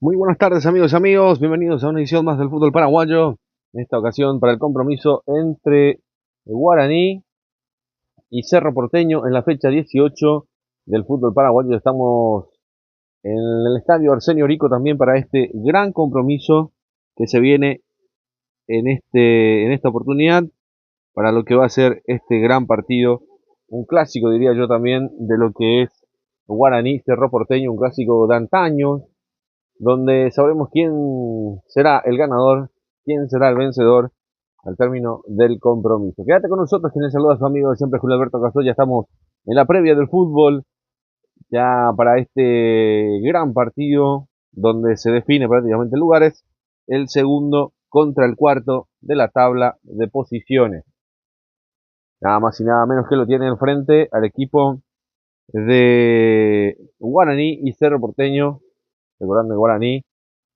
Muy buenas tardes amigos, bienvenidos a una edición más del fútbol paraguayo, en esta ocasión para el compromiso entre Guaraní y Cerro Porteño en la fecha 18 del fútbol paraguayo. Estamos en el estadio Arsenio Rico también para este gran compromiso que se viene en esta oportunidad, para lo que va a ser este gran partido, un clásico diría yo también de lo que es Guaraní Cerro Porteño, un clásico de antaño donde sabremos quién será el ganador, quién será el vencedor al término del compromiso. Quédate con nosotros, quien les saluda a su amigo de siempre, Julio Alberto Castro. Ya estamos en la previa del fútbol, ya para este gran partido, donde se define prácticamente lugares, el segundo contra el cuarto de la tabla de posiciones. Nada más y nada menos que lo tiene enfrente al equipo de Guaraní y Cerro Porteño, recordando el Guaraní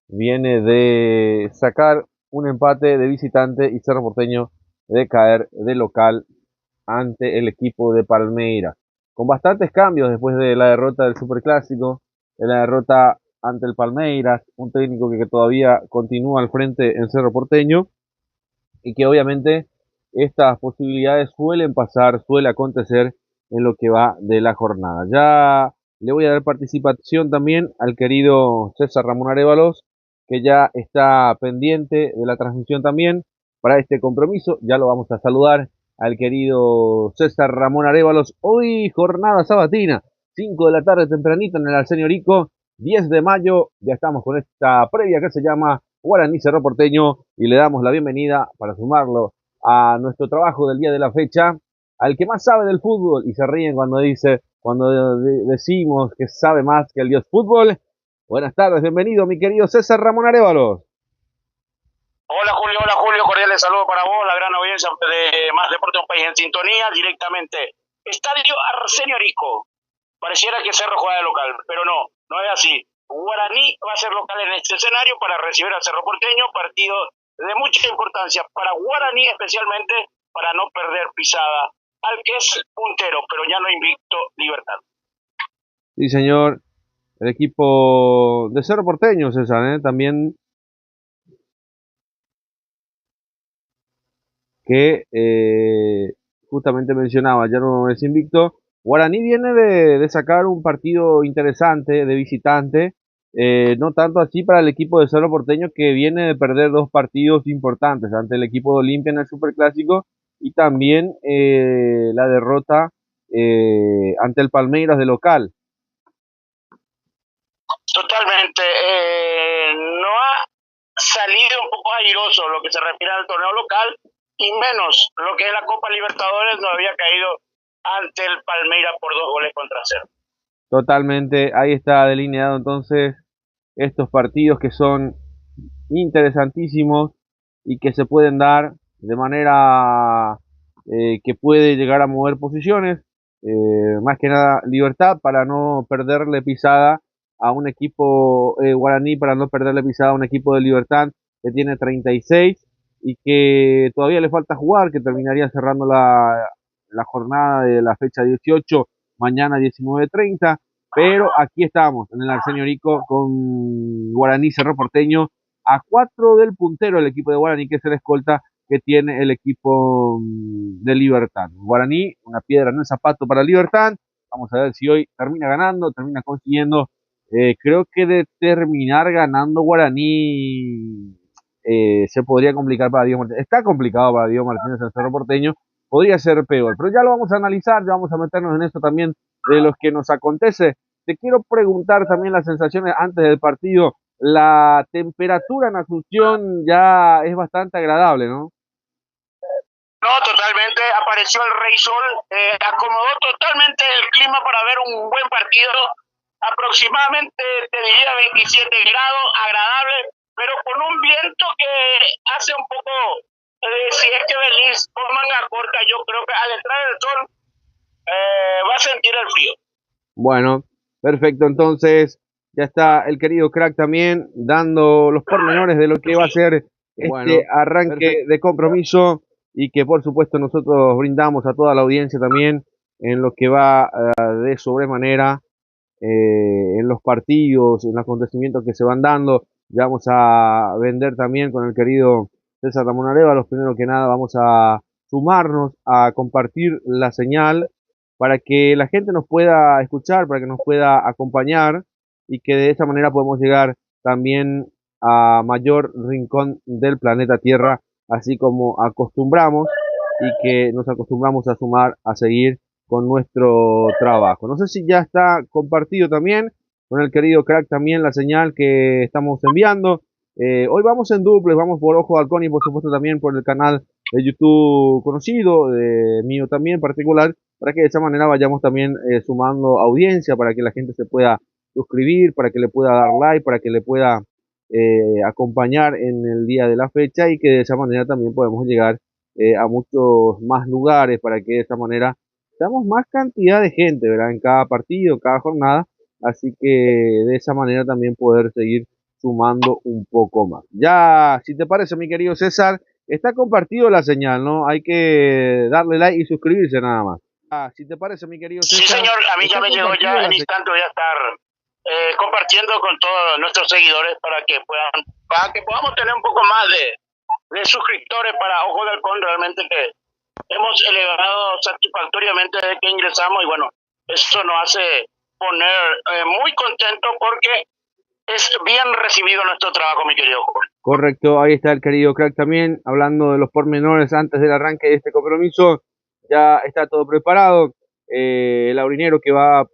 viene de sacar un empate de visitante y Cerro Porteño de caer de local ante el equipo de Palmeiras. Con bastantes cambios después de la derrota del Superclásico, de la derrota ante el Palmeiras, un técnico que todavía continúa al frente en Cerro Porteño y que obviamente estas posibilidades suelen pasar, suele acontecer en lo que va de la jornada. Ya le voy a dar participación también al querido César Ramón Arévalos, que ya está pendiente de la transmisión también para este compromiso. Ya lo vamos a saludar al querido César Ramón Arévalos. Hoy jornada sabatina, 5 de la tarde tempranito en el Arsenio Rico, 10 de mayo. Ya estamos con esta previa que se llama Guaraní Cerro Porteño y le damos la bienvenida para sumarlo a nuestro trabajo del día de la fecha al que más sabe del fútbol, y se ríen cuando decimos que sabe más que el dios fútbol. Buenas tardes, bienvenido mi querido César Ramón Arévalos. Hola Julio, cordiales saludos para vos, la gran audiencia de Más Deporte, un país en sintonía, directamente. Estadio Arsenio Rico. Pareciera que Cerro juega de local, pero no es así. Guaraní va a ser local en este escenario para recibir a Cerro Porteño, partido de mucha importancia para Guaraní, especialmente para no perder pisada al que es puntero, pero ya no invicto, Libertad. Sí, señor, el equipo de Cerro Porteño, César, también que justamente mencionaba, ya no es invicto. Guaraní viene de sacar un partido interesante de visitante, no tanto así para el equipo de Cerro Porteño, que viene de perder dos partidos importantes ante el equipo de Olimpia en el Superclásico y también la derrota ante el Palmeiras de local. Totalmente, no ha salido un poco airoso lo que se refiere al torneo local y menos lo que es la Copa Libertadores, no había caído ante el Palmeiras por 2-0. Totalmente, ahí está delineado entonces estos partidos que son interesantísimos y que se pueden dar de manera que puede llegar a mover posiciones, más que nada Libertad para no perderle pisada a un equipo guaraní, para no perderle pisada a un equipo de Libertad que tiene 36 y que todavía le falta jugar, que terminaría cerrando la jornada de la fecha 18 mañana 19:30, pero aquí estamos en el Arsenio Rico con Guaraní Cerro Porteño a 4 del puntero el equipo de Guaraní, que es el escolta que tiene el equipo de Libertad. Guaraní, una piedra en el zapato para Libertad. Vamos a ver si hoy termina ganando, termina consiguiendo. Creo que de terminar ganando Guaraní se podría complicar para Diego Martínez. Está complicado para Diego Martínez el Cerro Porteño. Podría ser peor, pero ya lo vamos a analizar, ya vamos a meternos en esto también de los que nos acontece. Te quiero preguntar también las sensaciones antes del partido. La temperatura en Asunción ya es bastante agradable, ¿no? No, totalmente, apareció el Rey Sol, acomodó totalmente el clima para ver un buen partido, aproximadamente, te diría 27 grados, agradable, pero con un viento que hace un poco, si es que venís con manga corta, yo creo que al entrar el sol va a sentir el frío. Bueno, perfecto, entonces ya está el querido crack también dando los pormenores de lo que va a ser este arranque de compromiso y que por supuesto nosotros brindamos a toda la audiencia también en lo que va de sobremanera en los partidos, en los acontecimientos que se van dando. Ya vamos a vender también con el querido César Ramón Arevalo. Primero que nada vamos a sumarnos a compartir la señal para que la gente nos pueda escuchar, para que nos pueda acompañar y que de esa manera podemos llegar también a mayor rincón del planeta Tierra, así como acostumbramos y que nos acostumbramos a sumar, a seguir con nuestro trabajo. No sé si ya está compartido también con el querido crack también la señal que estamos enviando. Hoy vamos en duples, vamos por Ojo de Halcón y por supuesto también por el canal de YouTube conocido, mío también particular, para que de esa manera vayamos también sumando audiencia, para que la gente se pueda suscribir, para que le pueda dar like, para que le pueda acompañar en el día de la fecha y que de esa manera también podemos llegar a muchos más lugares, para que de esa manera damos más cantidad de gente, ¿verdad? En cada partido, en cada jornada, así que de esa manera también poder seguir sumando un poco más. Ya, si te parece, mi querido César, está compartido la señal, ¿no? Hay que darle like y suscribirse nada más. Si te parece, mi querido César. Sí, señor, a mí ya me llegó ya en instante, voy a estar compartiendo con todos nuestros seguidores para que podamos tener un poco más de suscriptores para Ojo de Halcón. Realmente que hemos elevado satisfactoriamente desde que ingresamos, y bueno, eso nos hace poner muy contento porque es bien recibido nuestro trabajo, mi querido Jorge. Correcto, ahí está el querido crack también, hablando de los pormenores antes del arranque de este compromiso. Ya está todo preparado. El aurinero que va a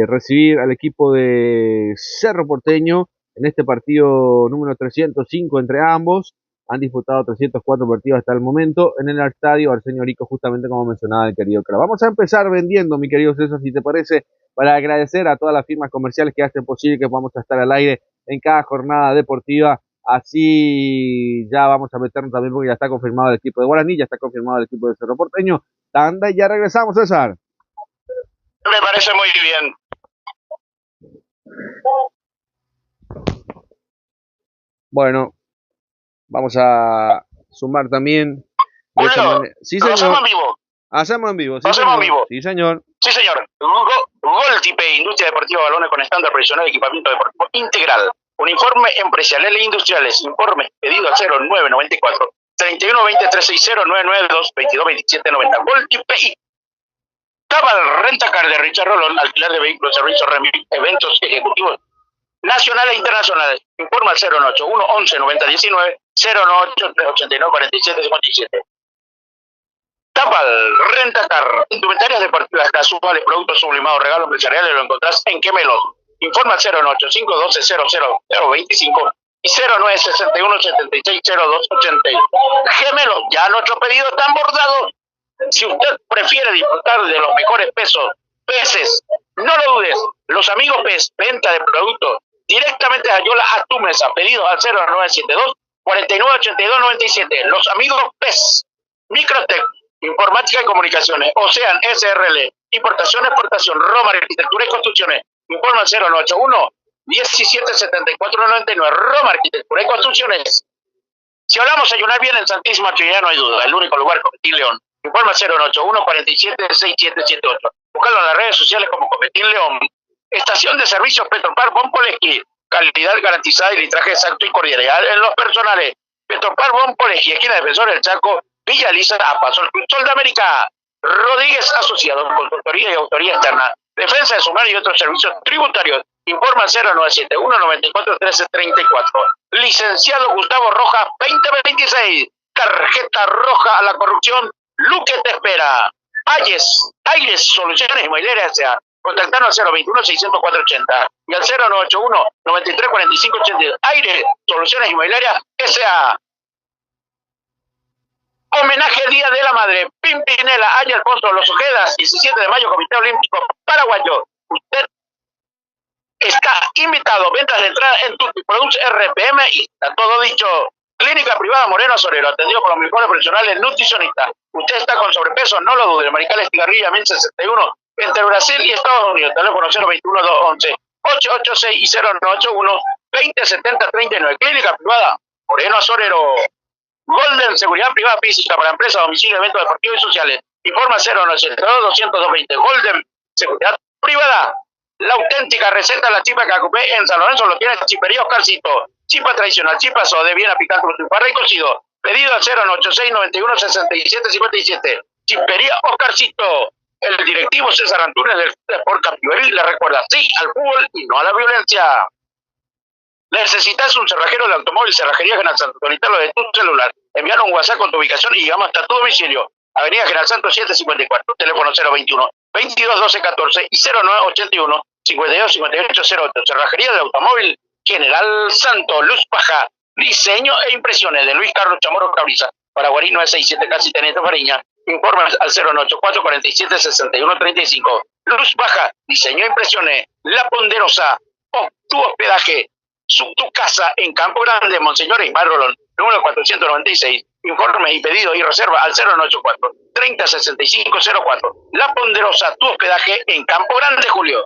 recibir al equipo de Cerro Porteño en este partido número 305 entre ambos. Han disputado 304 partidos hasta el momento en el estadio Arsenio Rico, justamente como mencionaba el querido crack. Vamos a empezar vendiendo, mi querido César, si te parece, para agradecer a todas las firmas comerciales que hacen posible que podamos estar al aire en cada jornada deportiva. Así ya vamos a meternos también porque ya está confirmado el equipo de Guaraní, ya está confirmado el equipo de Cerro Porteño. Tanda y ya regresamos, César. Me parece muy bien. Bueno, vamos a sumar también. Julio, sí, lo hacemos señor. en vivo. Hacemos en vivo, sí, Lo hacemos en señor. vivo. Sí, señor. Sí, señor. Goltipe, Industria Deportiva Balones con estándar profesional de equipamiento deportivo integral. Uniforme empresarial e industriales. Informes pedido al 0994 3120 360 992 22 90. Goltipe. Tabal Rentacar de Richard Rolón, alquiler de vehículos, servicios, eventos ejecutivos nacionales e internacionales. Informa al 081 11 90 19 098 389 47 57. Tapal, Rentacar, indumentarias deportivas, casuales, productos sublimados, regalos empresariales, lo encontrás en Quemelos. Informa al 095 12 00025 y 0961 76 02 82. Gemelos, ya nuestros pedidos están bordados. Si usted prefiere disfrutar de los mejores peces, no lo dudes. Los amigos Pez, venta de productos directamente de Ayola a tu mesa. Pedidos al 0972 498297. Los amigos Pez, Microtec, Informática y Comunicaciones, Ocean SRL, Importación, Exportación, Roma, Arquitectura y Construcciones. Informa al 0981 177499. Roma, Arquitectura y Construcciones. Si hablamos ayunar bien en Santísima Trinidad, no hay duda. El único lugar, Copetín León. Informa 081 47 6778. Buscalo en las redes sociales como Copetín León. Estación de servicios Petropar Bonpoleski. Calidad garantizada y litraje exacto y cordialidad en los personales. Petropar Bonpoleski, esquina Defensor del Chaco, Villa Lisa, a Paso al Sol de América. Rodríguez Asociado, consultoría y autoría externa. Defensa de Sumario y otros servicios tributarios. Informa 0971 94 13 34. Licenciado Gustavo Rojas 2026. Tarjeta roja a la corrupción. Luque te espera. Aires Soluciones Inmobiliarias S.A. Contactanos al 021 604 80 y al 0981 93 45 82. Aires Soluciones Inmobiliarias S.A. Homenaje Día de la Madre. Pimpinela, Aya Alfonso, Los Ojedas, 17 de mayo, Comité Olímpico Paraguayo. Usted está invitado. Ventas de entrada en Tutti Produce RPM y está todo dicho. Clínica Privada Moreno Sorero, atendido por los mejores profesionales nutricionistas. Usted está con sobrepeso, no lo dude. Marical Estigarrilla, 1061, entre Brasil y Estados Unidos. Teléfono 021 211 886 y 0981 2070 39. Clínica Privada Moreno Sorero. Golden Seguridad Privada Física para empresas, domicilio, eventos deportivos y sociales. Informa 0972 220. Golden Seguridad privada. La auténtica receta de la chipa que ocupé en San Lorenzo lo tiene Chipería Oscarcito. Chipa tradicional, chipa de Viena picante, para y cocido. Pedido al 086 91 67 57. Chipería Oscarcito. El directivo César Antunes del Sport Capiberil le recuerda sí al fútbol y no a la violencia. ¿Necesitas un cerrajero de automóvil? Cerrajería General Santos. Solicítalo de tu celular. Envíanos un WhatsApp con tu ubicación y llegamos hasta tu domicilio. Avenida General Santos 754. Teléfono 021 22 12 14 y 0981 52 58 08. Cerrajería de automóvil General Santos. Luz Paja. Diseño e impresiones de Luis Carlos Chamorro Cabriza. Paraguarí 967 casi Teniente Fariña. Informes al 094 47 61 35. Luz Baja. Diseño e impresiones. La Ponderosa. Tu hospedaje. Tu casa en Campo Grande, Monseñor Ismael Rolón, número 496. Informe y pedido y reserva al 094 30 65 04. La Ponderosa, tu hospedaje en Campo Grande, Julio.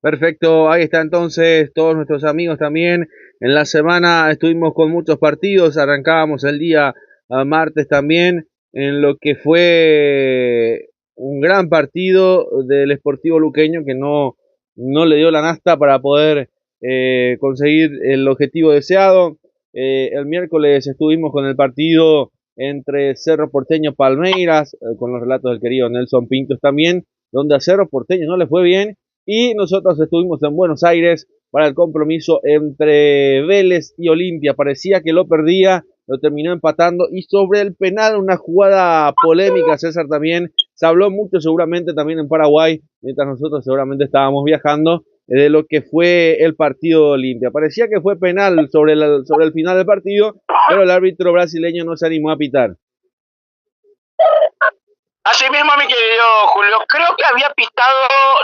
Perfecto, ahí está entonces todos nuestros amigos también. En la semana estuvimos con muchos partidos, arrancábamos el día martes también en lo que fue un gran partido del Sportivo Luqueño que no le dio la nasta para poder conseguir el objetivo deseado. El miércoles estuvimos con el partido entre Cerro Porteño Palmeiras, con los relatos del querido Nelson Pintos también, donde a Cerro Porteño no le fue bien, y nosotros estuvimos en Buenos Aires para el compromiso entre Vélez y Olimpia. Parecía que lo perdía, lo terminó empatando, y sobre el penal, una jugada polémica, César, también se habló mucho seguramente también en Paraguay, mientras nosotros seguramente estábamos viajando, de lo que fue el partido de Olimpia. Parecía que fue penal sobre el final del partido, pero el árbitro brasileño no se animó a pitar. Así mismo, mi querido Julio, creo que había pitado,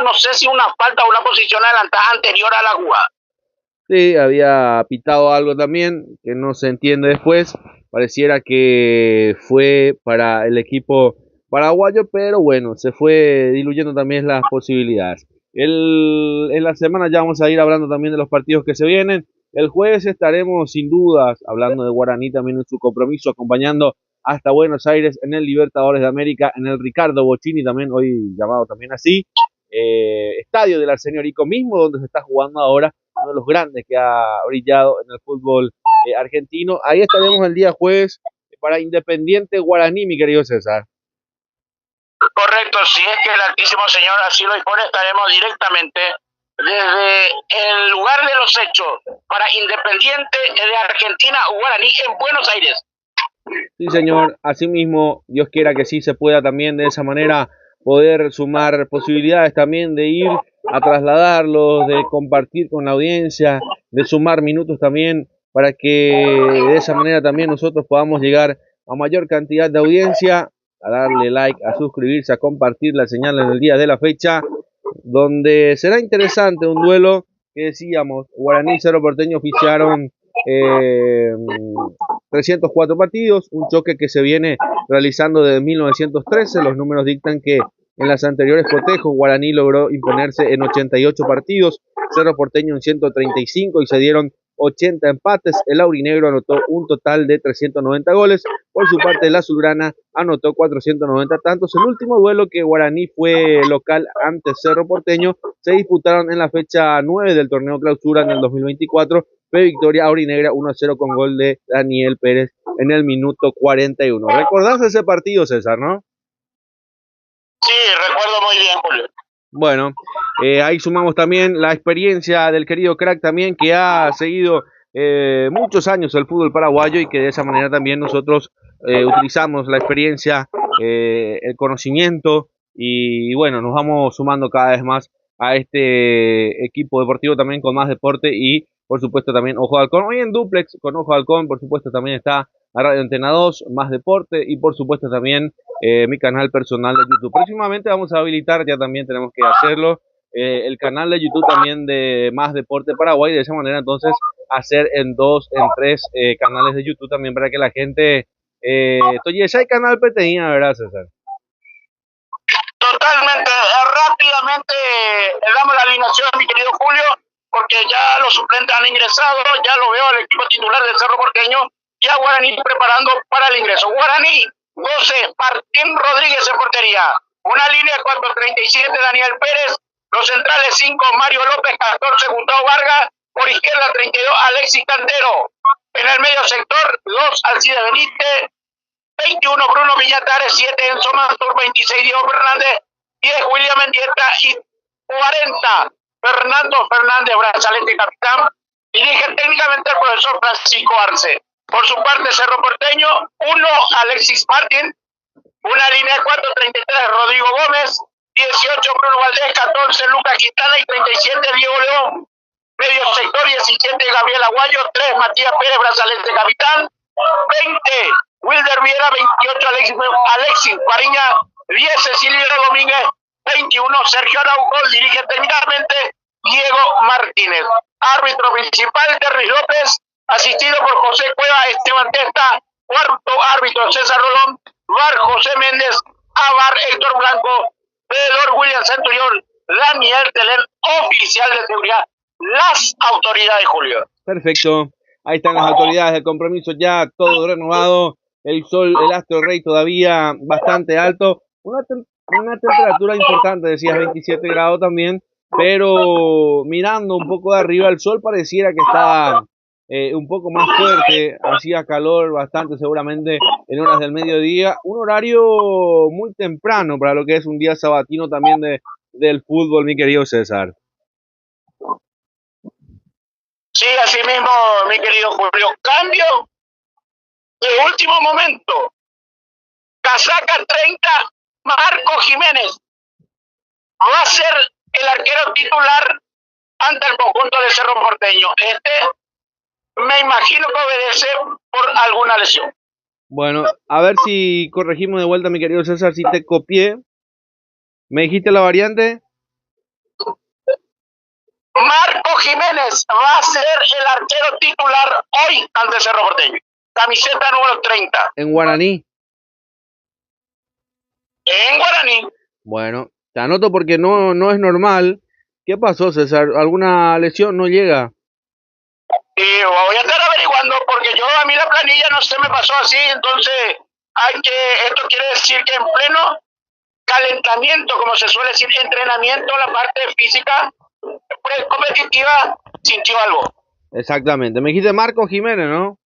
no sé si una falta o una posición adelantada anterior a la jugada. Sí, había pitado algo también, que no se entiende después. Pareciera que fue para el equipo paraguayo, pero bueno, se fue diluyendo también las posibilidades. En la semana ya vamos a ir hablando también de los partidos que se vienen. El jueves estaremos sin dudas hablando de Guaraní también en su compromiso, acompañando hasta Buenos Aires en el Libertadores de América, en el Ricardo Bocchini, también hoy llamado también así, estadio del Arsenio Rico mismo, donde se está jugando ahora uno de los grandes que ha brillado en el fútbol argentino. Ahí estaremos el día jueves para Independiente Guaraní, mi querido César. Correcto, si es que el Altísimo Señor así lo dispone, estaremos directamente desde el lugar de los hechos para Independiente de Argentina Guaraní en Buenos Aires. Sí, señor, así mismo, Dios quiera que sí se pueda también de esa manera poder sumar posibilidades también de ir a trasladarlos, de compartir con la audiencia, de sumar minutos también para que de esa manera también nosotros podamos llegar a mayor cantidad de audiencia, a darle like, a suscribirse, a compartir las señales del día de la fecha, donde será interesante un duelo que decíamos, Guaraní y Cerro Porteño oficiaron 304 partidos, un choque que se viene realizando desde 1913, los números dictan que en las anteriores cotejos Guaraní logró imponerse en 88 partidos, Cerro Porteño en 135 y se dieron 80 empates. El aurinegro anotó un total de 390 goles. Por su parte, la azulgrana anotó 490 tantos. El último duelo que Guaraní fue local ante Cerro Porteño se disputaron en la fecha 9 del torneo clausura en el 2024. Fue victoria aurinegra 1-0 con gol de Daniel Pérez en el minuto 41. ¿Recordás ese partido, César, no? Sí, recuerdo muy bien, Julio. Bueno, ahí sumamos también la experiencia del querido crack también, que ha seguido muchos años el fútbol paraguayo y que de esa manera también nosotros utilizamos la experiencia, el conocimiento y bueno, nos vamos sumando cada vez más a este equipo deportivo también con más deporte y por supuesto también Ojo de Halcón. Hoy en Duplex con Ojo de Halcón, por supuesto también está a Radio Antena 2, más deporte y por supuesto también mi canal personal de YouTube. Próximamente vamos a habilitar, ya también tenemos que hacerlo, el canal de YouTube también de Más Deporte Paraguay, de esa manera entonces hacer en 2, en 3 canales de YouTube también para que la gente... Oye, ya hay canal tenía, ¿verdad, César? Totalmente, rápidamente le damos la alineación, mi querido Julio, porque ya los suplentes han ingresado, ya lo veo al equipo titular del Cerro Porteño, ya Guaraní preparando para el ingreso. Guaraní, 12, Martín Rodríguez en portería. Una línea 437, Daniel Pérez, Los centrales 5, Mario López, 14, Gustavo Vargas. Por izquierda 32, Alexis Cantero. En el medio sector 2, Alcides Benítez. 21, Bruno Viñatares. 7, Enzo Mantur. 26, Diego Fernández. 10, William Mendieta. Y 40, Fernando Fernández, brazalete capitán. Dirige técnicamente el profesor Francisco Arce. Por su parte, Cerro Porteño, 1, Alexis Martín. Una línea de 4, 33, Rodrigo Gómez. 18, Bruno Valdés. 14, Lucas Quintana. Y 37, Diego León. Medio sector 17, Gabriel Aguayo. 3, Matías Pérez, brazalete capitán. 20, Wilder Viera. 28, Alexis Fariña. 10, Cecilio Domínguez. 21, Sergio Araujo. Dirige técnicamente Diego Martínez. Árbitro principal, Terry López. Asistido por José Cueva, Esteban Testa. Cuarto árbitro, César Rolón. VAR, José Méndez. AVAR, Héctor Blanco. Veedor, William Centurión. Daniel Telén, oficial de seguridad. Las autoridades, Julio. Perfecto. Ahí están las autoridades del compromiso, ya todo renovado. El sol, el astro rey todavía bastante alto. Una temperatura importante, decías 27 grados también. Pero mirando un poco de arriba, el sol pareciera que está un poco más fuerte. Hacía calor bastante seguramente en horas del mediodía. Un horario muy temprano para lo que es un día sabatino también del fútbol, mi querido César. Sí, así mismo, mi querido Julio. Cambio de último momento. Casaca 30, Marco Jiménez. Va a ser el arquero titular ante el conjunto de Cerro Porteño. Me imagino que obedece por alguna lesión. Bueno, a ver si corregimos de vuelta, mi querido César, si te copié. ¿Me dijiste la variante? Marco Jiménez va a ser el arquero titular hoy ante Cerro Porteño. Camiseta número 30. ¿En guaraní? En guaraní. Bueno, te anoto porque no es normal. ¿Qué pasó, César? ¿Alguna lesión no llega? Y voy a estar averiguando porque a mí la planilla no se me pasó así, entonces esto quiere decir que en pleno calentamiento, como se suele decir, entrenamiento, la parte física competitiva, sintió algo. Exactamente. Me dijiste Marco Jiménez, ¿no?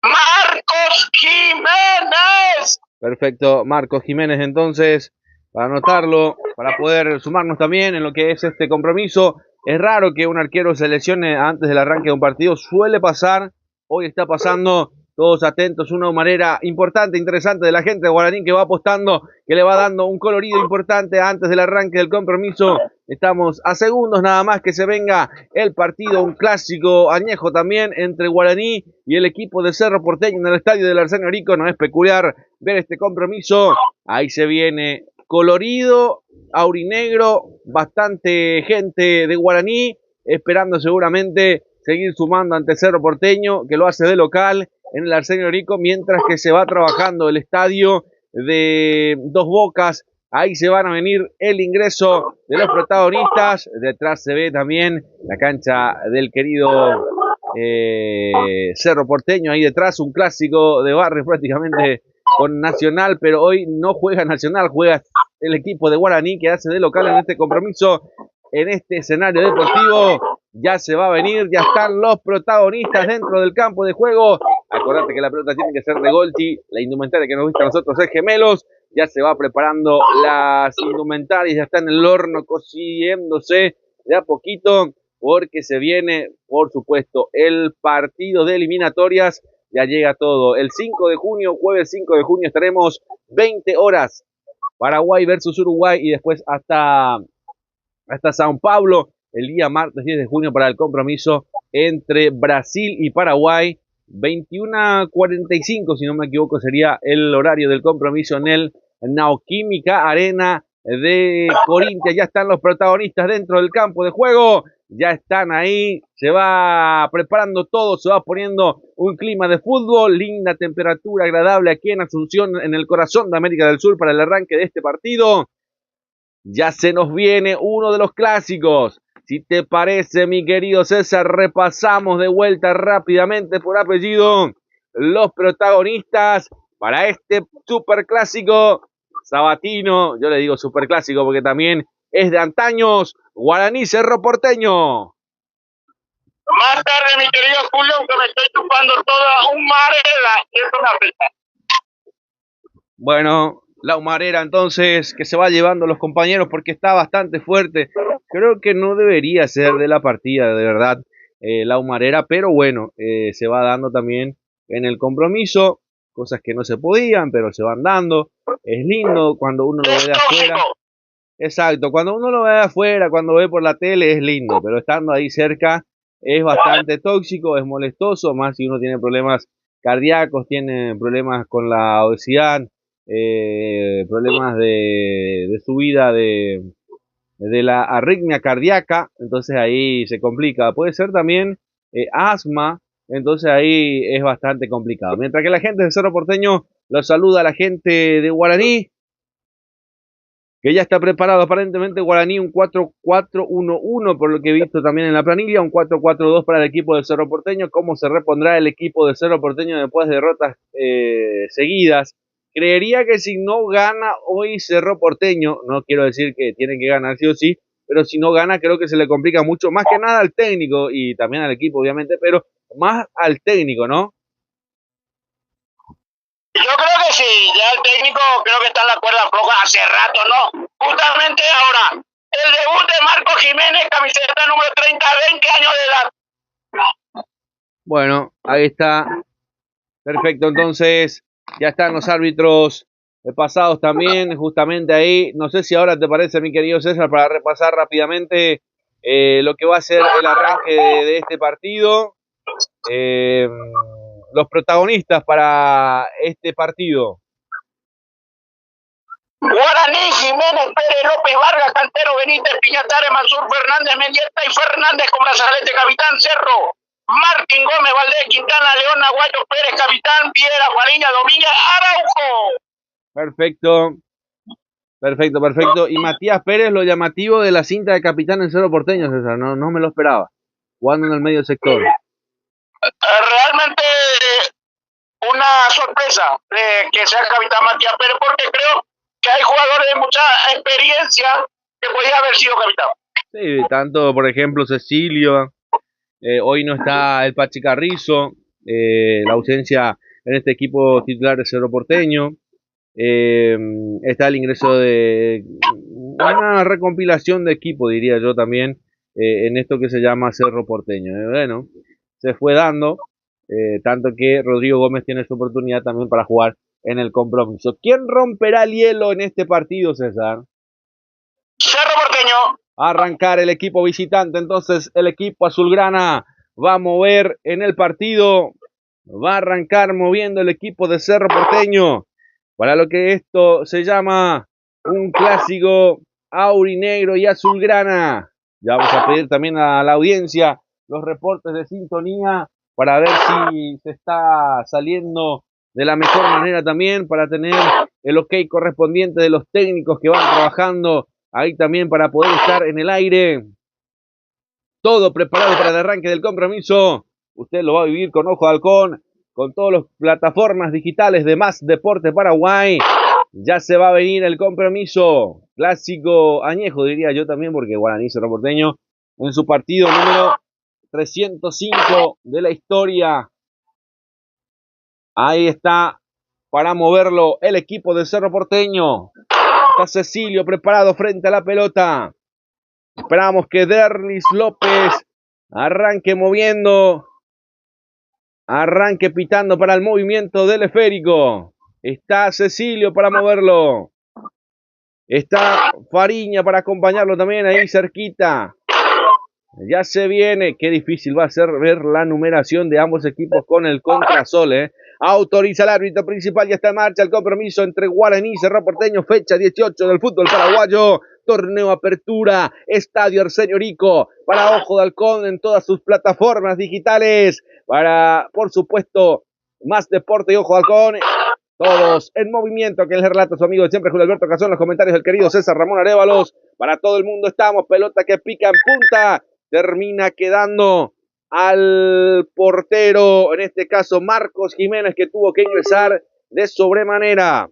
¡Marcos Jiménez! Perfecto, Marcos Jiménez, entonces, para anotarlo, para poder sumarnos también en lo que es este compromiso. Es raro que un arquero se lesione antes del arranque de un partido, suele pasar, hoy está pasando. Todos atentos, una humarera importante, interesante de la gente de Guaraní que va apostando, que le va dando un colorido importante antes del arranque del compromiso. Estamos a segundos nada más que se venga el partido, un clásico añejo también entre Guaraní y el equipo de Cerro Porteño en el estadio del Arsenio Rico. No es peculiar ver este compromiso. Ahí se viene colorido, aurinegro, bastante gente de Guaraní, esperando seguramente seguir sumando ante Cerro Porteño, que lo hace de local en el Arsenio Rico, mientras que se va trabajando el estadio de Dos Bocas. Ahí se van a venir el ingreso de los protagonistas. Detrás se ve también la cancha del querido Cerro Porteño. Ahí detrás un clásico de barrio prácticamente con Nacional, pero hoy no juega Nacional, juega el equipo de Guaraní que hace de local en este compromiso, en este escenario deportivo. Ya se va a venir, ya están los protagonistas dentro del campo de juego. Acordate que la pelota tiene que ser de Golti, la indumentaria que nos gusta a nosotros es Gemelos. Ya se va preparando las indumentarias, ya está en el horno cociéndose de a poquito, porque se viene, por supuesto, el partido de eliminatorias. Ya llega todo. El 5 de junio, jueves 5 de junio, estaremos 20 horas. Paraguay versus Uruguay y después hasta Sao Paulo, el día martes 10 de junio para el compromiso entre Brasil y Paraguay. 21:45, si no me equivoco, sería el horario del compromiso en el Neoquímica Arena de Corintia. Ya están los protagonistas dentro del campo de juego, ya están ahí, se va preparando todo, se va poniendo un clima de fútbol, linda temperatura agradable aquí en Asunción, en el corazón de América del Sur, para el arranque de este partido. Ya se nos viene uno de los clásicos. Si te parece, mi querido César, repasamos de vuelta rápidamente por apellido los protagonistas para este superclásico sabatino, yo le digo superclásico porque también es de antaños, Guaraní Cerro Porteño. Más tarde, mi querido Julio, que me estoy chupando toda un marela, eso me afecta. Bueno, la humarera entonces que se va llevando los compañeros porque está bastante fuerte. Creo que no debería ser de la partida, de verdad, la humarera, pero bueno, se va dando también en el compromiso, cosas que no se podían, pero se van dando. Es lindo cuando uno lo ve de afuera. Exacto, cuando uno lo ve de afuera, cuando ve por la tele es lindo, pero estando ahí cerca es bastante tóxico, es molestoso, más si uno tiene problemas cardíacos, tiene problemas con la obesidad, problemas de subida de la arritmia cardíaca, entonces ahí se complica. Puede ser también asma, entonces ahí es bastante complicado. Mientras que la gente de Cerro Porteño los saluda a la gente de Guaraní, que ya está preparado aparentemente Guaraní, un 4-4-1-1 por lo que he visto también en la planilla, un 4-4-2 para el equipo de Cerro Porteño. ¿Cómo se repondrá el equipo de Cerro Porteño después de derrotas seguidas? Creería que si no gana hoy Cerro Porteño, no quiero decir que tiene que ganar sí o sí, pero si no gana creo que se le complica mucho, más que nada al técnico y también al equipo obviamente, pero más al técnico, ¿no? Yo creo que sí, ya el técnico creo que está en la cuerda floja hace rato, ¿no? Justamente ahora, el debut de Marco Jiménez, camiseta número 30, 20 años de edad. Bueno, ahí está. Perfecto, entonces ya están los árbitros pasados también, justamente ahí. No sé si ahora te parece, mi querido César, para repasar rápidamente lo que va a ser el arranque de este partido. Los protagonistas para este partido. Guaraní, Jiménez, Pérez, López, Vargas, Cantero, Benítez, Piñatares, Mansur, Fernández, Mendieta y Fernández con brazalete, capitán Cerro. Martín Gómez, Valdés, Quintana, León, Aguayo, Pérez, capitán, Piedra, Juaniña, Domínguez, Araujo. Perfecto. Perfecto, perfecto. Y Matías Pérez, lo llamativo de la cinta de capitán en Cerro Porteño, César. No me lo esperaba. Jugando en el medio sector. Realmente una sorpresa que sea el capitán Matías Pérez, porque creo que hay jugadores de mucha experiencia que podía haber sido capitán. Sí, tanto, por ejemplo, Cecilio. Hoy no está el Pachi Carrizo. La ausencia en este equipo titular de Cerro Porteño. Está el ingreso de una recompilación de equipo, diría yo también, en esto que se llama Cerro Porteño. Bueno, se fue dando, tanto que Rodrigo Gómez tiene su oportunidad también para jugar en el compromiso. ¿Quién romperá el hielo en este partido, César? Cerro Porteño. Arrancar el equipo visitante, entonces el equipo azulgrana va a mover en el partido, va a arrancar moviendo el equipo de Cerro Porteño para lo que esto se llama un clásico aurinegro y azulgrana. Ya vamos a pedir también a la audiencia los reportes de sintonía para ver si se está saliendo de la mejor manera también, para tener el ok correspondiente de los técnicos que van trabajando ahí también para poder estar en el aire. Todo preparado para el arranque del compromiso. Usted lo va a vivir con Ojo de Halcón, con todas las plataformas digitales de Más Deporte Paraguay. Ya se va a venir el compromiso. Clásico añejo, diría yo también, porque Guaraní Cerro Porteño en su partido número 305 de la historia. Ahí está para moverlo el equipo de Cerro Porteño. Está Cecilio preparado frente a la pelota. Esperamos que Derlis López arranque moviendo. Arranque pitando para el movimiento del esférico. Está Cecilio para moverlo. Está Fariña para acompañarlo también ahí cerquita. Ya se viene. Qué difícil va a ser ver la numeración de ambos equipos con el contrasol. Autoriza el árbitro principal. Ya está en marcha el compromiso entre Guaraní y Cerro Porteño. Fecha 18 del fútbol paraguayo. Torneo Apertura. Estadio Arsenio Rico. Para Ojo de Halcón en todas sus plataformas digitales. Para, por supuesto, Más Deporte y Ojo de Halcón. Todos en movimiento, que les relata su amigo de siempre, Julio Alberto Cazón, los comentarios del querido César Ramón Arévalos. Para todo el mundo estamos, pelota que pica en punta. Termina quedando al portero, en este caso Marcos Jiménez, que tuvo que ingresar de sobremanera.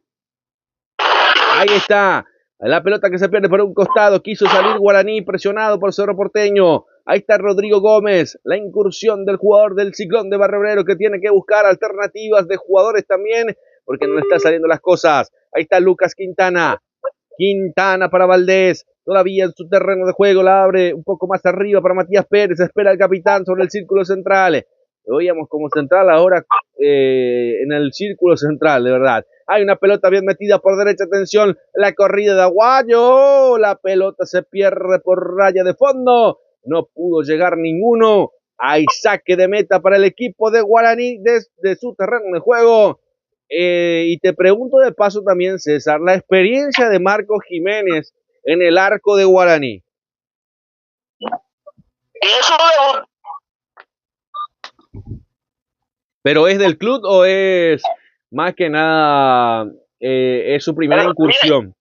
Ahí está. La pelota que se pierde por un costado. Quiso salir Guaraní, presionado por Cerro Porteño. Ahí está Rodrigo Gómez. La incursión del jugador del Ciclón de Barrio Obrero, que tiene que buscar alternativas de jugadores también, porque no le están saliendo las cosas. Ahí está Lucas Quintana. Quintana para Valdés. Todavía en su terreno de juego. La abre un poco más arriba para Matías Pérez. Espera el capitán sobre el círculo central. Lo veíamos como central, ahora en el círculo central, de verdad. Hay una pelota bien metida por derecha, atención, la corrida de Aguayo, la pelota se pierde por raya de fondo, no pudo llegar ninguno. Hay saque de meta para el equipo de Guaraní desde su terreno de juego. Y te pregunto de paso también, César, la experiencia de Marcos Jiménez en el arco de Guaraní. ¿Pero es del club o es más que nada es su primera incursión?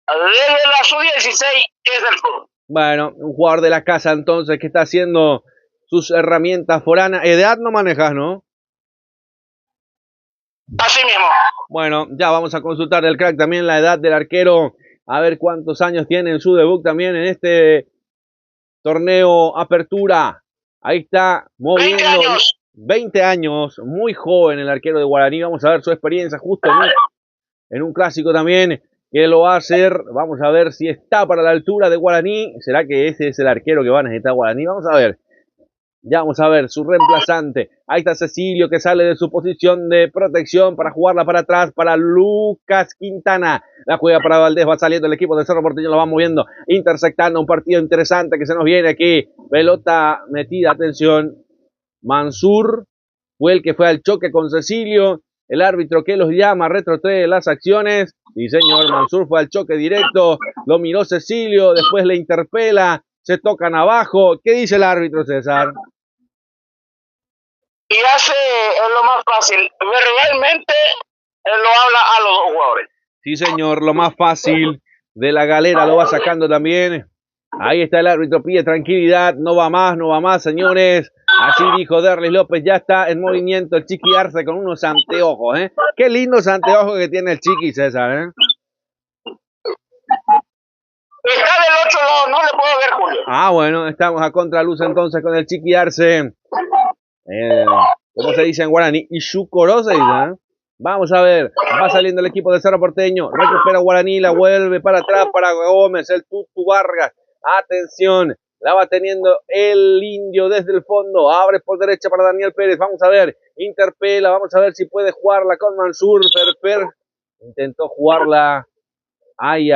Desde la sub-16 es del club. Bueno, un jugador de la casa entonces que está haciendo sus herramientas foranas. Edad no manejas, ¿no? Así mismo. Bueno, ya vamos a consultar el crack también la edad del arquero. A ver cuántos años tiene en su debut también en este torneo Apertura. Ahí está moviendo. 20 años. 20 años, muy joven el arquero de Guaraní. Vamos a ver su experiencia justo en un clásico también que lo va a hacer. Vamos a ver si está para la altura de Guaraní. ¿Será que ese es el arquero que va a necesitar Guaraní? Vamos a ver. Ya vamos a ver su reemplazante. Ahí está Cecilio que sale de su posición de protección para jugarla para atrás para Lucas Quintana. La juega para Valdés, va saliendo el equipo de Cerro Porteño, lo va moviendo, intersectando un partido interesante que se nos viene aquí. Pelota metida, atención. Mansur fue el que fue al choque con Cecilio. El árbitro que los llama retrotrae las acciones. Sí, señor, Mansur fue al choque directo. Lo miró Cecilio, después le interpela. Se tocan abajo. ¿Qué dice el árbitro, César? Y hace lo más fácil. Verbalmente él lo habla a los dos jugadores. Sí, señor, lo más fácil de la galera lo va sacando también. Ahí está el árbitro, pide tranquilidad. No va más, señores. Así dijo Derlis López, ya está en movimiento el Chiqui Arce con unos anteojos, ¿eh? Qué lindos anteojos que tiene el Chiqui, César, ¿eh? Está del otro lado, no le puedo ver, Julio. Ah, bueno, estamos a contraluz entonces con el Chiqui Arce. ¿Cómo se dice en Guaraní? Ishucoro se dice, ¿eh? Vamos a ver, va saliendo el equipo de Cerro Porteño, recupera Guaraní, la vuelve para atrás para Gómez, el Tutu Vargas. Atención, la va teniendo el indio desde el fondo. Abre por derecha para Daniel Pérez. Vamos a ver. Interpela. Vamos a ver si puede jugarla con Mansur. Ferper intentó jugarla. Ay.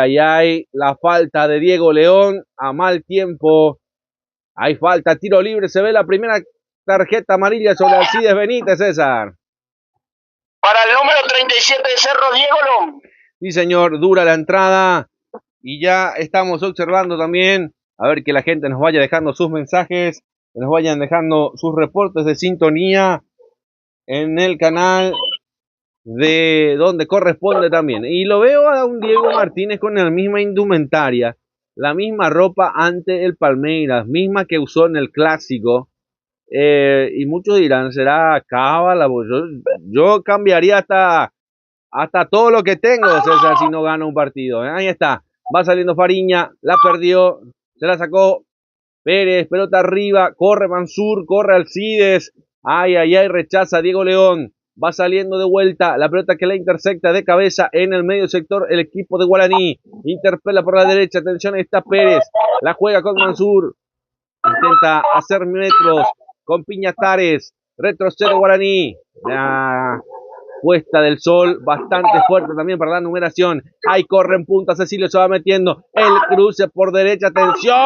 La falta de Diego León a mal tiempo. Hay falta. Tiro libre. Se ve la primera tarjeta amarilla sobre Alcides Benítez, César. Para el número 37 de Cerro, Diego León. Sí, señor. Dura la entrada. Y ya estamos observando también. A ver que la gente nos vaya dejando sus mensajes, que nos vayan dejando sus reportes de sintonía en el canal de donde corresponde también. Y lo veo a un Diego Martínez con la misma indumentaria, la misma ropa ante el Palmeiras, misma que usó en el clásico. Y muchos dirán, ¿será cábala? Yo cambiaría hasta todo lo que tengo, César, si no gano un partido. Ahí está, va saliendo Fariña, la perdió. Se la sacó Pérez, pelota arriba, corre Mansur, corre Alcides. Ay, rechaza Diego León. Va saliendo de vuelta, la pelota que la intersecta de cabeza en el medio sector, el equipo de Guaraní. Interpela por la derecha, atención, ahí está Pérez. La juega con Mansur. Intenta hacer metros con Piñatares. Retrocede Guaraní. La puesta del sol bastante fuerte también para la numeración. Ahí corre en punta, Cecilio se va metiendo, el cruce por derecha, atención,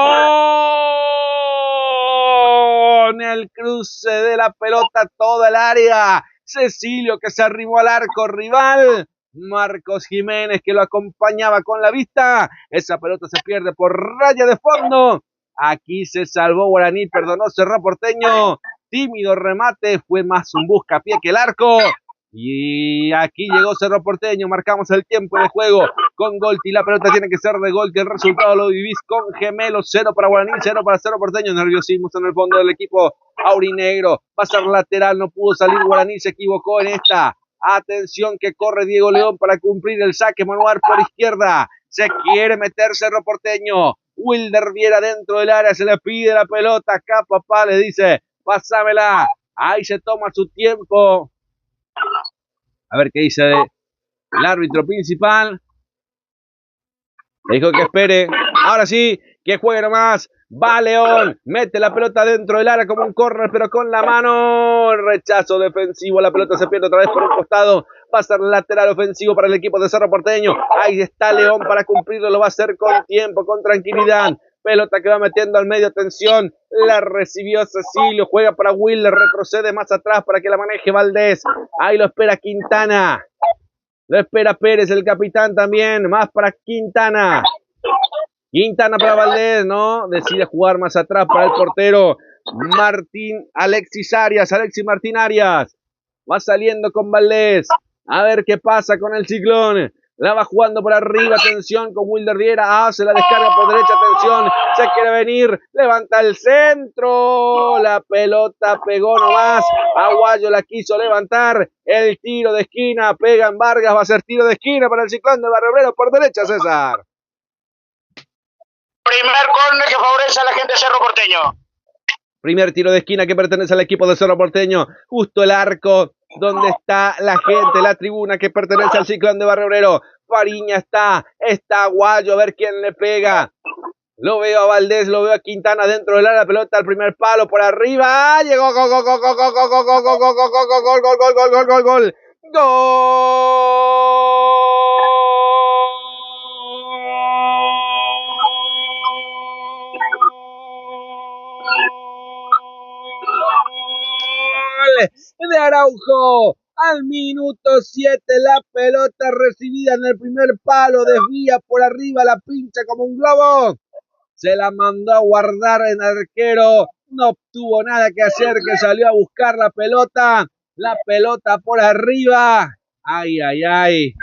el cruce de la pelota, toda el área, Cecilio que se arrimó al arco rival, Marcos Jiménez que lo acompañaba con la vista, esa pelota se pierde por raya de fondo, aquí se salvó Guaraní, perdonó Cerro Porteño, tímido remate, fue más un buscapié que el arco. Y aquí llegó Cerro Porteño, marcamos el tiempo de juego con Golti, la pelota tiene que ser de Golti, el resultado lo vivís con gemelos, 0 para Guaraní, 0 para Cerro Porteño, nerviosismo en el fondo del equipo aurinegro, va a ser lateral, no pudo salir Guaraní, se equivocó en esta, Atención que corre Diego León para cumplir el saque manual por izquierda. Se quiere meter Cerro Porteño. Wilder Viera dentro del área, se le pide la pelota. Acá papá le dice, pásamela. Ahí se toma su tiempo. A ver qué dice el árbitro principal. Le dijo que espere. Ahora sí, que juegue nomás. Va León, mete la pelota dentro del área como un córner, pero con la mano. Rechazo defensivo, la pelota se pierde otra vez por un costado. Va a ser lateral ofensivo para el equipo de Cerro Porteño. Ahí está León para cumplirlo, lo va a hacer con tiempo, con tranquilidad. Pelota que va metiendo al medio, atención. La recibió Cecilio, juega para Will, retrocede más atrás para que la maneje Valdés. Ahí lo espera Quintana. Lo espera Pérez, el capitán también. Más para Quintana. Quintana para Valdés, ¿no? Decide jugar más atrás para el portero Alexis Martín Arias. Va saliendo con Valdés. A ver qué pasa con el Ciclón. La va jugando por arriba, atención con Wilder Viera. Se la descarga por derecha, atención. Se quiere venir, levanta el centro. La pelota pegó nomás. Aguayo la quiso levantar. El tiro de esquina, pega en Vargas. Va a ser tiro de esquina para el Ciclón de Barrio Obrero por derecha, César. Primer córner que favorece a la gente de Cerro Porteño. Primer tiro de esquina que pertenece al equipo de Cerro Porteño. Justo el arco donde está la gente, la tribuna que pertenece al Ciclón de Barrio Obrero. Fariña está Aguayo, a ver quién le pega. Lo veo a Valdés, lo veo a Quintana dentro del área, la pelota al primer palo por arriba. Llegó, gol, gol, gol, gol, gol, gol, gol, gol, gol, gol, gol, gol, gol, gol, gol, gol, gol, gol. De Araujo al minuto 7, la pelota recibida en el primer palo, desvía por arriba, la pincha como un globo, se la mandó a guardar en arquero, no tuvo nada que hacer, que salió a buscar la pelota por arriba, ay,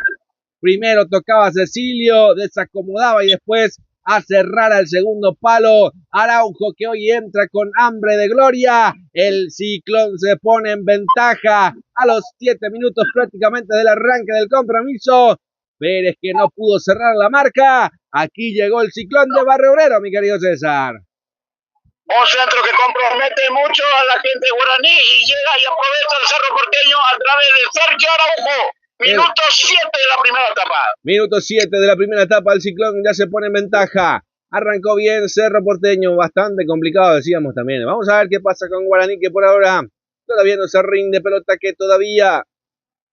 primero tocaba Cecilio, desacomodaba y después a cerrar al segundo palo. Araujo que hoy entra con hambre de gloria. El Ciclón se pone en ventaja a los 7 minutos prácticamente del arranque del compromiso. Pérez que no pudo cerrar la marca. Aquí llegó el Ciclón de Barrio Obrero, mi querido César. Un centro que compromete mucho a la gente de Guaraní y llega y aprovecha el Cerro Porteño a través de Sergio Araujo. Minuto 7 de la primera etapa. Minuto 7 de la primera etapa, el Ciclón ya se pone en ventaja. Arrancó bien Cerro Porteño, bastante complicado decíamos también. Vamos a ver qué pasa con Guaraní, que por ahora todavía no se rinde, pelota que todavía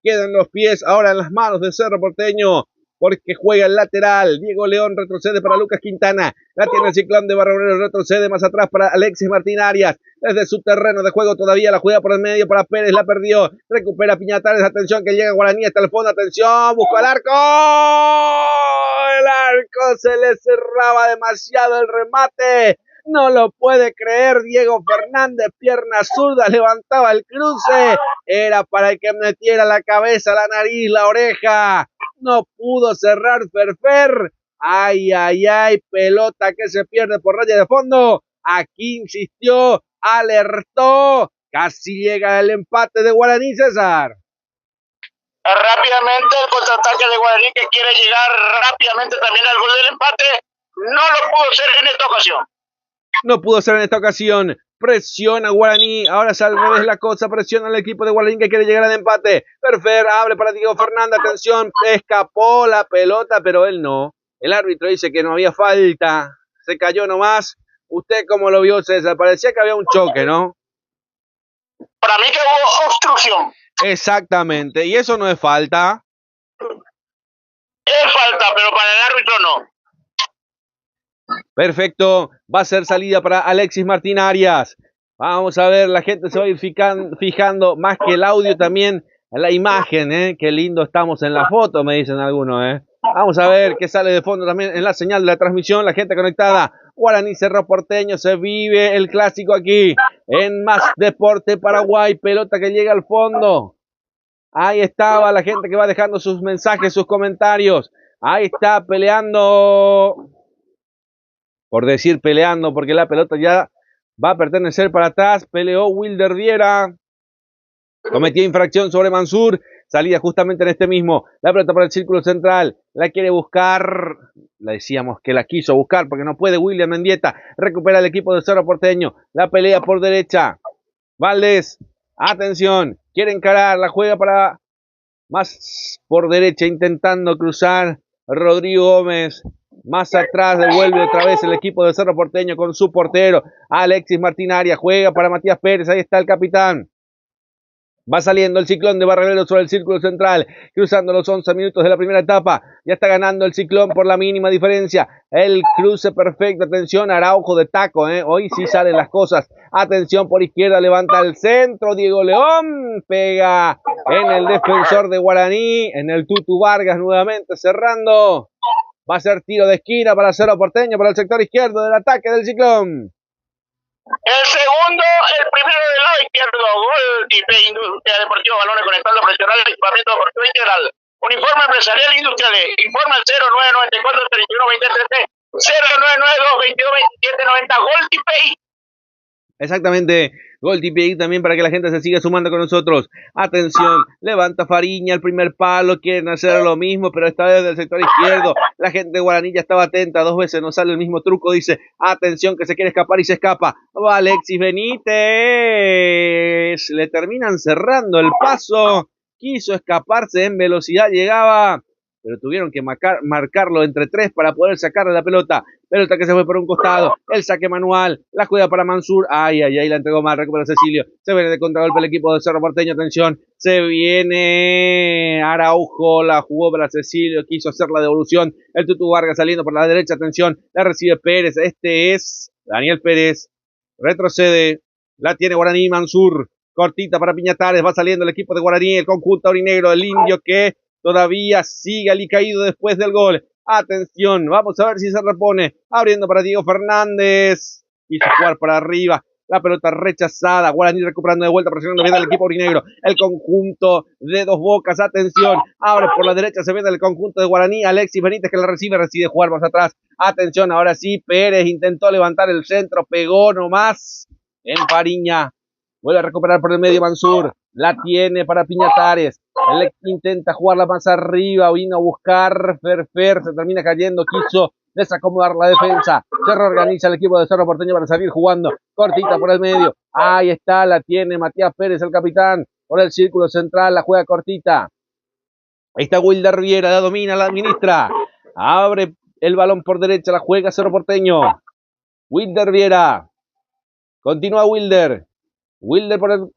quedan los pies ahora en las manos de Cerro Porteño, porque juega el lateral. Diego León retrocede para Lucas Quintana. La tiene el Ciclón de Barrio Obrero, retrocede más atrás para Alexis Martín Arias. Desde su terreno de juego todavía la juega por el medio para Pérez, la perdió. Recupera Piñatares, atención que llega Guaraní hasta el fondo, atención, busca el arco. El arco se le cerraba demasiado el remate. No lo puede creer Diego Fernández, pierna zurda, levantaba el cruce. Era para el que metiera la cabeza, la nariz, la oreja. No pudo cerrar Ferfer. Ay, pelota que se pierde por raya de fondo. Aquí insistió, alertó. Casi llega el empate de Guaraní, César. Rápidamente el contraataque de Guaraní que quiere llegar rápidamente también al gol del empate. No lo pudo hacer en esta ocasión. No pudo ser en esta ocasión. Presiona Guaraní. Ahora es al revés la cosa. Presiona al equipo de Guaraní que quiere llegar al empate. Ferfer abre para Diego Fernández. Atención. Escapó la pelota, pero él no. El árbitro dice que no había falta. Se cayó nomás. ¿Usted cómo lo vio, César? Parecía que había un choque, ¿no? Para mí que hubo obstrucción. Exactamente. ¿Y eso no es falta? Es falta, pero para el árbitro no. Perfecto, va a ser salida para Alexis Martín Arias. Vamos a ver, la gente se va a ir fijando más que el audio también en la imagen, Qué lindo estamos en la foto, me dicen algunos, Vamos a ver qué sale de fondo también en la señal de la transmisión, la gente conectada. Guaraní Cerro Porteño, se vive el clásico aquí en Más Deporte Paraguay, pelota que llega al fondo. Ahí estaba la gente que va dejando sus mensajes, sus comentarios. Ahí está peleando... Por decir peleando, porque la pelota ya va a pertenecer para atrás. Peleó Wilder Viera. Cometió infracción sobre Mansur. salida justamente en este mismo, la pelota para el círculo central, la quiere buscar, la decíamos que la quiso buscar porque no puede William Mendieta, recupera el equipo de Cerro Porteño, la pelea por derecha, Valdés, atención, quiere encarar, la juega para más por derecha, intentando cruzar Rodrigo Gómez, más atrás devuelve otra vez el equipo de Cerro Porteño con su portero, Alexis Martín Arias, juega para Matías Pérez, ahí está el capitán. Va saliendo el Ciclón de Barralero sobre el círculo central, cruzando los 11 minutos de la primera etapa. Ya está ganando el Ciclón por la mínima diferencia. El cruce perfecto. Atención, Araujo de taco. Hoy sí salen las cosas. Atención por izquierda, levanta el centro. Diego León pega en el defensor de Guaraní. En el Tutu Vargas nuevamente cerrando. Va a ser tiro de esquina para Cerro Porteño, para el sector izquierdo del ataque del Ciclón. El segundo, el primero del lado izquierdo, gol IP Industria Deportiva Balones Conectando Profesional, Equipamiento Deportivo Integral. Uniforme Empresarial Industrial, informa al 0994 31 20 0992 22 27 90, gol IP. Exactamente, gol TPI también para que la gente se siga sumando con nosotros. Atención, levanta Fariña, el primer palo, quieren hacer lo mismo, pero esta vez del sector izquierdo. La gente de Guaraní ya estaba atenta, 2 veces no sale el mismo truco, dice, atención que se quiere escapar y se escapa. Va Alexis Benítez, le terminan cerrando el paso, quiso escaparse en velocidad, llegaba, pero tuvieron que marcarlo entre 3 para poder sacarle la pelota. Pelota que se fue por un costado, el saque manual, la juega para Mansur, ay, la entregó mal, recupera Cecilio, se viene de contragolpe el equipo de Cerro Porteño, atención, se viene Araujo, la jugó para Cecilio, quiso hacer la devolución, el Tutu Vargas saliendo por la derecha, atención, la recibe Pérez, este es Daniel Pérez, retrocede, la tiene Guaraní, Mansur, cortita para Piñatares, va saliendo el equipo de Guaraní, el conjunto aurinegro, el indio que todavía sigue alicaído después del gol. Atención, vamos a ver si se repone. Abriendo para Diego Fernández. Quiso jugar para arriba. La pelota rechazada. Guaraní recuperando de vuelta, presionando bien al equipo aurinegro. El conjunto de Dos Bocas. Atención. Abre por la derecha. Se viene el conjunto de Guaraní. Alexis Benítez que la recibe. Decide jugar más atrás. Atención. Ahora sí. Pérez intentó levantar el centro. Pegó nomás en Fariña. Vuelve a recuperar por el medio Mansur. La tiene para Piñatares. Él intenta jugarla más arriba. Vino a buscar Ferfer. Se termina cayendo. Quiso desacomodar la defensa. Se reorganiza el equipo de Cerro Porteño para salir jugando. Cortita por el medio. Ahí está. La tiene Matías Pérez, el capitán. Por el círculo central. La juega cortita. Ahí está Wilder Viera. La domina, la administra. Abre el balón por derecha. La juega Cerro Porteño. Wilder Viera. Continúa Wilder. Wilder por el...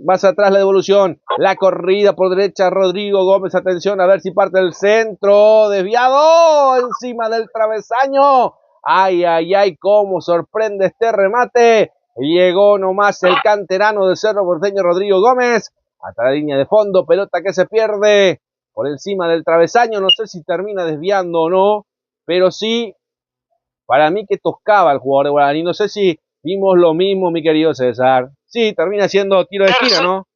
Más atrás la devolución, la corrida por derecha, Rodrigo Gómez, atención a ver si parte el centro, desviado, encima del travesaño, ay, cómo sorprende este remate, llegó nomás el canterano de Cerro Porteño, Rodrigo Gómez, hasta la línea de fondo, pelota que se pierde por encima del travesaño, no sé si termina desviando o no, pero sí, para mí que tocaba el jugador de Guaraní, no sé si vimos lo mismo, mi querido César. Sí, termina siendo tiro de esquina, ¿no?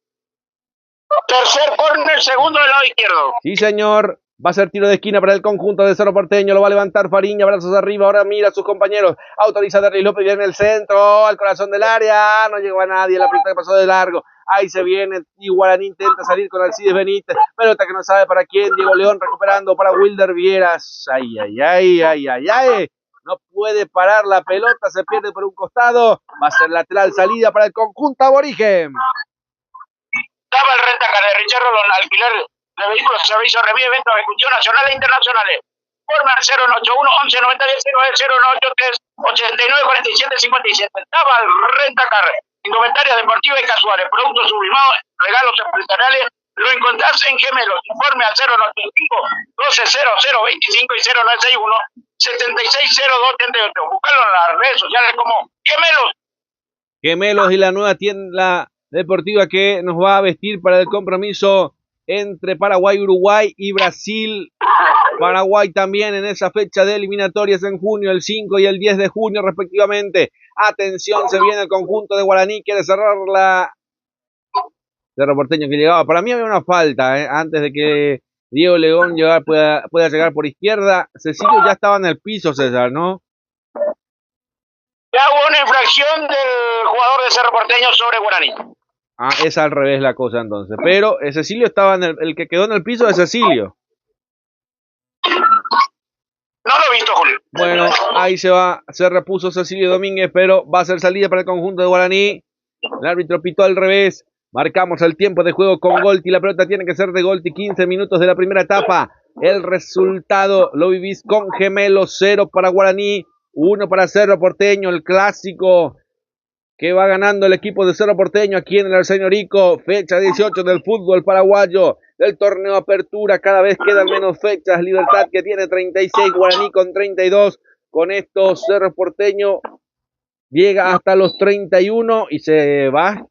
Tercer córner, segundo del lado izquierdo. Sí, señor. Va a ser tiro de esquina para el conjunto de Cerro Porteño. Lo va a levantar Fariña, brazos arriba. Ahora mira a sus compañeros. Autoriza Derry López, viene el centro, al corazón del área. No llegó a nadie. La pelota que pasó de largo. Ahí se viene. Y Guaraní intenta salir con Alcides Benítez. Pelota que no sabe para quién. Diego León recuperando para Wilder Vieras. Ay. No puede parar la pelota, se pierde por un costado. Va a ser lateral salida para el conjunto aborigen. Daba el rentacar de Richard Rolón, alquiler de vehículos, servicio, revía, eventos, ejecución nacionales e internacionales. Forma el 081 11 90 10 083 89 47 57. Daba el rentacar, indumentarias deportivas y casuales, productos sublimados, regalos empresariales. Lo encontrás en Gemelos. Informe al 095 12 00 25 y 0961 760238. Buscarlo en las redes sociales como Gemelos. Gemelos y la nueva tienda deportiva que nos va a vestir para el compromiso entre Paraguay, Uruguay y Brasil. Paraguay también en esa fecha de eliminatorias en junio, el 5 y el 10 de junio respectivamente. Atención, se viene el conjunto de Guaraní, quiere cerrar la Cerro Porteño que llegaba. Para mí había una falta, antes de que Diego León pueda llegar por izquierda. Cecilio ya estaba en el piso, César, ¿no? Ya hubo una infracción del jugador de Cerro Porteño sobre Guaraní. Ah, es al revés la cosa entonces. Pero Cecilio estaba en el que quedó en el piso de Cecilio. No lo he visto, Julio. Bueno, ahí se va, se repuso Cecilio Domínguez, pero va a ser salida para el conjunto de Guaraní. El árbitro pitó al revés. Marcamos el tiempo de juego con Golti. La pelota tiene que ser de Golti. 15 minutos de la primera etapa. El resultado lo vivís con Gemelos. 0 para Guaraní, 1 para Cerro Porteño. El clásico que va ganando el equipo de Cerro Porteño aquí en el Arsenio Rico. Fecha 18 del fútbol paraguayo, del torneo Apertura. Cada vez quedan menos fechas. Libertad, que tiene 36, Guaraní con 32. Con esto Cerro Porteño llega hasta los 31 y se va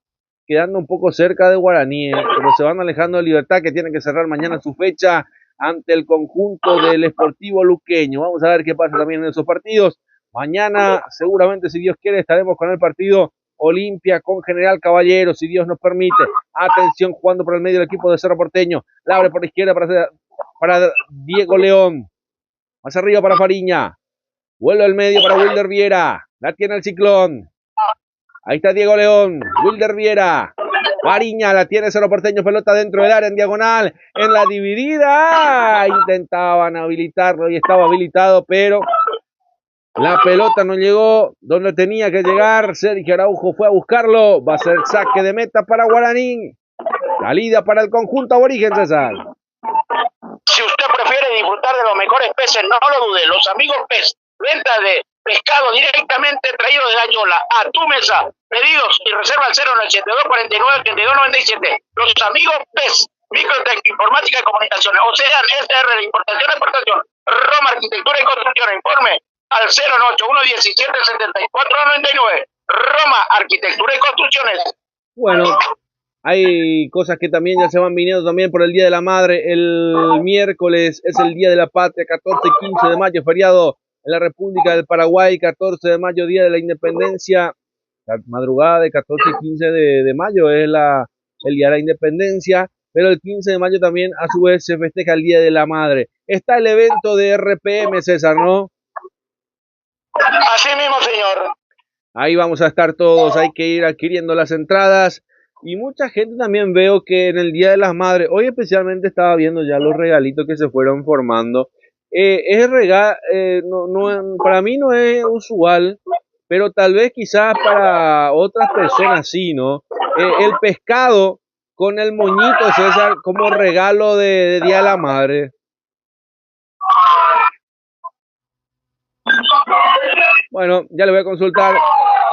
quedando un poco cerca de Guaraní, pero se van alejando de Libertad, que tiene que cerrar mañana su fecha ante el conjunto del Sportivo Luqueño. Vamos a ver qué pasa también en esos partidos. Mañana, seguramente, si Dios quiere, estaremos con el partido Olimpia con General Caballero, si Dios nos permite. Atención, jugando por el medio del equipo de Cerro Porteño. La abre por la izquierda para Diego León. Más arriba para Fariña. Vuelve al medio para Wilder Viera. La tiene el Ciclón. Ahí está Diego León. Wilder Viera. Fariña, la tiene Cerro Porteño. Pelota dentro del área en diagonal. En la dividida. Intentaban habilitarlo y estaba habilitado, pero la pelota no llegó donde tenía que llegar. Sergio Araujo fue a buscarlo. Va a ser saque de meta para Guaraní. Salida para el conjunto aborigen, César. Si usted prefiere disfrutar de los mejores peces, no lo dude. Los amigos pez, venta de pescado directamente traído de la Yola a tu mesa. Pedidos y reserva al 082 49 82 97. Los amigos pez, Microtec, informática y comunicaciones. Ocean SR de importación y exportación. Roma Arquitectura y Construcción. Informe al 081 17 74 99. Roma Arquitectura y Construcciones. Bueno, hay cosas que también ya se van viniendo también por el Día de la Madre. El miércoles es el Día de la Patria, 14 y 15 de mayo, feriado en la República del Paraguay. 14 de mayo, Día de la Independencia. La madrugada de 14 y 15 de mayo es el Día de la Independencia. Pero el 15 de mayo también, a su vez, se festeja el Día de la Madre. Está el evento de RPM, César, ¿no? Así mismo, señor. Ahí vamos a estar todos. Hay que ir adquiriendo las entradas. Y mucha gente también veo que en el Día de las Madres, hoy especialmente estaba viendo ya los regalitos que se fueron formando. Para mí no es usual, pero tal vez quizás para otras personas sí, ¿no? El pescado con el moñito, César, como regalo de Día de la Madre. Bueno, ya le voy a consultar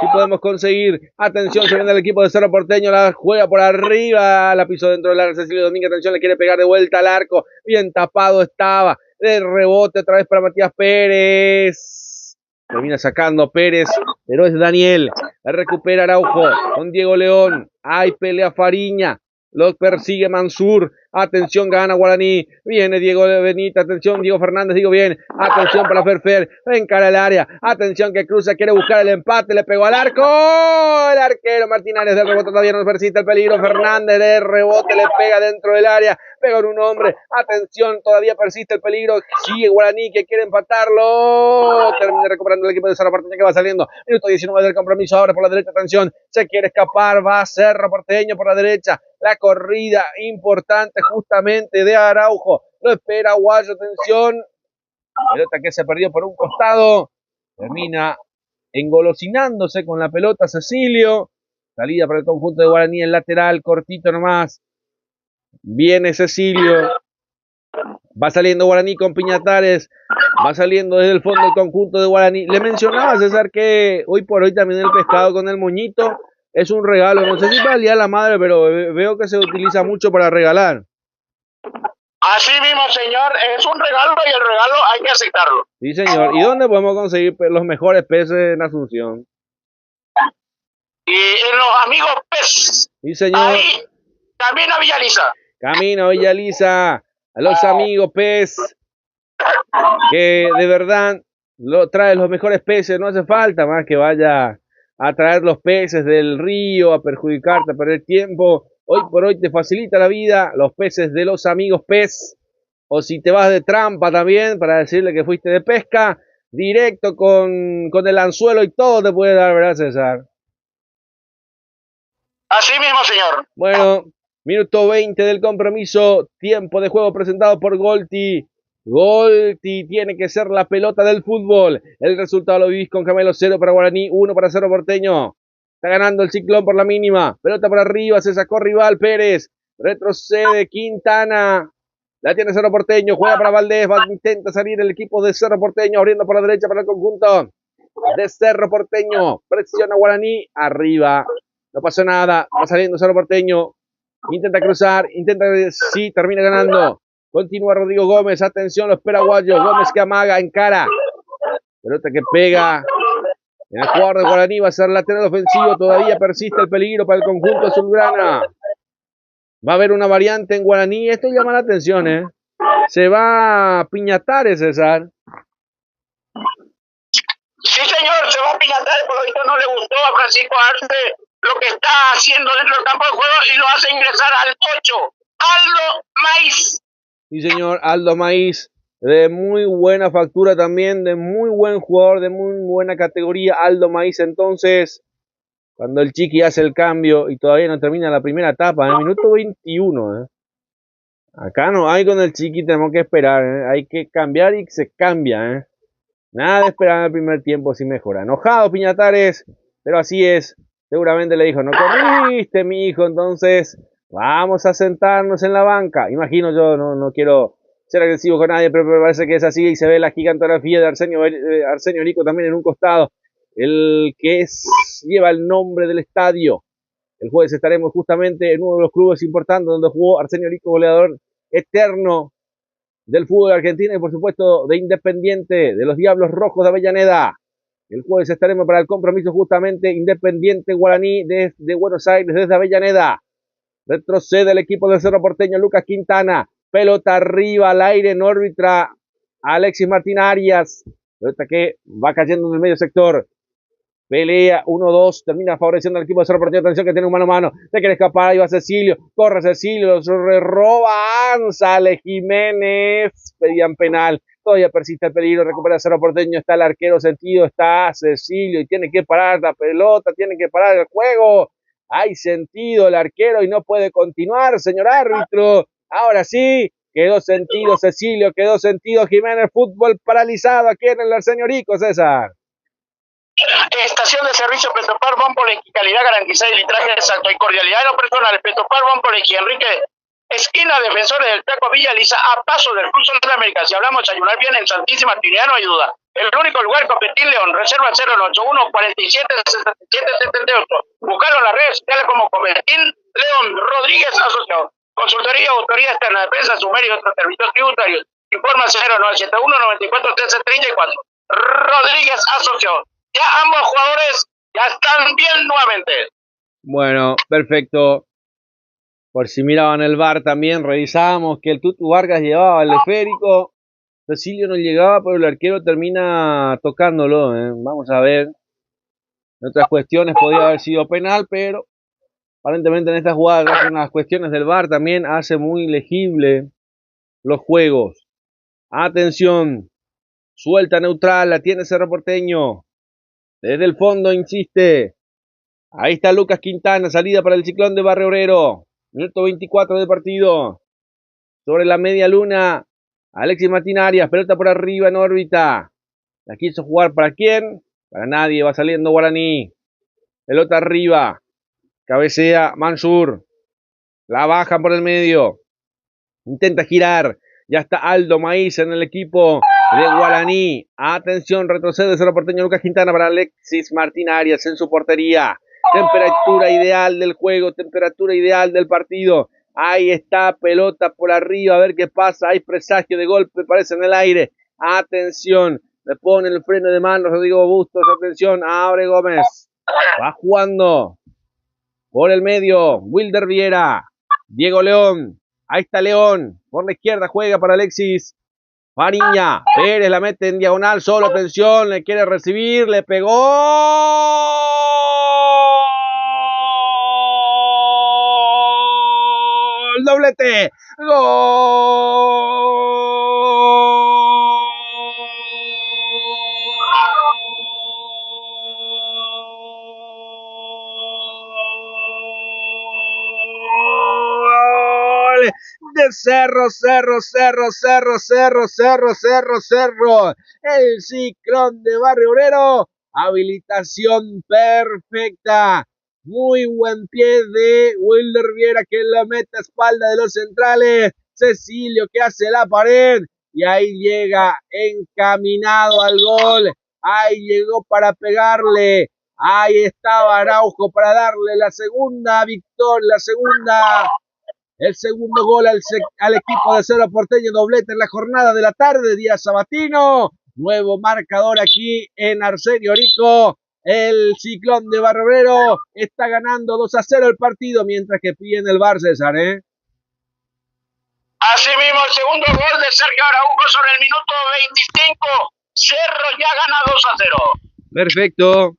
si podemos conseguir. Atención, se viene el equipo de Cerro Porteño, la juega por arriba, la pisó dentro del área Cecilio Domínguez. Atención, le quiere pegar de vuelta al arco, bien tapado estaba. De rebote otra vez para Matías Pérez. Termina sacando Pérez, pero es Daniel. La recupera Araujo con Diego León. Hay pelea Fariña. Los persigue Mansur. Atención, gana Guaraní. Viene Diego Benítez. Atención, Diego Fernández. Digo bien. Atención para Ferfer. Encara el área. Atención que cruza. Quiere buscar el empate. Le pegó al arco. El arquero Martínez del rebote todavía no persiste el peligro. Fernández de rebote le pega dentro del área. Pega en un hombre. Atención, todavía persiste el peligro. Sigue Guaraní que quiere empatarlo. Termina recuperando el equipo de Cerro Porteño que va saliendo. Minuto 19 del compromiso. Ahora por la derecha. Atención. Se quiere escapar. Va Cerro Porteño por la derecha. La corrida importante justamente de Araujo. Lo espera Guayo. Atención. Pelota que se perdió por un costado. Termina engolosinándose con la pelota Cecilio. Salida para el conjunto de Guaraní en lateral. Cortito nomás. Viene Cecilio. Va saliendo Guaraní con Piñatares. Va saliendo desde el fondo el conjunto de Guaraní. Le mencionaba, César, que hoy por hoy también el pescado con el moñito es un regalo. No sé si para el Día de la Madre, pero veo que se utiliza mucho para regalar. Así mismo, señor. Es un regalo y el regalo hay que aceptarlo. Sí, señor. ¿Y dónde podemos conseguir los mejores peces en Asunción? Y en los amigos pez. Sí, señor. Ahí, también a Villaliza. Camino a Villaliza. A los amigos pez. Que de verdad trae los mejores peces. No hace falta más que vaya a traer los peces del río, a perjudicarte, a perder tiempo. Hoy por hoy te facilita la vida los peces de los amigos pez. O si te vas de trampa también para decirle que fuiste de pesca, directo con el anzuelo y todo te puede dar, ¿verdad, César? Así mismo, señor. Bueno, minuto 20 del compromiso, tiempo de juego presentado por Golti. Golti tiene que ser la pelota del fútbol. El resultado lo vivís con Camelo, 0 para Guaraní, 1 para Cerro Porteño. Está ganando el Ciclón por la mínima. Pelota por arriba, se sacó rival Pérez. Retrocede Quintana. La tiene Cerro Porteño, juega para Valdés, intenta salir el equipo de Cerro Porteño, abriendo por la derecha para el conjunto de Cerro Porteño. Presiona Guaraní, arriba. No pasó nada, va saliendo Cerro Porteño. Intenta cruzar, sí, termina ganando. Continúa Rodrigo Gómez, atención los paraguayos. Gómez que amaga, encara. Pelota que pega en el jugador de Guaraní, va a ser lateral ofensivo. Todavía persiste el peligro para el conjunto azulgrana. Va a haber una variante en Guaraní. Esto llama la atención, ¿eh? Se va a Piñatares, César. Sí, señor, se va a piñatar, por lo visto no le gustó a Francisco Arce lo que está haciendo dentro del campo de juego y lo hace ingresar al 8, Aldo Maíz. Sí, señor, Aldo Maíz, de muy buena factura también, de muy buen jugador, de muy buena categoría, Aldo Maíz. Entonces, cuando el Chiqui hace el cambio y todavía no termina la primera etapa, en el minuto 21, acá no hay con el Chiqui, tenemos que esperar, hay que cambiar y se cambia, nada de esperar en el primer tiempo si mejora. Enojado Piñatares, pero así es. Seguramente le dijo, no corriste, mi hijo, entonces vamos a sentarnos en la banca. Imagino yo, no quiero ser agresivo con nadie, pero me parece que es así y se ve la gigantografía de Arsenio Rico también en un costado. El que lleva el nombre del estadio. El jueves estaremos justamente en uno de los clubes importantes donde jugó Arsenio Rico, goleador eterno del fútbol argentino y por supuesto de Independiente, de los Diablos Rojos de Avellaneda. El jueves estaremos para el compromiso justamente Independiente Guaraní desde Buenos Aires, desde Avellaneda. Retrocede el equipo del Cerro Porteño, Lucas Quintana. Pelota arriba al aire en órbita. Alexis Martín Arias. Pelota que va cayendo en el medio sector. Pelea 1-2, termina favoreciendo al equipo de Cerro Porteño. Atención que tiene un mano a mano. Se quiere escapar, ahí va Cecilio. Corre Cecilio, roba Ansale Jiménez. Pedían penal. Todavía persiste el peligro, recupera Cerro Porteño. Está el arquero sentido, está Cecilio y tiene que parar la pelota, tiene que parar el juego. Hay sentido el arquero y no puede continuar, señor árbitro. Ahora sí, quedó sentido Cecilio, quedó sentido Jiménez. Fútbol paralizado aquí en el Arsenio Rico, César. Estación de servicio Petropar Bompolequi, calidad garantizada y litraje exacto y cordialidad de los personales. Petropar Bompolequi, Enrique, esquina Defensores del Taco Villa Lisa, a paso del Cruz de América. Si hablamos de desayunar bien en Santísima Trinidad, no hay duda. El único lugar, Copetín León, reserva 081 47 77 78. Buscalo en las redes sociales como Copetín León Rodríguez Asociado. Consultoría, autoría externa, defensa, sumerio y otros servicios tributarios. Informa 0971 94 13 34. Rodríguez Asociado. Ya ambos jugadores ya están bien nuevamente. Bueno, perfecto. Por si miraban el VAR también, revisábamos que el Tutu Vargas llevaba el esférico. Cecilio no llegaba, pero el arquero termina tocándolo. Vamos a ver. En otras cuestiones podría haber sido penal, pero aparentemente en estas jugadas, en las cuestiones del VAR también hace muy legible los juegos. Atención. Suelta neutral, la tiene Cerro Porteño. Desde el fondo insiste. Ahí está Lucas Quintana, salida para el Ciclón de Barrio Obrero. Minuto 24 de partido. Sobre la media luna, Alexis Martín Arias, pelota por arriba en órbita. La quiso jugar para quién? Para nadie, va saliendo Guaraní. Pelota arriba. Cabecea Mansur. La bajan por el medio. Intenta girar. Ya está Aldo Maíz en el equipo de Guaraní. Atención, retrocede Cerro Porteño Lucas Quintana para Alexis Martín Arias en su portería. Temperatura ideal del juego, temperatura ideal del partido. Ahí está, pelota por arriba, a ver qué pasa. Hay presagio de golpe, parece en el aire. Atención, le pone el freno de mano Rodrigo Bustos. Atención, abre Gómez. Va jugando por el medio. Wilder Viera, Diego León. Ahí está León. Por la izquierda juega para Alexis Fariña. Pérez la mete en diagonal. Solo atención. Le quiere recibir. Le pegó. Doblete. de Cerro. El Ciclón de Barrio Obrero. Habilitación perfecta. Muy buen pie de Wilder Viera que la mete a espalda de los centrales. Cecilio que hace la pared. Y ahí llega encaminado al gol. Ahí llegó para pegarle. Ahí estaba Araujo para darle la segunda victoria, el segundo gol al equipo de Cerro Porteño, doblete en la jornada de la tarde, día sabatino. Nuevo marcador aquí en Arsenio Rico. El Ciclón de Barrio Obrero está ganando 2-0 el partido, mientras que piden el VAR, César, Asimismo, el segundo gol de Sergio Araujo sobre el minuto 25. Cerro ya gana 2-0. Perfecto.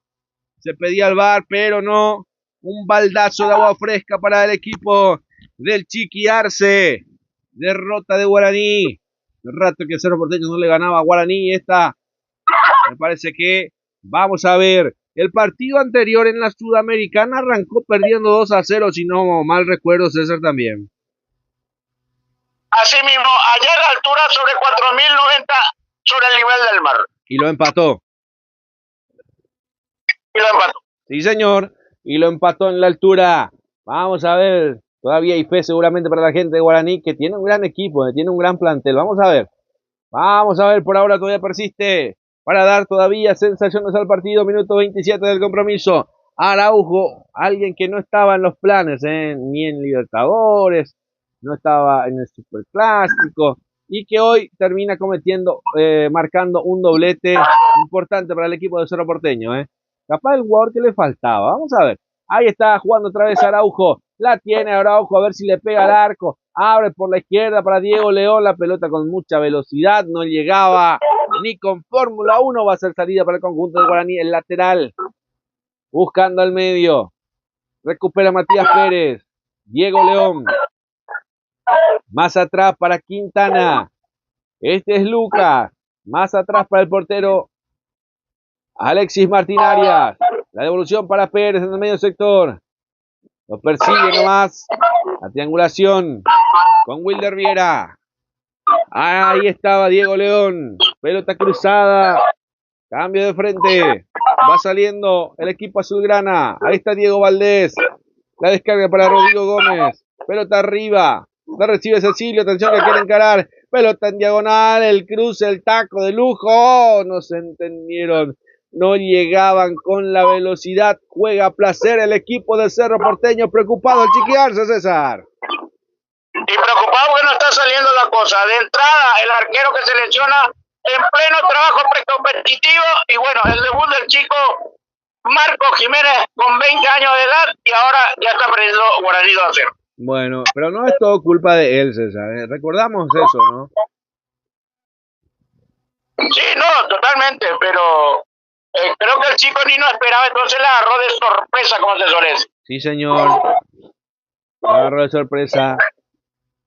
Se pedía el VAR, pero no. Un baldazo de agua fresca para el equipo del Chiqui Arce. Derrota de Guaraní. El rato que Cerro Porteño no le ganaba a Guaraní. Esta, me parece que, vamos a ver. El partido anterior en la Sudamericana arrancó perdiendo 2-0, si no mal recuerdo, César, también. Asimismo, allá a la altura sobre 4090 sobre el nivel del mar. Y lo empató. Sí, señor. Y lo empató en la altura. Vamos a ver. Todavía hay fe seguramente para la gente de Guaraní, que tiene un gran equipo, tiene un gran plantel. Vamos a ver. Por ahora todavía persiste para dar todavía sensaciones al partido. Minuto 27 del compromiso. Araujo, alguien que no estaba en los planes, ni en Libertadores, no estaba en el Superclásico, y que hoy termina marcando un doblete importante para el equipo de Cerro Porteño, Capaz el jugador que le faltaba. Vamos a ver. Ahí está jugando otra vez Araujo. La tiene Araujo, a ver si le pega al arco. Abre por la izquierda para Diego León. La pelota con mucha velocidad. No llegaba ni con Fórmula 1. Va a ser salida para el conjunto de Guaraní. El lateral. Buscando al medio. Recupera Matías Pérez. Diego León. Más atrás para Quintana. Este es Lucas. Más atrás para el portero Alexis Martín Arias. La devolución para Pérez en el medio sector. Lo persigue nomás. La triangulación con Wilder Viera. Ahí estaba Diego León. Pelota cruzada. Cambio de frente. Va saliendo el equipo azulgrana. Ahí está Diego Valdés. La descarga para Rodrigo Gómez. Pelota arriba. La recibe Cecilio. Atención que quiere encarar. Pelota en diagonal. El cruce, el taco de lujo. Oh, no se entendieron. No llegaban con la velocidad. Juega a placer el equipo de Cerro Porteño. Preocupado el Chiqui Arce, César. Y preocupado porque no está saliendo la cosa. De entrada, el arquero que se lesiona en pleno trabajo precompetitivo. Y bueno, el debut del chico Marco Jiménez con 20 años de edad. Y ahora ya está perdiendo Guaraní 2-0. Bueno, pero no es todo culpa de él, César. Recordamos eso, ¿no? Sí, no, totalmente. Pero creo que el chico ni no esperaba, entonces la agarró de sorpresa, como se suele decir. Sí, señor. La agarró de sorpresa.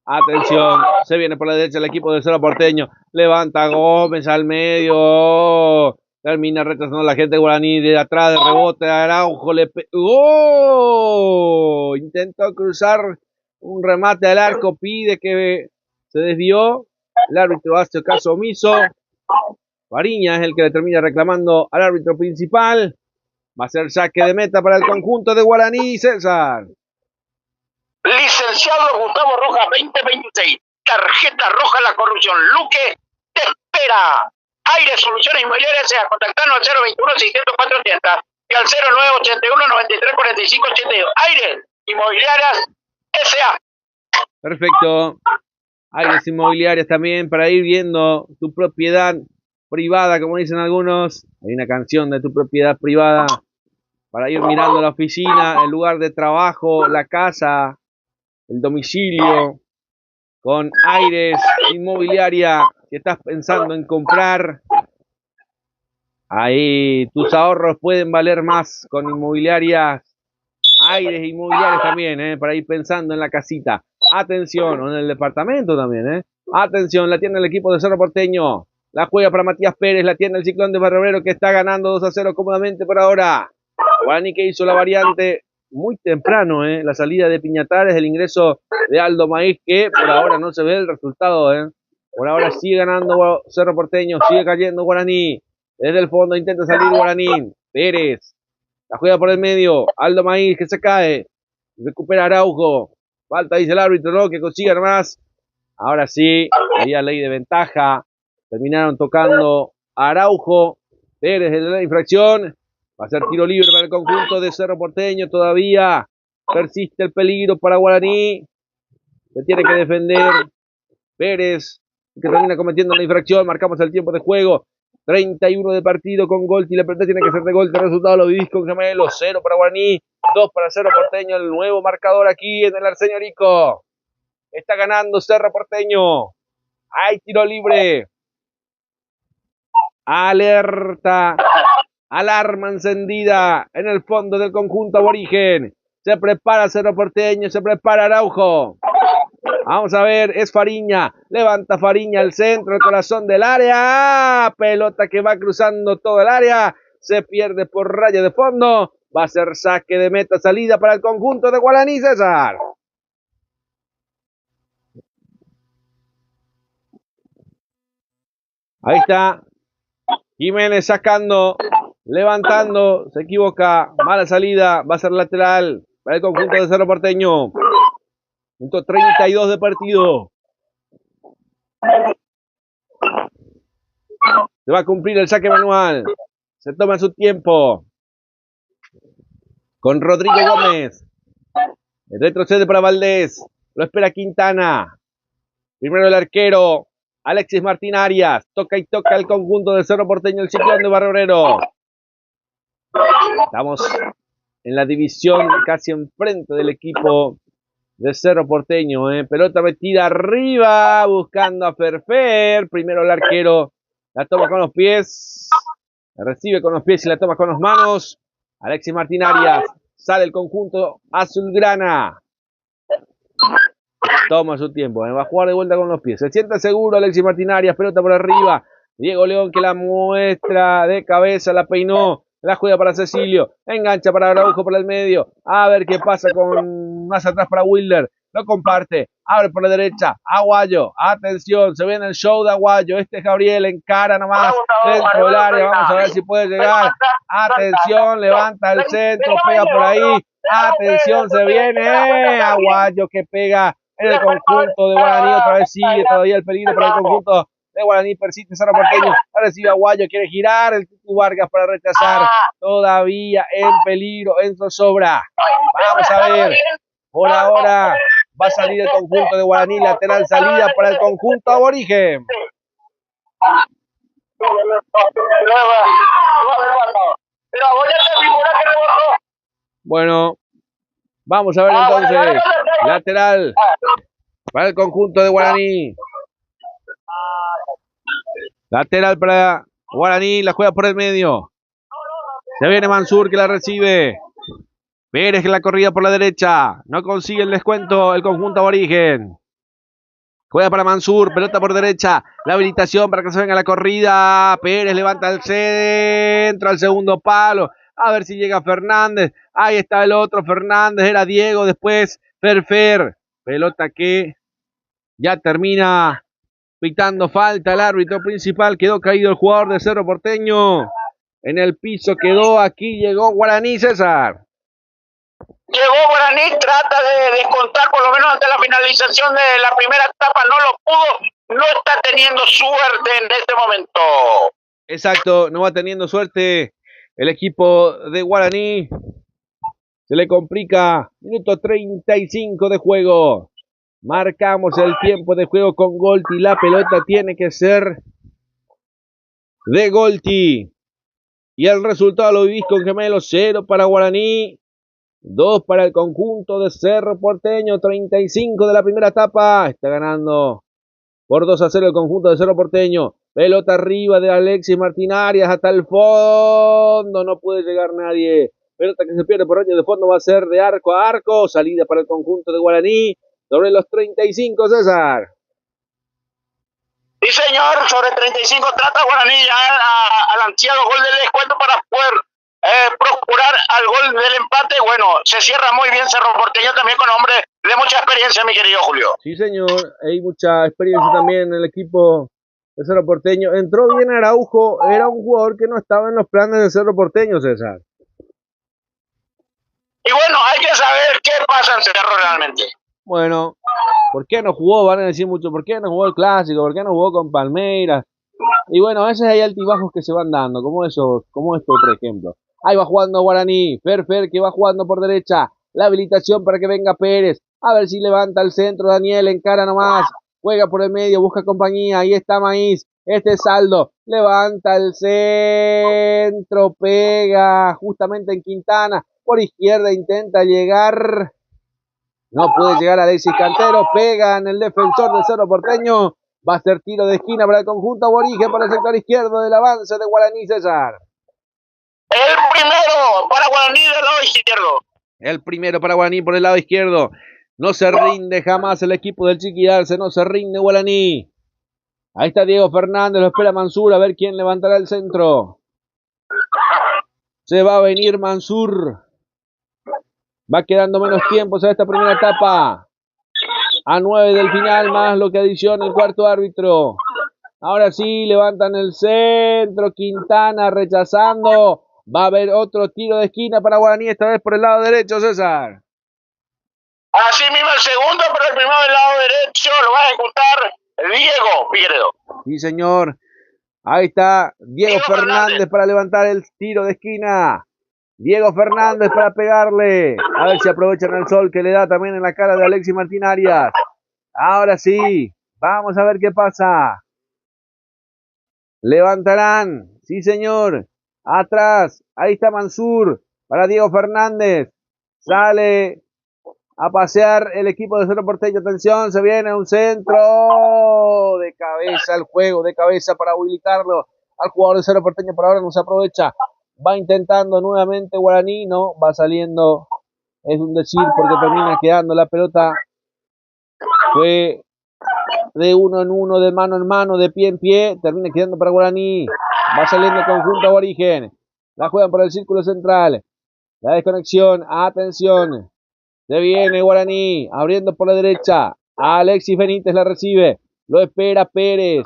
Atención, se viene por la derecha el equipo de Cerro Porteño. Levanta Gómez al medio. Termina retrasando la gente de Guaraní de atrás de rebote. Araujo le ¡oh! Intentó cruzar un remate al arco. Pide que se desvió. El árbitro hace caso omiso. Fariña es el que le termina reclamando al árbitro principal. Va a ser saque de meta para el conjunto de Guaraní, César. Licenciado Gustavo Rojas 2026. Tarjeta roja a la corrupción. Luque te espera. Aire Soluciones Inmobiliarias sea. Contactarnos al 021-604-80 y al 0981-9345-82. Aire Inmobiliarias S.A. Perfecto. Aires Inmobiliarias también para ir viendo tu propiedad privada, como dicen algunos. Hay una canción de tu propiedad privada para ir mirando la oficina, el lugar de trabajo, la casa, el domicilio, con Aires Inmobiliaria. Si estás pensando en comprar, ahí tus ahorros pueden valer más con inmobiliarias. Aires Inmobiliarias también, para ir pensando en la casita. Atención, o en el departamento también, Atención, la tiene el equipo de Cerro Porteño. La juega para Matías Pérez, la tiene el Ciclón de Barrio Obrero que está ganando 2-0 cómodamente por ahora. Guaraní que hizo la variante muy temprano, la salida de Piñatares, el ingreso de Aldo Maíz, que por ahora no se ve el resultado, Por ahora sigue ganando Cerro Porteño, sigue cayendo Guaraní. Desde el fondo intenta salir Guaraní. Pérez, la juega por el medio. Aldo Maíz que se cae. Recupera Araujo. Falta, dice el árbitro, ¿no? Que consiga más. Ahora sí, había ley de ventaja. Terminaron tocando a Araujo. Pérez de la infracción. Va a ser tiro libre para el conjunto de Cerro Porteño. Todavía persiste el peligro para Guaraní. Se tiene que defender Pérez, que termina cometiendo una infracción. Marcamos el tiempo de juego. 31 de partido con Golti. La pelota tiene que ser de Golti. El resultado lo vivís con gemelos. 0 para Guaraní, 2 para Cerro Porteño. El nuevo marcador aquí en el Arsenio Rico. Está ganando Cerro Porteño. Hay tiro libre. Alerta. Alarma encendida en el fondo del conjunto aborigen. Se prepara Cerro Porteño. Se prepara Araujo. Vamos a ver, es Fariña. Levanta Fariña al centro, el corazón del área. Pelota que va cruzando todo el área. Se pierde por raya de fondo. Va a ser saque de meta, salida para el conjunto de Guaraní, César. Ahí está. Jiménez sacando, levantando, se equivoca. Mala salida, va a ser lateral para el conjunto de Cerro Porteño. 32 de partido. Se va a cumplir el saque manual. Se toma su tiempo. Con Rodrigo Gómez. Retrocede para Valdés. Lo espera Quintana. Primero el arquero. Alexis Martín Arias. Toca y toca el conjunto de Cerro Porteño. El Ciclón de Barrio. Estamos en la división casi enfrente del equipo de Cerro Porteño, pelota metida arriba, buscando a Ferfer. Primero el arquero, la toma con los pies, la recibe con los pies y la toma con las manos. Alexis Martín Arias, sale el conjunto azulgrana. Toma su tiempo, va a jugar de vuelta con los pies. Se siente seguro Alexis Martín Arias, pelota por arriba. Diego León que la muestra de cabeza, la peinó. La juega para Cecilio, engancha para Araujo por el medio, a ver qué pasa con más atrás para Wilder, lo comparte, abre por la derecha, Aguayo, atención, se viene el show de Aguayo, Gabriel encara nomás dentro del área, vamos a ver si puede llegar, atención, levanta el centro, pega por ahí, atención, se viene, Aguayo que pega en el conjunto de Guaraní, otra vez sigue todavía el peligro para el conjunto de Guaraní, persiste Cerro Porteño, recibe Aguayo, quiere girar el Tutu Vargas para rechazar, todavía en peligro, en zozobra. Vamos a ver, por ahora va a salir el conjunto de Guaraní, lateral salida para el conjunto aborigen. Bueno, vamos a ver entonces, lateral para el conjunto de Guaraní. Lateral para Guaraní, la juega por el medio. Se viene Mansur que la recibe. Pérez que la corrida por la derecha. No consigue el descuento el conjunto aborigen. Juega para Mansur, pelota por derecha. La habilitación para que se venga la corrida. Pérez levanta el centro al segundo palo. A ver si llega Fernández. Ahí está el otro Fernández. Era Diego, después Ferfer. Pelota que ya termina pitando falta el árbitro principal. Quedó caído el jugador de Cerro Porteño. En el piso quedó. Aquí llegó Guaraní, César. Llegó Guaraní, trata de descontar por lo menos ante la finalización de la primera etapa. No lo pudo. No está teniendo suerte en este momento. Exacto, no va teniendo suerte el equipo de Guaraní. Se le complica. Minuto 35 de juego. Marcamos el tiempo de juego con Golti. La pelota tiene que ser de Golti. Y el resultado lo vivís con gemelos. 0 para Guaraní. 2 para el conjunto de Cerro Porteño. 35 de la primera etapa. Está ganando por 2-0 el conjunto de Cerro Porteño. Pelota arriba de Alexis Martín Arias hasta el fondo. No puede llegar nadie. Pelota que se pierde por raya de fondo. Va a ser de arco a arco. Salida para el conjunto de Guaraní. Sobre los 35, César. Sí, señor, sobre 35 trata Guaraní ya al ansiado gol del descuento para poder procurar al gol del empate. Bueno, se cierra muy bien Cerro Porteño también con hombre de mucha experiencia, mi querido Julio. Sí, señor, hay mucha experiencia también en el equipo de Cerro Porteño. Entró bien Araujo, era un jugador que no estaba en los planes de Cerro Porteño, César. Y bueno, hay que saber qué pasa en Cerro realmente. Bueno, ¿por qué no jugó? Van a decir mucho, ¿por qué no jugó el Clásico? ¿Por qué no jugó con Palmeiras? Y bueno, a veces hay altibajos que se van dando, como esto, por ejemplo. Ahí va jugando Guaraní, Fer que va jugando por derecha, la habilitación para que venga Pérez, a ver si levanta el centro, Daniel encara nomás, juega por el medio, busca compañía, ahí está Maíz, este es Saldo, levanta el centro, pega justamente en Quintana, por izquierda intenta llegar, no puede llegar Alexis Cantero, pega en el defensor del Cerro Porteño, va a ser tiro de esquina para el conjunto aborigen por el sector izquierdo del avance de Guaraní, César. El primero para Guaraní del lado izquierdo. El primero para Guaraní por el lado izquierdo. No se rinde jamás el equipo del Chiquidarse, no se rinde Guaraní. Ahí está Diego Fernández, lo espera Mansur, a ver quién levantará el centro. Se va a venir Mansur. Va quedando menos tiempo a esta primera etapa. A 9 del final, más lo que adiciona el cuarto árbitro. Ahora sí, levantan el centro. Quintana rechazando. Va a haber otro tiro de esquina para Guaraní, esta vez por el lado derecho, César. Así mismo el segundo, pero el primero del lado derecho lo va a ejecutar Diego Figueredo. Sí, señor. Ahí está Diego Fernández para levantar el tiro de esquina. Diego Fernández para pegarle. A ver si aprovechan el sol que le da también en la cara de Alexis Martín Arias. Ahora sí. Vamos a ver qué pasa. Levantarán. Sí, señor. Atrás. Ahí está Mansur para Diego Fernández. Sale a pasear el equipo de Cerro Porteño. Atención, se viene un centro de cabeza al juego, de cabeza para habilitarlo al jugador de Cerro Porteño. Por ahora no se aprovecha. Va intentando nuevamente Guaraní, no, va saliendo, es un decir porque termina quedando la pelota. Fue de uno en uno, de mano en mano, de pie en pie, termina quedando para Guaraní. Va saliendo el conjunto aborigen. La juegan por el círculo central. La desconexión, atención. Se viene Guaraní, abriendo por la derecha. Alexis Benítez la recibe. Lo espera Pérez.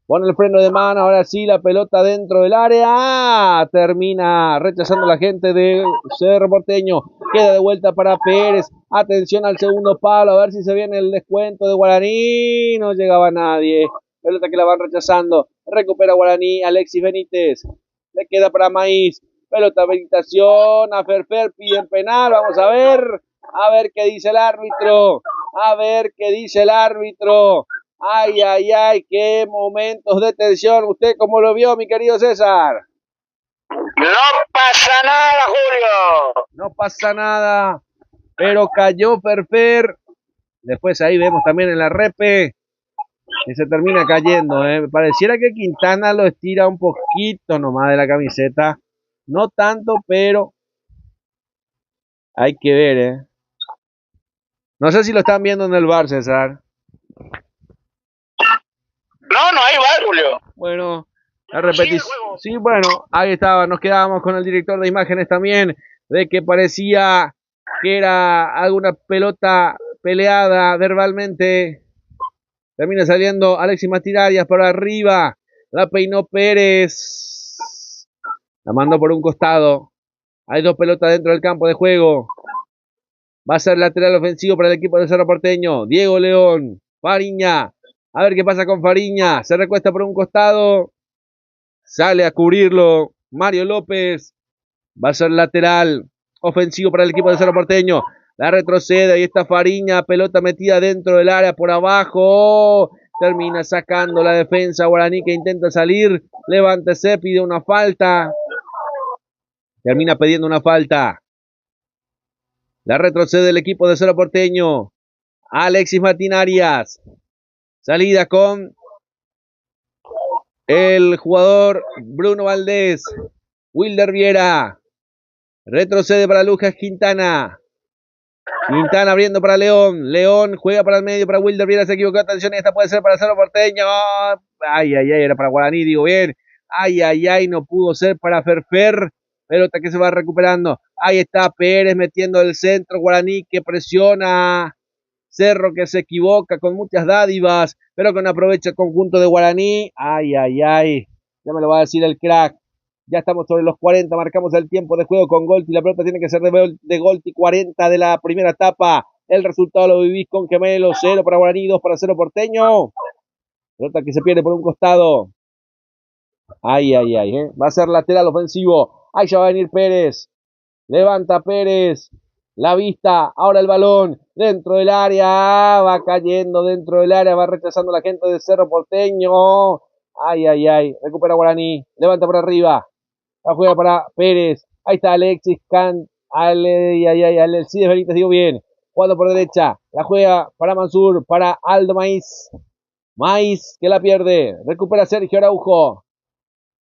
Pone el freno de mano, ahora sí, la pelota dentro del área. Termina rechazando la gente de Cerro Porteño. Queda de vuelta para Pérez. Atención al segundo palo, a ver si se viene el descuento de Guaraní. No llegaba nadie. Pelota que la van rechazando. Recupera Guaraní, Alexis Benítez. Le queda para Maíz. Pelota habilitación a Ferfer, piden penal. Vamos a ver qué dice el árbitro. A ver qué dice el árbitro. Ay, ay, ay, qué momentos de tensión. ¿Usted cómo lo vio, mi querido César? No pasa nada, Julio. No pasa nada, pero cayó Ferfer. Después ahí vemos también en la repe que se termina cayendo. Pareciera que Quintana lo estira un poquito nomás de la camiseta. No tanto, pero hay que ver. No sé si lo están viendo en el bar, César. No hay bar, Julio. Bueno, la repetición. Sí, bueno, ahí estaba. Nos quedábamos con el director de imágenes también, de que parecía que era alguna pelota peleada verbalmente. Termina saliendo Alexis Martín Arias para arriba. La peinó Pérez. La mandó por un costado. Hay dos pelotas dentro del campo de juego. Va a ser lateral ofensivo para el equipo de Cerro Porteño. Diego León. Fariña. A ver qué pasa con Fariña. Se recuesta por un costado. Sale a cubrirlo Mario López. Va a ser lateral ofensivo para el equipo de Cerro Porteño. La retrocede. Ahí está Fariña. Pelota metida dentro del área por abajo. Termina sacando la defensa Guaraní que intenta salir. Levántese, pide una falta. Termina pidiendo una falta. La retrocede el equipo de Cerro Porteño. Alexis Martín Arias. Salida con el jugador Bruno Valdés. Wilder Viera. Retrocede para Lucas Quintana. Quintana abriendo para León. León juega para el medio para Wilder Viera. Se equivocó. Atención, esta puede ser para Cerro Porteño. Ay, ay, ay, era para Guaraní, digo bien. Ay, ay, ay, no pudo ser para Ferfer. Pelota que se va recuperando. Ahí está Pérez metiendo el centro. Guaraní que presiona. Cerro que se equivoca con muchas dádivas, pero que no aprovecha el conjunto de Guaraní. Ay, ay, ay. Ya me lo va a decir el crack. Ya estamos sobre los 40, marcamos el tiempo de juego con Golti. La pelota tiene que ser de Golti, 40 de la primera etapa. El resultado lo vivís con Gemelo, 0 para Guaraní, 2 para 0 Porteño. Pelota que se pierde por un costado. Ay, ay, ay, va a ser lateral ofensivo. Ahí ya va a venir Pérez. Levanta Pérez. La vista, ahora el balón, dentro del área, va cayendo dentro del área, va rechazando la gente de Cerro Porteño. Ay, ay, ay, recupera Guaraní, levanta por arriba, la juega para Pérez. Ahí está Alexis Can, Alcides Benítez, digo bien, jugando por derecha, la juega para Mansur, para Aldo Maiz. Maiz que la pierde, recupera Sergio Araujo.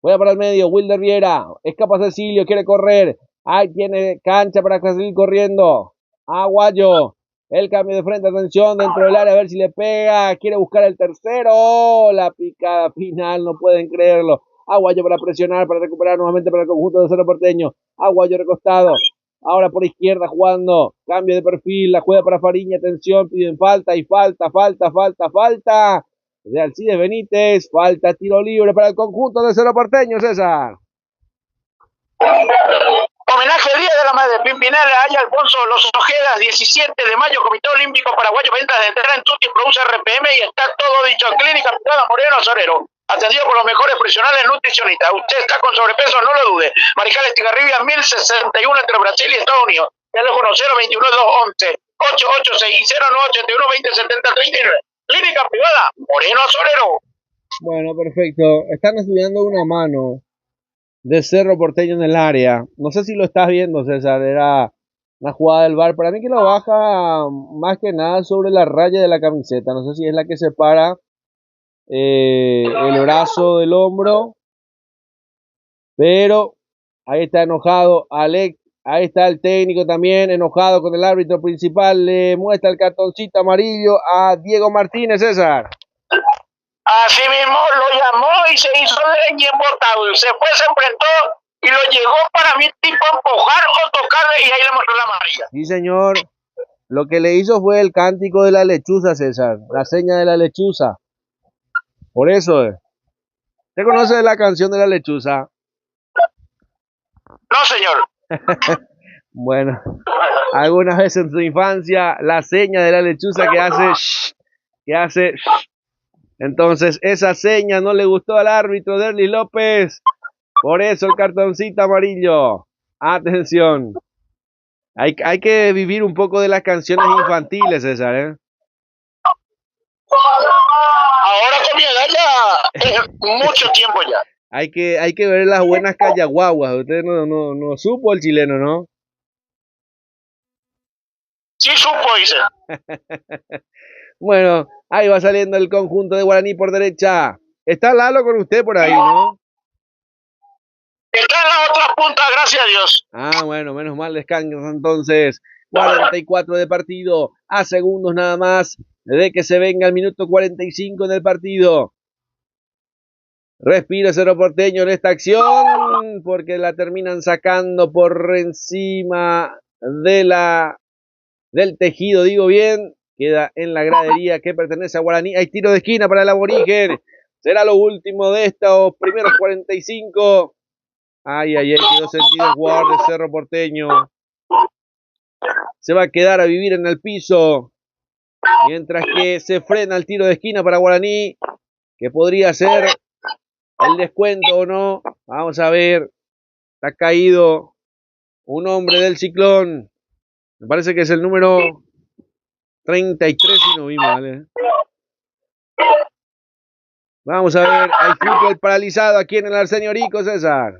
Juega para el medio, Wilder Viera, escapa Cecilio, quiere correr. Ahí tiene cancha para seguir corriendo. Aguayo. El cambio de frente, atención, dentro del área, a ver si le pega. Quiere buscar el tercero. La picada final, no pueden creerlo. Aguayo para presionar, para recuperar nuevamente para el conjunto de Cerro Porteño. Aguayo recostado. Ahora por izquierda jugando. Cambio de perfil, la juega para Fariña, atención, piden falta y falta. De Alcides Benítez, falta tiro libre para el conjunto de Cerro Porteño, César. Homenaje al Día de la Madre Pimpinela, Aya Alfonso Los Ojedas, 17 de mayo, Comité Olímpico Paraguayo, ventas de entrada en Tutti, produce RPM y está todo dicho. Clínica Privada Moreno Sorero, atendido por los mejores profesionales nutricionistas. Usted está con sobrepeso, no lo dude. Mariscal Estigarribia, 1061 entre Brasil y Estados Unidos. Teléfono 021-211, 886 y 0981-2070-39. Clínica Privada Moreno Sorero. Bueno, perfecto. Están estudiando una mano de Cerro Porteño en el área. No sé si lo estás viendo, César. Era una jugada del VAR. Para mí que lo baja más que nada sobre la raya de la camiseta. No sé si es la que separa el brazo del hombro. Pero ahí está enojado Alex. Ahí está el técnico también enojado con el árbitro principal. Le muestra el cartoncito amarillo a Diego Martínez, César. Así mismo lo llamó y se hizo leña embotado. Se fue, se enfrentó y lo llegó para mí tipo empujar o tocarle y ahí le mostró la amarilla. Sí, señor. Lo que le hizo fue el cántico de la lechuza, César. La seña de la lechuza. Por eso. ¿Usted conoce la canción de la lechuza? No, señor. Bueno, alguna vez en su infancia, la seña de la lechuza que hace. Entonces, esa seña no le gustó al árbitro Derlis López. Por eso el cartoncito amarillo. Atención. Hay que vivir un poco de las canciones infantiles, César, ¿eh? Ahora con mi edad ya es mucho tiempo ya. Hay que ver las buenas callaguaguas. Usted no supo el chileno, ¿no? Sí supo, dice. Bueno, ahí va saliendo el conjunto de Guaraní por derecha. Está Lalo con usted por ahí, ¿no? Está en la otra punta, gracias a Dios. Ah, bueno, menos mal descansa entonces. 44 de partido, a segundos nada más de que se venga el minuto 45 en el partido. Respira Cerro Porteño en esta acción, porque la terminan sacando por encima del tejido, digo bien. Queda en la gradería que pertenece a Guaraní. Hay tiro de esquina para el aborigen. Será lo último de estos primeros 45. Ay, ay, ay, quedó sentido el jugador de Cerro Porteño. Se va a quedar a vivir en el piso. Mientras que se frena el tiro de esquina para Guaraní, que podría ser el descuento o no. Vamos a ver. Está caído un hombre del Ciclón. Me parece que es el número 33 y no vi mal, ¿eh? Vamos a ver, hay fútbol paralizado aquí en el Arsenio Rico, César.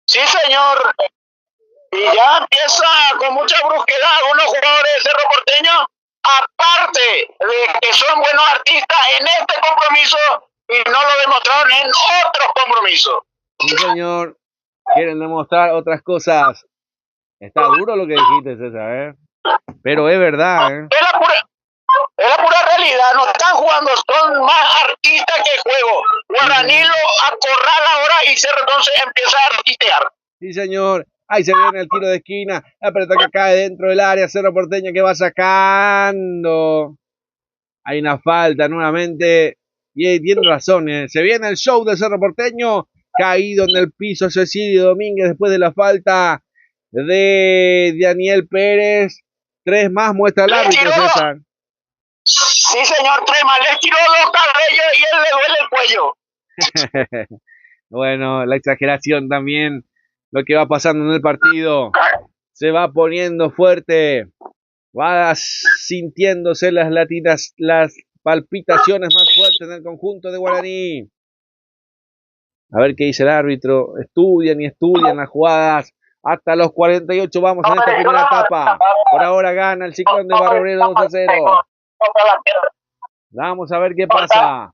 Sí, señor. Y ya empieza con mucha brusquedad algunos jugadores de Cerro Porteño, aparte de que son buenos artistas en este compromiso y no lo demostraron en otros compromisos. Sí, señor. Quieren demostrar otras cosas. Está duro lo que dijiste, César, ¿eh? Pero es verdad, ¿eh? Es la pura realidad. No están jugando, son más artista que juego. Guaraní lo acorrala ahora y Cerro entonces empieza a artitear. Sí, señor. Ahí se viene el tiro de esquina. La pelota que cae dentro del área. Cerro Porteño que va sacando. Hay una falta nuevamente. Y tiene razón. Se viene el show de Cerro Porteño. Caído en el piso Cecilio Domínguez después de la falta de Daniel Pérez. 3 más muestra el árbitro, César. Sí, señor, 3 más. Le tiró 2 cabellos y él le duele el cuello. Bueno, la exageración también. Lo que va pasando en el partido. Se va poniendo fuerte. Va sintiéndose las latidas, las palpitaciones más fuertes en el conjunto de Guaraní. A ver qué dice el árbitro. Estudian las jugadas. Hasta los 48 vamos en esta primera etapa. Por ahora gana el Ciclón de Barrio Obrero 2-0. Vamos a ver qué pasa.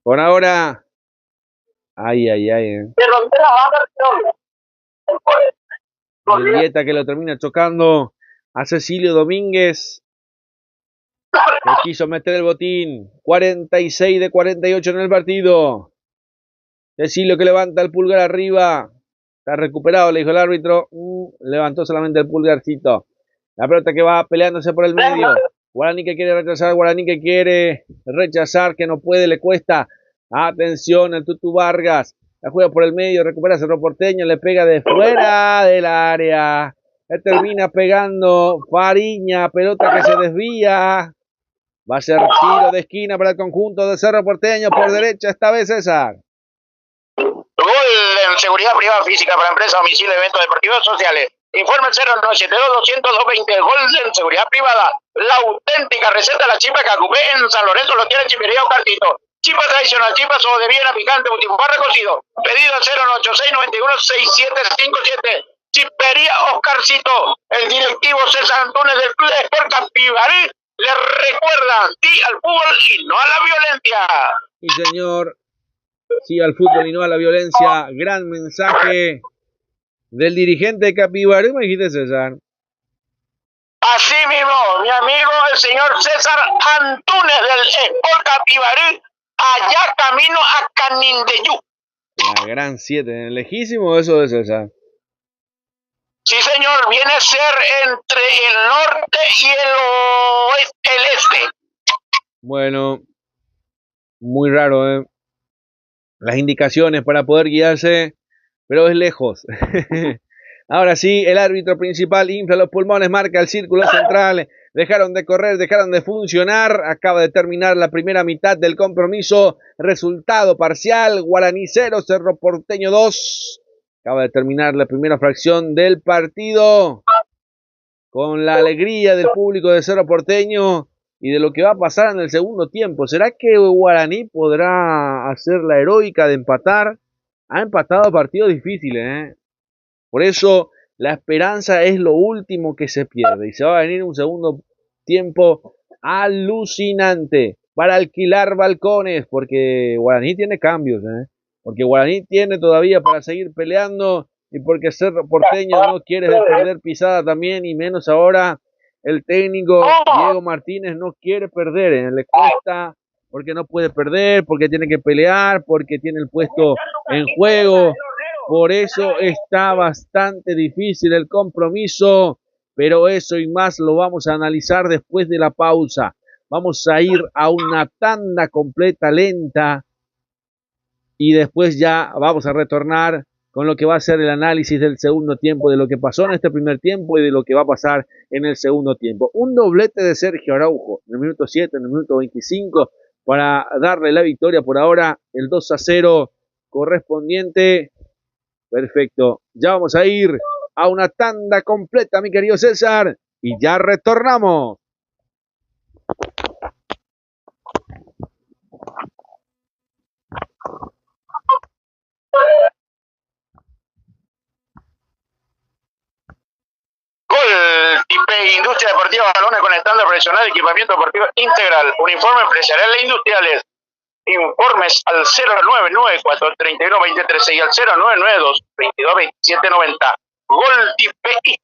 Por ahora. Ay. Mendieta que lo termina chocando a Cecilio Domínguez. Que quiso meter el botín. 46 de 48 en el partido. Cecilio que levanta el pulgar arriba. Está recuperado, le dijo el árbitro. Levantó solamente el pulgarcito. La pelota que va peleándose por el medio. Guaraní que quiere rechazar, que no puede, le cuesta. Atención, el Tutu Vargas. La juega por el medio, recupera Cerro Porteño, le pega de fuera del área. Le termina pegando Fariña, pelota que se desvía. Va a ser tiro de esquina para el conjunto de Cerro Porteño por derecha esta vez, César. Gol en seguridad privada física para empresas, domicilio, eventos deportivos sociales. Informe 0972-200-220. Gol en seguridad privada. La auténtica receta de la chipa que ocupé en San Lorenzo lo tiene Chipería Oscarcito. Chipa tradicional, chipa o de Viena picante, multibarra cocido. Pedido al 086-91-6757. Chipería Oscarcito. El directivo César Antunes del Club de Sport Capibarí le recuerda sí al fútbol y no a la violencia. Sí, señor. Sí al fútbol y no a la violencia. Gran mensaje del dirigente de Capibarí, me dijiste, César. Así mismo, mi amigo el señor César Antunes del Sport Capibarí, allá camino a Canindeyú. La gran 7, lejísimo eso de César. Sí, señor, viene a ser entre el norte y el este. Bueno, muy raro, las indicaciones para poder guiarse, pero es lejos. Ahora sí, el árbitro principal infla los pulmones, marca el círculo central. Dejaron de correr, dejaron de funcionar. Acaba de terminar la primera mitad del compromiso. Resultado parcial, Guaraní 0, Cerro Porteño 2. Acaba de terminar la primera fracción del partido. Con la alegría del público de Cerro Porteño y de lo que va a pasar en el segundo tiempo. ¿Será que Guaraní podrá hacer la heroica de empatar? Ha empatado partidos difíciles, Por eso la esperanza es lo último que se pierde. Y se va a venir un segundo tiempo alucinante para alquilar balcones. Porque Guaraní tiene cambios, Porque Guaraní tiene todavía para seguir peleando. Y porque Cerro Porteño no quiere perder pisada también. Y menos ahora el técnico Diego Martínez no quiere perder. Le cuesta porque no puede perder. Porque tiene que pelear. Porque tiene el puesto en juego. Por eso está bastante difícil el compromiso, pero eso y más lo vamos a analizar después de la pausa. Vamos a ir a una tanda completa lenta y después ya vamos a retornar con lo que va a ser el análisis del segundo tiempo, de lo que pasó en este primer tiempo y de lo que va a pasar en el segundo tiempo. Un doblete de Sergio Araujo en el minuto 7, en el minuto 25, para darle la victoria por ahora, el 2-0 correspondiente. Perfecto, ya vamos a ir a una tanda completa, mi querido César, y ya retornamos. Gol, IP Industria Deportiva Balones con estándar profesional, equipamiento deportivo integral, uniforme empresarial e industriales. Informes al 099-431-2013 y al 0992-222790. Gol TPI.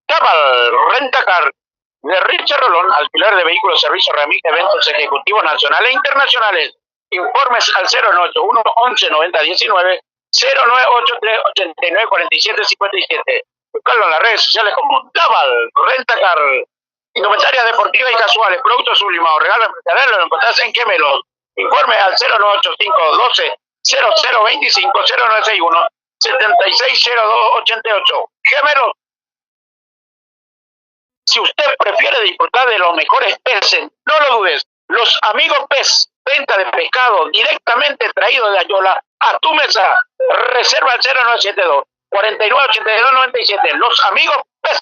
Cabal Rentacar. de Richard Rolón, alquiler de vehículos, servicios, remite, eventos ejecutivos nacionales e internacionales. Informes al 0981 11 90 19 0983 89 47 57. Buscarlo en las redes sociales como Daval Rentacar. Indumentarias deportivas y casuales, productos sublimados, regalos empresariales, lo encontrás en Gemelos. Informe al 0985 12 0025 0961 760288. Gemelos. Si usted prefiere disfrutar de los mejores peces, no lo dudes. Los Amigos Pez, venta de pescado directamente traído de Ayola a tu mesa. Reserva al 0972 498297. Los Amigos Pez.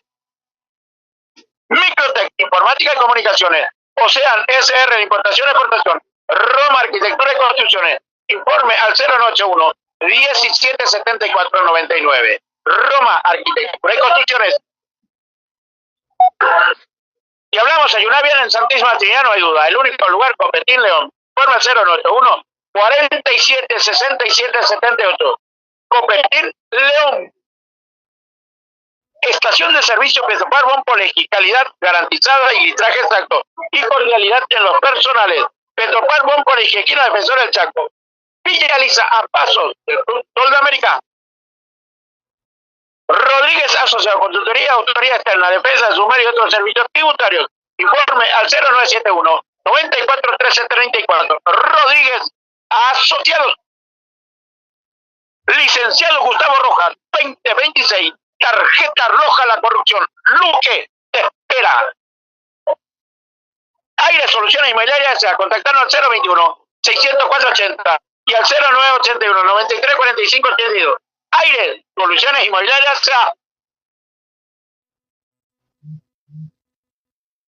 Microtec, informática y comunicaciones. Ocean SR de importación y exportación. Roma Arquitectura y Construcciones. Informe al 0981 177499. Roma Arquitectura y Construcciones. Y hablamos de Yunavian en Santísima Trinidad, no hay duda. El único lugar, Copetín León. Informe al 0981 47 67 78. Copetín León. Estación de servicio Petropar Bonpoleji, calidad garantizada y litraje exacto. Y cordialidad en los personales. Petropar Bonpoleji, esquina Defensor del Chaco. Villa Lisa, a pasos del Club Sol de América. Rodríguez Asociado, Consultoría, Autoría Externa, Defensa de Sumario y otros servicios tributarios. Informe al 0971 94 13 34. Rodríguez Asociados. Licenciado Gustavo Rojas, 2026. Tarjeta roja a la corrupción. Luque te espera. Aire Soluciones Inmobiliarias S.A. Contactarnos al 021 60480 y al 0981 93 45 82. Aire Soluciones Inmobiliarias S.A.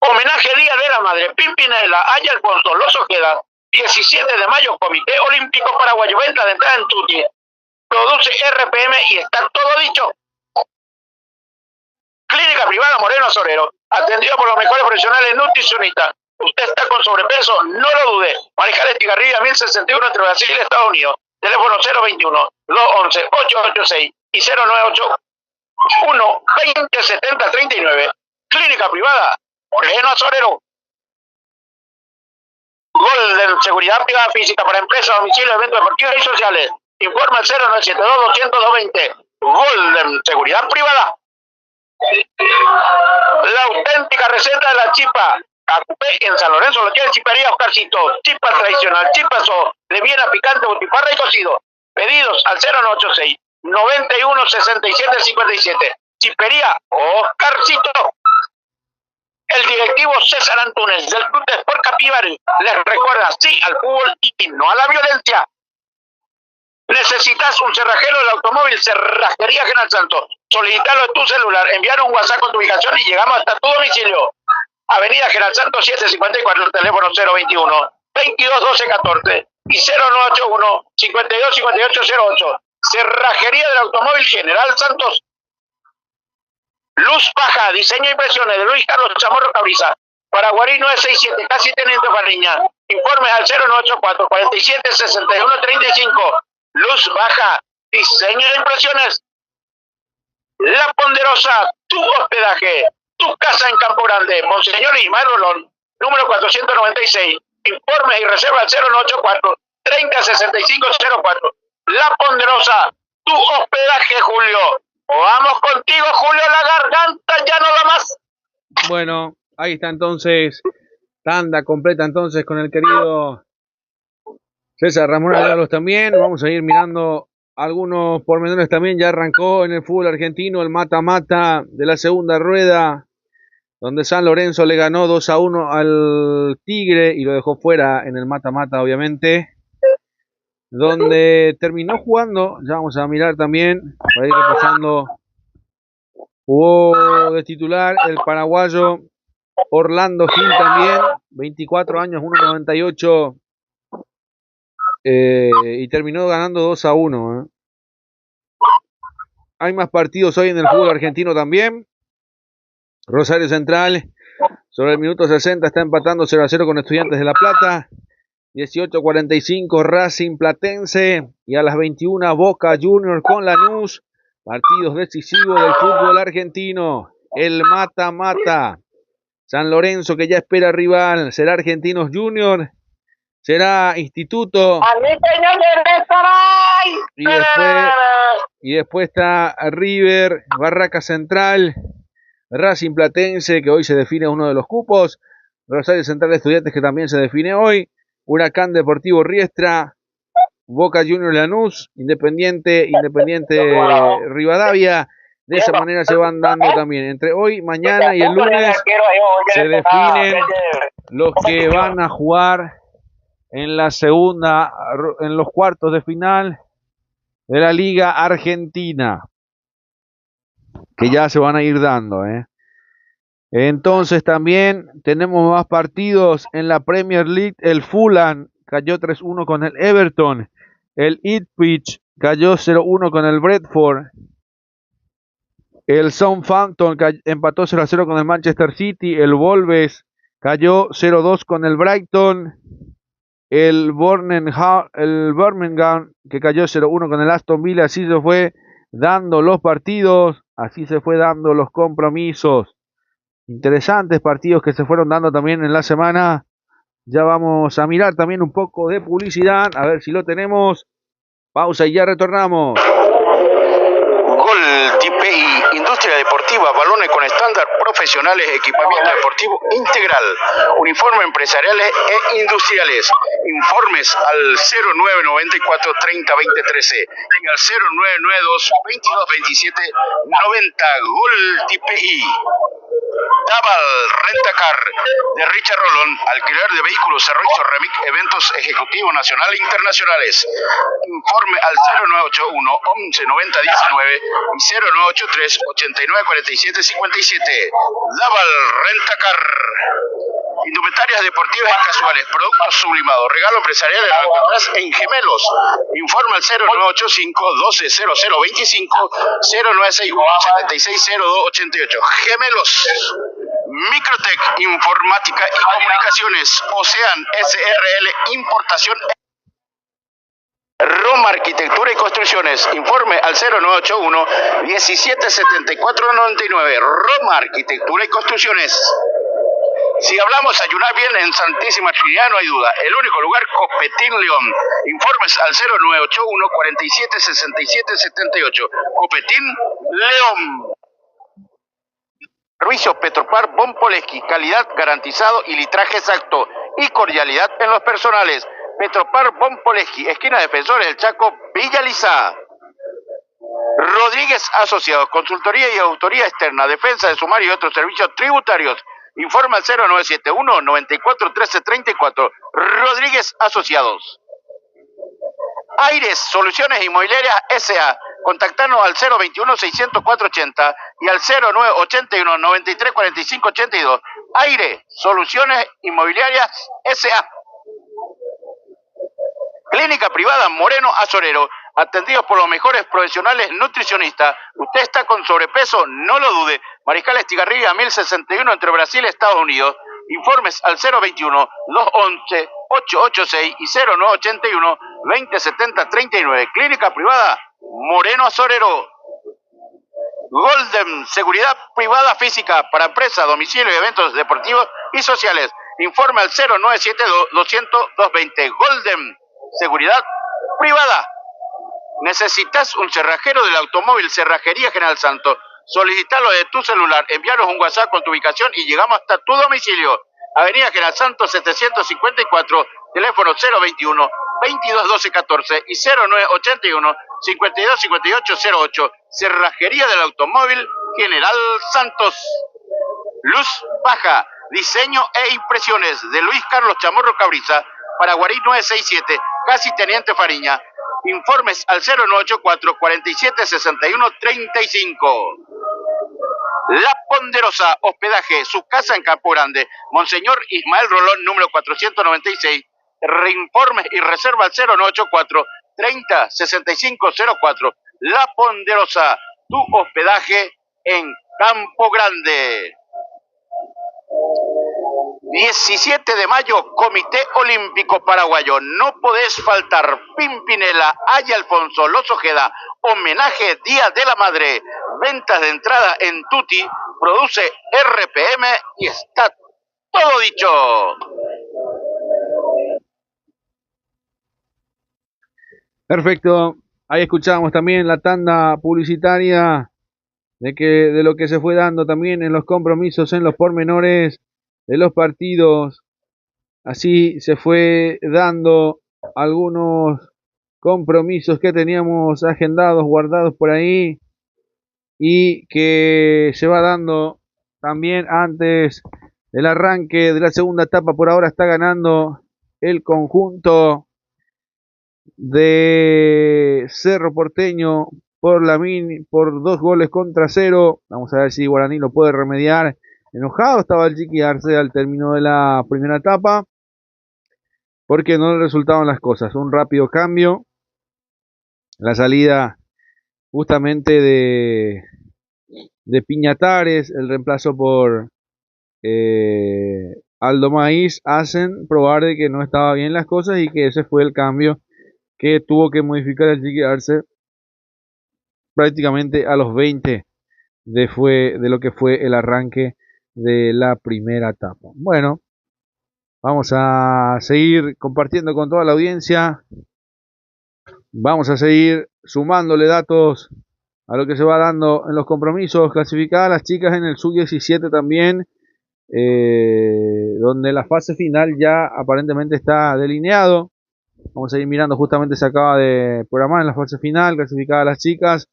Homenaje Día de la Madre. Pimpinela, Aya Alfonso, Los Ojeda, 17 de mayo, Comité Olímpico Paraguayo. Venta de entrada en Tuti. Produce RPM y está todo dicho. Clínica Privada Moreno Sorero, atendido por los mejores profesionales nutricionistas. Usted está con sobrepeso, no lo dude. Manejar Estigarribia 1061 entre Brasil y Estados Unidos. Teléfono 021 211 886 y 0981 20 70 39. Clínica Privada Moreno Sorero. Golden Seguridad Privada Física para empresas, domicilios, eventos deportivos y sociales. Informa al 0972 200 220. Golden Seguridad Privada. La auténtica receta de la chipa Acupé en San Lorenzo lo tiene Chipería Oscarcito. Chipa tradicional, chipazo de viena picante, botifarra y cocido. Pedidos al 0986 91 67 57. Chipería Oscarcito. El directivo César Antunes del Club de Sport Capibari les recuerda sí al fútbol y no a la violencia. ¿Necesitas un cerrajero del automóvil? Cerrajería General Santos. Solicitalo en tu celular, enviar un WhatsApp con tu ubicación y llegamos hasta tu domicilio. Avenida General Santos 754, teléfono 021 22 12 14 y 0981 52 58 08. Cerrajería del automóvil General Santos. Luz Paja, diseño e impresiones de Luis Carlos Chamorro Cabriza. Paraguarí 967, casi Teniente Fariña. Informes al 0984 47 61 35. Luz Baja, diseño de impresiones. La Ponderosa, tu hospedaje, tu casa en Campo Grande, Monseñor Ismael Rolón, número 496. Informes y reserva al 0984 30 65 04. La Ponderosa, tu hospedaje, Julio. Vamos contigo, Julio, la garganta ya no da más. Bueno, ahí está entonces, tanda completa entonces con el querido César Ramón Ágalos también. Vamos a ir mirando algunos pormenores también. Ya arrancó en el fútbol argentino el mata-mata de la segunda rueda, donde San Lorenzo le ganó 2-1 al Tigre y lo dejó fuera en el mata-mata, obviamente. Donde terminó jugando, ya vamos a mirar también, para ir repasando, jugó de titular el paraguayo Orlando Gil también, 24 años, 1.98, y terminó ganando 2-1. Hay más partidos hoy en el fútbol argentino también. Rosario Central, sobre el minuto 60, está empatando 0-0 con Estudiantes de La Plata. 18:45 Racing Platense y a las 21 Boca Juniors con Lanús. Partidos decisivos del fútbol argentino. El mata-mata. San Lorenzo que ya espera rival, será Argentinos Junior, será Instituto. Y después está River, Barraca Central, Racing Platense, que hoy se define uno de los cupos, Rosario Central de Estudiantes, que también se define hoy, Huracán Deportivo Riestra, Boca Juniors Lanús, Independiente Rivadavia. De esa manera se van dando también. Entre hoy, mañana y el lunes se definen los que van a jugar en la segunda, en los cuartos de final de la Liga Argentina, que ya se van a ir dando, Entonces también tenemos más partidos en la Premier League. El Fulham cayó 3-1 con el Everton. El Ipswich cayó 0-1 con el Brentford. El Southampton empató 0-0 con el Manchester City. El Wolves cayó 0-2 con el Brighton. El Birmingham que cayó 0-1 con el Aston Villa. Así se fue dando los partidos, así se fue dando los compromisos. Interesantes partidos que se fueron dando también en la semana. Ya vamos a mirar también un poco de publicidad, a ver si lo tenemos. Pausa y ya retornamos. Gol TPI, Industria Deportiva, balones con estándar profesionales, equipamiento deportivo integral, uniformes empresariales e industriales. Informes al 0994 30 20 13 y al 0992 22 27 90. Gol TPI. Daval Rentacar de Richard Rolón, alquiler de vehículos, servicio Remic, eventos ejecutivos nacionales e internacionales. Informe al 0981 11 90 19 y 0983 89 47 57. Daval Rentacar. Indumentarias deportivas y casuales, productos sublimados, regalo empresarial en Gemelos. Informa al 0985 12 0025 0961 7602 88. Gemelos. Microtec, informática y comunicaciones. Ocean SRL, importación. Roma Arquitectura y Construcciones. Informe al 0981 177499. Roma Arquitectura y Construcciones. Si hablamos ayunar bien en Santísima Trinidad, no hay duda. El único lugar, Copetín León. Informes al 0981 47 67 78. Copetín León. Servicios Petropar Bonpoleski, calidad garantizado y litraje exacto y cordialidad en los personales. Petropar Bonpoleski, esquina Defensores del Chaco, Villa Lizá. Rodríguez Asociados, consultoría y auditoría externa, defensa de sumario y otros servicios tributarios. Informa al 0971 94 13 34. Rodríguez Asociados. Aires Soluciones Inmobiliarias S.A. Contactarnos al 021 604 80 y al 0981 93 45 82. Aire Soluciones Inmobiliarias S.A. Clínica privada Moreno Azorero, atendidos por los mejores profesionales nutricionistas. Usted está con sobrepeso, no lo dude. Mariscal Estigarribia 1061 entre Brasil y Estados Unidos. Informes al 021 211 886 y 0981 2070 39. Clínica privada Moreno Azorero. Golden, seguridad privada física para empresas, domicilio y eventos deportivos y sociales. Informe al 0972 200 220. Golden, seguridad privada. ¿Necesitas un cerrajero del automóvil? Cerrajería General Santos. Solicitalo de tu celular, envíanos un WhatsApp con tu ubicación y llegamos hasta tu domicilio. Avenida General Santos 754, teléfono 021 22 12 14 y 0981 52 58 08. Cerrajería del automóvil General Santos. Luz Baja, diseño e impresiones de Luis Carlos Chamorro Cabriza, Paraguarí 967, casi Teniente Fariña. Informes al 0984 47 61 35. La Ponderosa, hospedaje, su casa en Campo Grande, Monseñor Ismael Rolón, número 496. Reinformes y reserva al 0984 30 65 04. La Ponderosa, tu hospedaje en Campo Grande. 17 de mayo, Comité Olímpico Paraguayo. No podés faltar. Pimpinela, Aya Alfonso, Los Ojeda. Homenaje Día de la Madre. Ventas de entrada en Tuti. Produce RPM y está todo dicho. Perfecto. Ahí escuchamos también la tanda publicitaria de lo que se fue dando también en los compromisos, en los pormenores de los partidos. Así se fue dando algunos compromisos que teníamos agendados, guardados por ahí, y que se va dando también antes del arranque de la segunda etapa. Por ahora está ganando el conjunto de Cerro Porteño por 2 goles contra 0. Vamos a ver si Guaraní lo puede remediar. Enojado estaba el Chiqui Arce al término de la primera etapa, porque no le resultaban las cosas. Un rápido cambio, la salida justamente de Piñatares, el reemplazo por Aldo Maíz, hacen probar de que no estaba bien las cosas y que ese fue el cambio que tuvo que modificar el Chiqui Arce prácticamente a los 20 de lo que fue el arranque de la primera etapa. Bueno, vamos a seguir compartiendo con toda la audiencia. Vamos a seguir sumándole datos a lo que se va dando en los compromisos. Clasificadas las chicas en el sub-17 también, donde la fase final ya aparentemente está delineado. Vamos a ir mirando, justamente se acaba de programar en la fase final, clasificadas las chicas.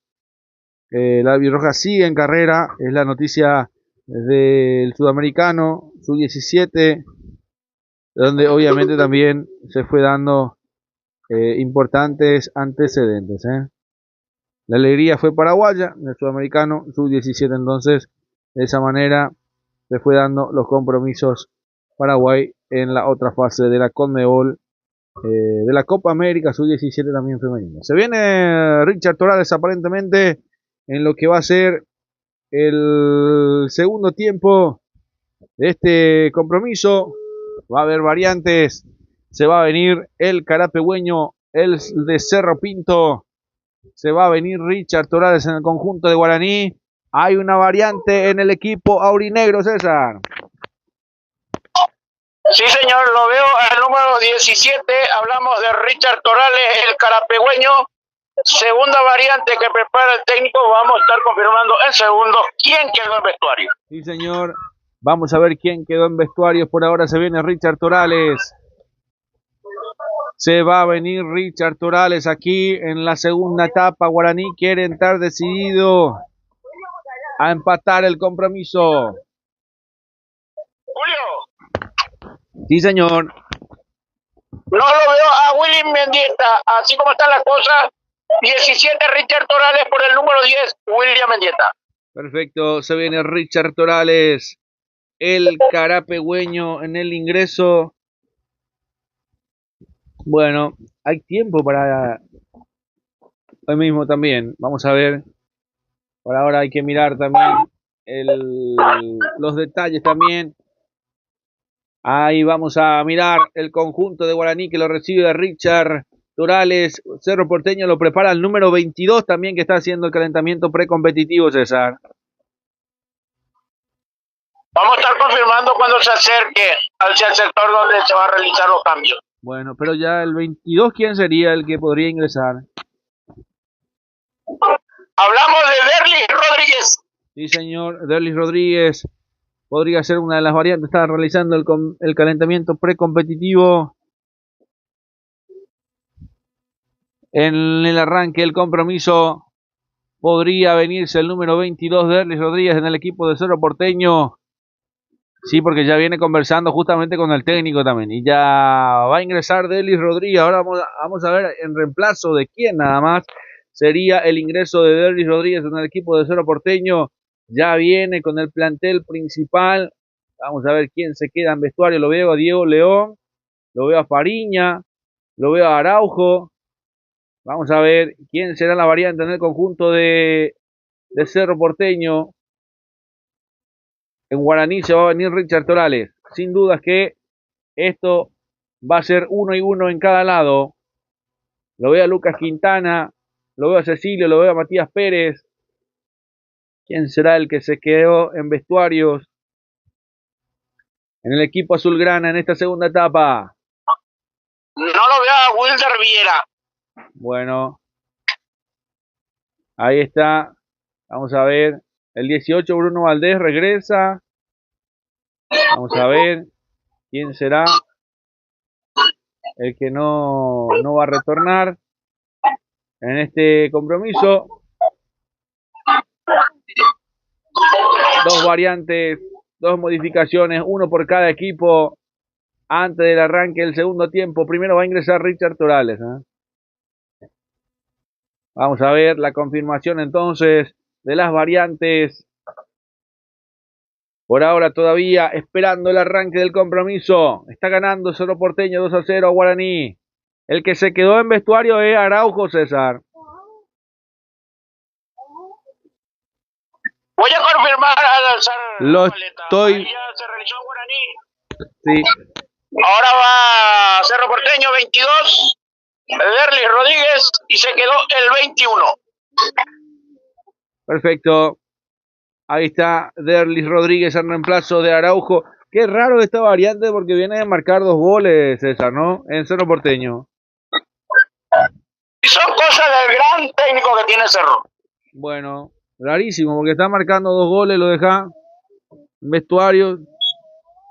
La albirroja sigue en carrera, es la noticia del sudamericano, sub-17, donde obviamente también se fue dando importantes antecedentes. La alegría fue paraguaya, en el sudamericano, sub-17, entonces de esa manera se fue dando los compromisos Paraguay en la otra fase de la Conmebol, de la Copa América, sub-17 también femenino. Se viene Richard Torales aparentemente en lo que va a ser el segundo tiempo de este compromiso. Va a haber variantes, se va a venir el carapegüeño, el de Cerro Pinto, se va a venir Richard Torales en el conjunto de Guaraní. Hay una variante en el equipo aurinegro, César. Sí, señor, lo veo al número 17. Hablamos de Richard Torales, el carapegüeño. Segunda variante que prepara el técnico. Vamos a estar confirmando en segundos quién quedó en vestuario. Sí, señor. Vamos a ver quién quedó en vestuarios. Por ahora se viene Richard Torales. Se va a venir Richard Torales aquí en la segunda etapa. Guaraní quiere entrar decidido a empatar el compromiso. Julio. Sí, señor. No lo veo a Willy Mendieta. Así como están las cosas, 17 Richard Torales por el número 10, William Mendieta. Perfecto, se viene Richard Torales, el carapegüeño en el ingreso. Bueno, hay tiempo para hoy mismo también. Vamos a ver. Por ahora hay que mirar también los detalles también. Ahí vamos a mirar el conjunto de Guaraní que lo recibe de Richard Torales. Cerro Porteño lo prepara el número 22 también, que está haciendo el calentamiento precompetitivo, César. Vamos a estar confirmando cuando se acerque hacia el sector donde se va a realizar los cambios. Bueno, pero ya el 22, ¿quién sería el que podría ingresar? Hablamos de Derlis Rodríguez. Sí, señor, Derlis Rodríguez podría ser una de las variantes. Está realizando el calentamiento precompetitivo en el arranque del compromiso. Podría venirse el número 22, Derlis Rodríguez, en el equipo de Cerro Porteño. Sí, porque ya viene conversando justamente con el técnico también. Y ya va a ingresar Derlis Rodríguez. Ahora vamos a ver en reemplazo de quién nada más sería el ingreso de Derlis Rodríguez en el equipo de Cerro Porteño. Ya viene con el plantel principal. Vamos a ver quién se queda en vestuario. Lo veo a Diego León, lo veo a Fariña, lo veo a Araujo. Vamos a ver quién será la variante en el conjunto de Cerro Porteño. En Guaraní se va a venir Richard Torales. Sin dudas que esto va a ser 1 y 1 en cada lado. Lo veo a Lucas Quintana, lo veo a Cecilio, lo veo a Matías Pérez. ¿Quién será el que se quedó en vestuarios? en el equipo azulgrana en esta segunda etapa? No lo veo a Wilder Viera. Bueno, ahí está. Vamos a ver. El 18, Bruno Valdés regresa. Vamos a ver quién será el que no va a retornar en este compromiso. Dos variantes, dos modificaciones, uno por cada equipo antes del arranque del segundo tiempo. Primero va a ingresar Richard Torales, ¿eh? Vamos a ver la confirmación entonces de las variantes. Por ahora todavía esperando el arranque del compromiso. Está ganando Cerro Porteño 2-0 a Guaraní. El que se quedó en vestuario es Araujo, César. Voy a confirmar al alzar Lo la paleta. estoy... Ya se realizó en Guaraní. Sí. Ahora va Cerro Porteño 22, Derlis Rodríguez y se quedó el 21. Perfecto. Ahí está Derlis Rodríguez en reemplazo de Araujo. Qué raro esta variante porque viene de marcar 2 goles, César, ¿no? En Cerro Porteño. Y son cosas del gran técnico que tiene Cerro. Bueno, rarísimo porque está marcando 2 goles, lo deja en vestuario.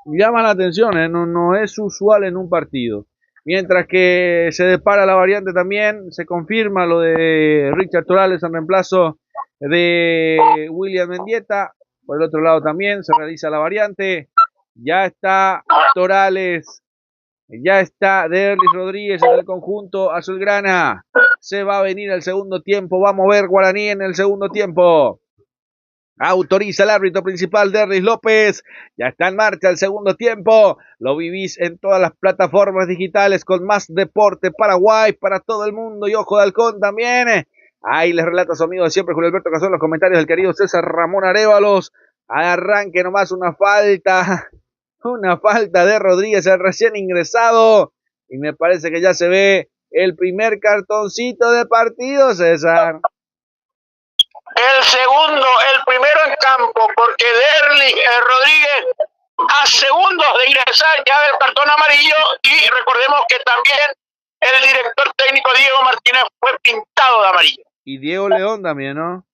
Llama la atención, ¿eh? No es usual en un partido. Mientras que se dispara la variante también, se confirma lo de Richard Torales en reemplazo de William Mendieta. Por el otro lado también se realiza la variante. Ya está Torales, ya está Derlis Rodríguez en el conjunto azulgrana. Se va a venir el segundo tiempo. Vamos a ver Guaraní en el segundo tiempo. Autoriza el árbitro principal, Derlis López. Ya está en marcha el segundo tiempo. Lo vivís en todas las plataformas digitales con Más Deporte Paraguay para todo el mundo y Ojo de Halcón también. Ahí les relata su amigo de siempre, Julio Alberto Cazón, los comentarios del querido César Ramón Arévalos. Arranque nomás una falta de Rodríguez, el recién ingresado. Y me parece que ya se ve el primer cartoncito de partido, César. El segundo, el primero en campo, porque Derlis Rodríguez a segundos de ingresar ya ve el cartón amarillo y recordemos que también el director técnico Diego Martínez fue pintado de amarillo. Y Diego León también, ¿no?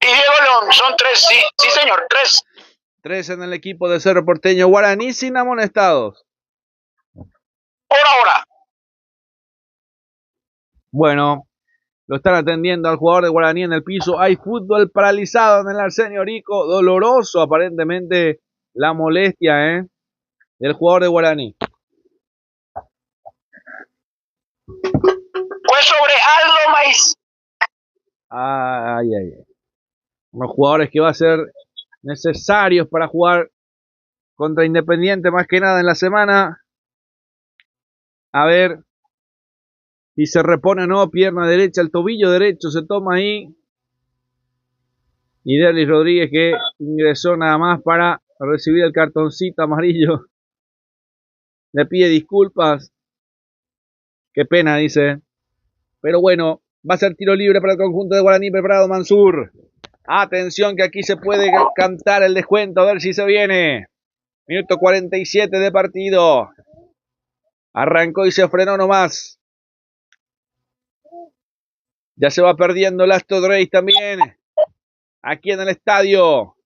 Y Diego León, son 3, sí señor, 3. 3 en el equipo de Cerro Porteño. Guaraní sin amonestados. Por ahora. Bueno, lo están atendiendo al jugador de Guaraní en el piso. Hay fútbol paralizado en el Arsenio Orico. Doloroso aparentemente la molestia, del jugador de Guaraní. Fue sobre Aldo Maíz. Ay. Unos jugadores que va a ser necesarios para jugar contra Independiente más que nada en la semana. A ver si se repone o no. Pierna derecha, el tobillo derecho se toma ahí. Y Derlis Rodríguez que ingresó nada más para recibir el cartoncito amarillo. Le pide disculpas. Qué pena, dice. Pero bueno, va a ser tiro libre para el conjunto de Guaraní. Preparado Mansur. Atención que aquí se puede cantar el descuento. A ver si se viene. Minuto 47 de partido. Arrancó y se frenó nomás. Ya se va perdiendo Lasto Drey también. Aquí en el estadio.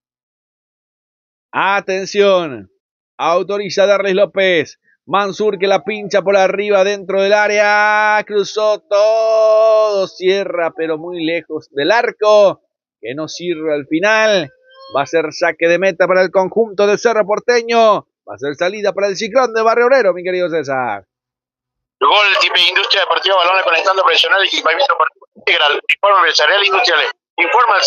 Atención. Autoriza Derlis López. Mansur que la pincha por arriba dentro del área. Cruzó todo. Cierra pero muy lejos del arco. Que no sirve al final. Va a ser saque de meta para el conjunto de Cerro Porteño. Va a ser salida para el Ciclón de Barrio Obrero, mi querido César. Gol tipo Industria Deportiva Balones conectando profesional y equipamiento integral. Informe empresarial industriales. Informa al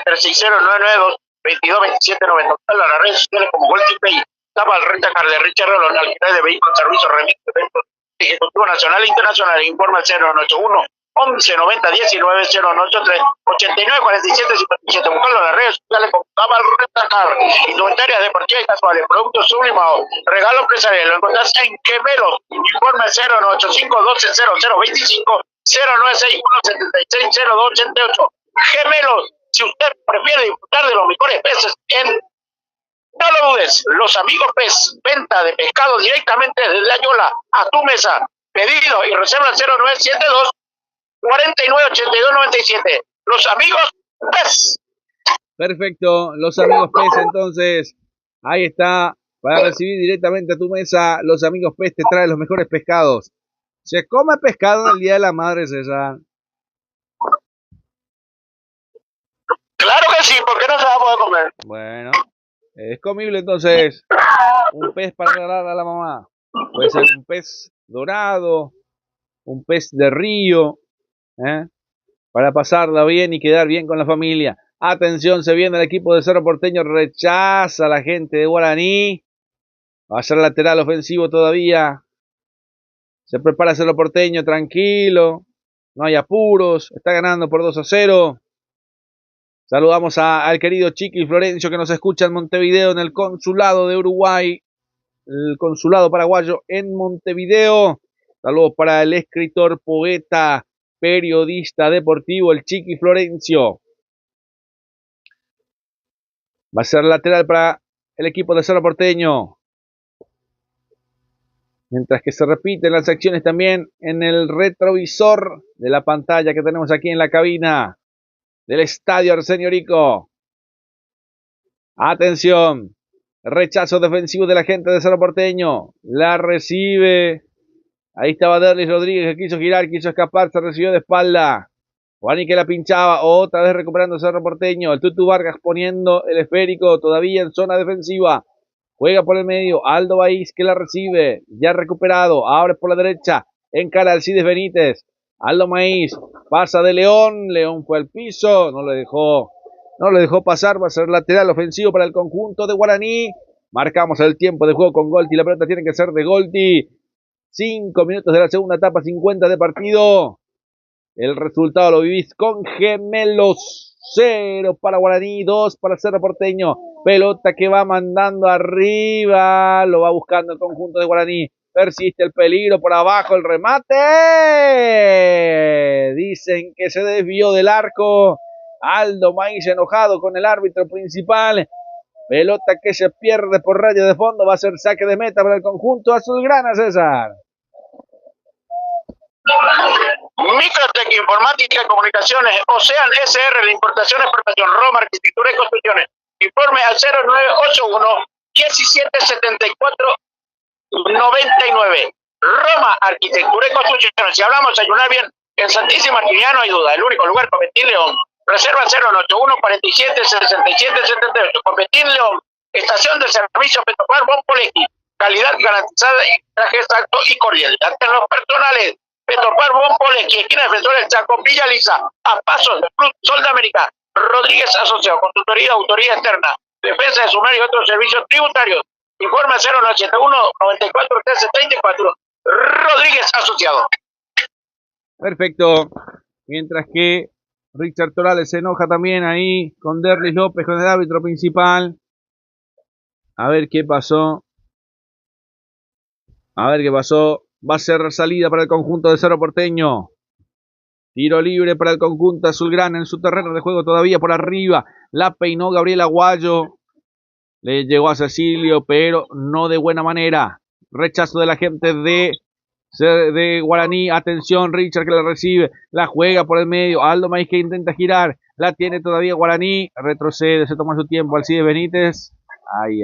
099-431-2036-099-2227-90. A las redes sociales como Gol Tipe. Tapa el Rentacar de Richard Rolón, alquiler de vehículos, servicios, remite, eventos, ejecutivo nacional e internacional. Informa al 081 11 90 19 083 89 47 57. Buscarlo en las redes sociales como Tapa el Rentacar. Indumentarias deportivas y casuales, productos sublimados, regalo empresarial. Lo encontrás en Gemelos. Informa al 085 12 0025 0961 76 0288. Gemelos. Si usted prefiere disfrutar de los mejores peces en No lo dudes, Los Amigos Pez, venta de pescado directamente desde La Yola a tu mesa. Pedido y reserva al 0972 498297. Los Amigos Pez. Perfecto, Los Amigos Pez, entonces, ahí está, para recibir directamente a tu mesa. Los Amigos Pez te trae los mejores pescados. ¿Se come pescado en el Día de la Madre, César? Claro que sí, porque no se va a poder comer. Bueno, es comible entonces un pez para regalar a la mamá. Puede ser un pez dorado, un pez de río, para pasarla bien y quedar bien con la familia. Atención, se viene el equipo de Cerro Porteño, rechaza a la gente de Guaraní. Va a ser lateral ofensivo todavía. Se prepara Cerro Porteño, tranquilo, no hay apuros, está ganando por 2-0. Saludamos al querido Chiqui Florencio que nos escucha en Montevideo, en el consulado de Uruguay, el consulado paraguayo en Montevideo. Saludos para el escritor, poeta, periodista deportivo, el Chiqui Florencio. Va a ser lateral para el equipo de Cerro Porteño. Mientras que se repiten las acciones también en el retrovisor de la pantalla que tenemos aquí en la cabina del estadio Arsenio Rico. Atención, rechazo defensivo de la gente de Cerro Porteño. La recibe. Ahí estaba Derlis Rodríguez que quiso girar, quiso escapar, se recibió de espalda. Juani que la pinchaba, otra vez recuperando Cerro Porteño. El Tutu Vargas poniendo el esférico todavía en zona defensiva. Juega por el medio, Aldo Baiz que la recibe, ya recuperado, abre por la derecha, encara Alcides Benítez, Aldo Maíz, pasa de León, León fue al piso, no le dejó pasar, va a ser lateral ofensivo para el conjunto de Guaraní. Marcamos el tiempo de juego con Golti, la pelota tiene que ser de Golti. 5 minutos de la segunda etapa, 50 de partido. El resultado lo vivís con gemelos. 0 para Guaraní, 2 para Cerro Porteño. Pelota que va mandando arriba, lo va buscando el conjunto de Guaraní. Persiste el peligro por abajo, el remate. Dicen que se desvió del arco. Aldo Maíz enojado con el árbitro principal. Pelota que se pierde por raya de fondo. Va a ser saque de meta para el conjunto azulgrana, César. Microtec, Informática y Comunicaciones, Ocean SR, de importación, exportación, Roma, Arquitectura y Construcciones. Informe al 0981 1774 99. Roma, Arquitectura y Construcciones. Si hablamos de ayunar bien, en Santísima Trinidad no hay duda. El único lugar, Copetín León. Reserva 081 47 67 78. Copetín León. Estación de servicio Petropar Bonpolequi. Calidad garantizada y traje exacto y cordial. Ante los personales. Petropar Bonpolequi, esquina defensor del Chaco, Villa Lisa, a pasos del Club Sol de América. Rodríguez Asociado, consultoría, autoría externa, defensa de sumario y otros servicios tributarios. Informe 0971 94 13 34. Rodríguez Asociado. Perfecto. Mientras que Richard Torales se enoja también ahí con Derlis López, con el árbitro principal. A ver qué pasó. Va a ser salida para el conjunto de Cerro Porteño. Tiro libre para el conjunto azulgrana en su terreno de juego todavía por arriba. La peinó Gabriel Aguayo. Le llegó a Cecilio, pero no de buena manera. Rechazo de la gente de Guaraní. Atención, Richard que la recibe. La juega por el medio. Aldo Maíz que intenta girar. La tiene todavía Guaraní. Retrocede, se toma su tiempo. Alcides Benítez. Ay.